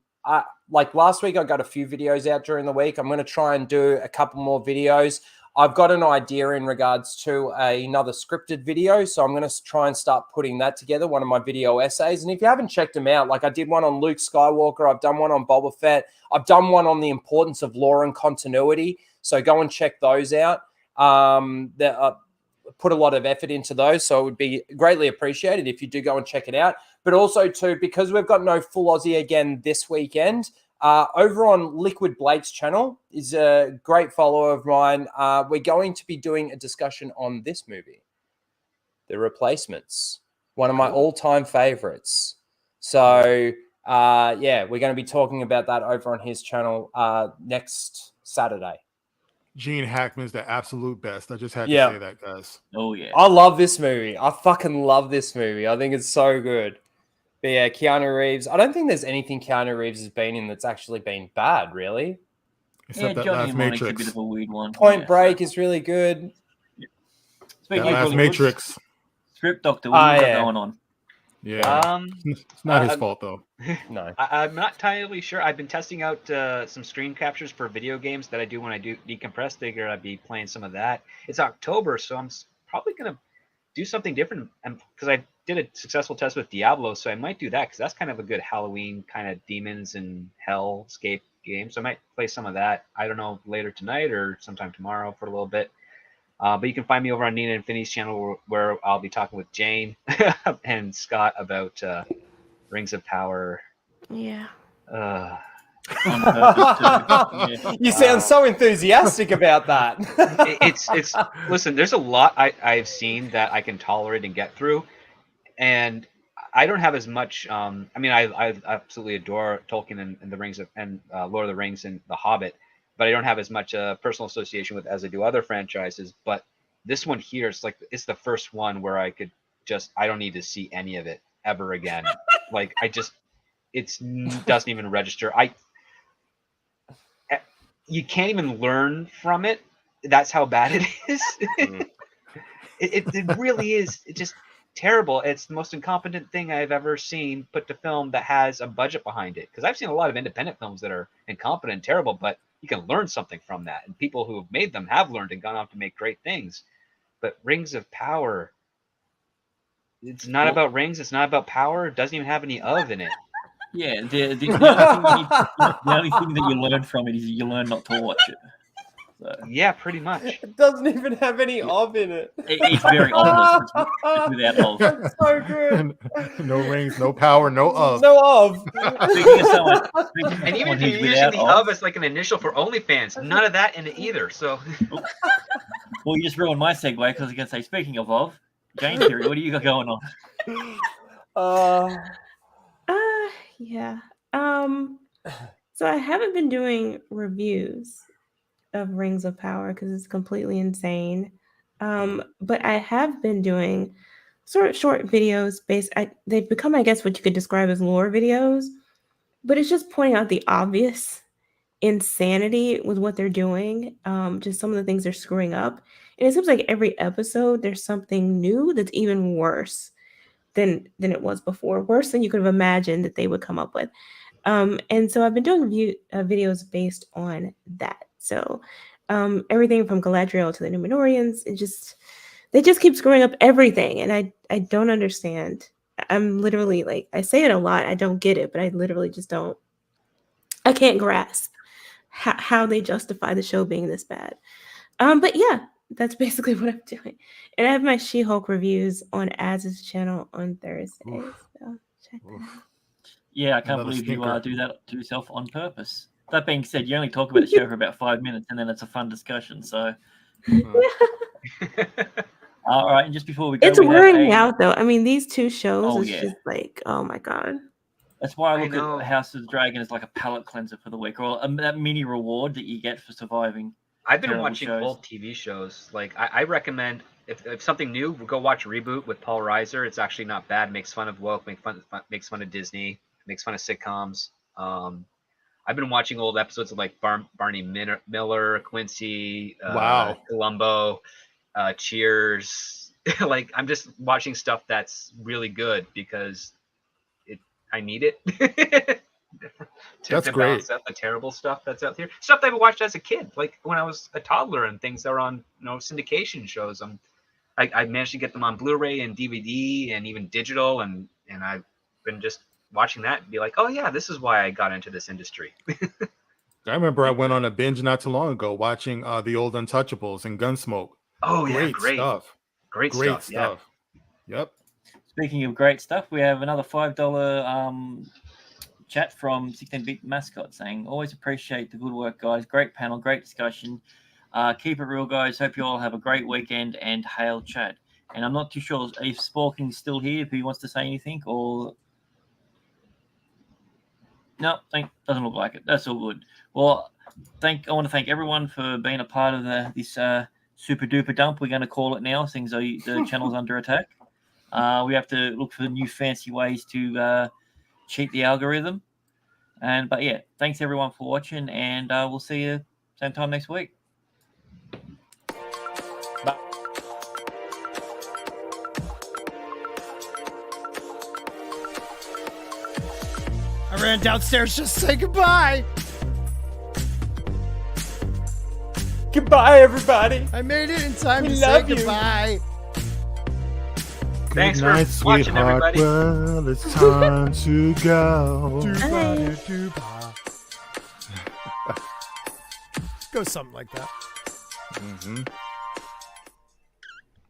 like last week, I got a few videos out during the week. I'm gonna try and do a couple more videos. I've got an idea in regards to another scripted video, so I'm going to try and start putting that together, one of my video essays. And if you haven't checked them out, like I did one on Luke Skywalker, I've done one on Boba Fett, I've done one on the importance of lore and continuity, so go and check those out. Put a lot of effort into those, so it would be greatly appreciated if you do go and check it out. But also, too, because we've got no full Aussie again this weekend, over on Liquid Blake's channel is a great follower of mine. We're going to be doing a discussion on this movie, The Replacements, one of my all-time favorites. So, we're going to be talking about that over on his channel next Saturday. Gene Hackman's the absolute best. I just had to say that, guys. Oh, yeah. I love this movie. I fucking love this movie. I think it's so good. But yeah, Keanu Reeves. I don't think there's anything Keanu Reeves has been in that's actually been bad, really. Except that Johnny last Mnemonic Matrix. a bit of a weird one. Point Break is really good. Speaking that last of Matrix. Script Doctor, what do you got going on? Yeah. It's not his fault, though. No. I'm not entirely sure. I've been testing out some screen captures for video games that I do when I do decompress. Figure I'd be playing some of that. It's October, so I'm probably going to do something different. Because I did a successful test with Diablo, so I might do that because that's kind of a good Halloween kind of demons and hellscape game. So I might play some of that. I don't know, later tonight or sometime tomorrow for a little bit. But you can find me over on Nina Infinity's channel where I'll be talking with Jane and Scott about Rings of Power. Yeah. You sound so enthusiastic about that. It's listen, there's a lot I've seen that I can tolerate and get through. And I don't have as much. I mean, I absolutely adore Tolkien and the Rings and Lord of the Rings and The Hobbit, but I don't have as much personal association with as I do other franchises. But this one here, it's the first one where I don't need to see any of it ever again. Like it doesn't even register. You can't even learn from it. That's how bad it is. It really is. It's just terrible. It's the most incompetent thing I've ever seen put to film that has a budget behind it. Because I've seen a lot of independent films that are incompetent and terrible, but you can learn something from that. And people who have made them have learned and gone on to make great things. But Rings of Power, it's not about rings. It's not about power. It doesn't even have any of in it. Yeah, the only thing that you learn from it is you learn not to watch it. So. Yeah, pretty much. It doesn't even have any of in it. It's very ominous. It's without of. That's so good. No rings, no power, no of. No of. Speaking of someone, And even if you're using the of as like an initial for OnlyFans, none of that in it either. So. Well, you just ruined my segue because I was going to say, speaking of, Jane Theory, what do you got going on? Yeah. So I haven't been doing reviews of Rings of Power because it's completely insane. But I have been doing sort of short videos they've become, I guess, what you could describe as lore videos, but it's just pointing out the obvious insanity with what they're doing. Just some of the things they're screwing up. And it seems like every episode there's something new that's even worse than it was before, worse than you could have imagined that they would come up with. And so I've been doing videos based on that. So everything from Galadriel to the Númenóreans, they just keep screwing up everything, and I don't understand. I'm literally like, I say it a lot, I don't get it, but I literally just don't. I can't grasp how they justify the show being this bad. But yeah, that's basically what I'm doing. And I have my She-Hulk reviews on Az's channel on Thursday. So check that out. Yeah, I can't believe you do that to yourself on purpose. That being said, you only talk about the show for about 5 minutes, and then it's a fun discussion. So, all right. And just before we go, it's wearing me out, though. I mean, these two shows is just like, oh my god. That's why I look at House of the Dragon as like a palate cleanser for the week, or that mini reward that you get for surviving. I've been watching old TV shows. Like I recommend if something new, go watch Reboot with Paul Reiser. It's actually not bad. Makes fun of woke, makes fun of Disney, makes fun of sitcoms. I've been watching old episodes of like Barney Miller, Quincy, Columbo, Cheers. Like I'm just watching stuff that's really good because I need it. That's to great. balance out the terrible stuff that's out there. Stuff that I watched as a kid, like when I was a toddler, and things that are on syndication shows. I managed to get them on Blu-ray and DVD and even digital, and I've been just watching that and be like, oh yeah, this is why I got into this industry. I remember I went on a binge not too long ago watching the old Untouchables and Gunsmoke. Oh yeah, great stuff. Great stuff. Yeah. Yep. Speaking of great stuff, we have another $5 chat from 16-Bit Mascot saying, always appreciate the good work, guys. Great panel, great discussion. Keep it real, guys. Hope you all have a great weekend, and hail chat. And I'm not too sure if Sporking's still here, if he wants to say anything, or... No, doesn't look like it. That's all good. Well, I want to thank everyone for being a part of this super duper dump. We're going to call it now, since the channel's under attack. We have to look for new fancy ways to cheat the algorithm. But yeah, thanks everyone for watching, and we'll see you same time next week. Bye. I ran downstairs just to say goodbye. Goodbye, everybody. I made it in time We to say love you. goodbye. Thanks Good night, for watching, sweetheart. everybody. Well, it's time to go. Go something like that. Mm-hmm.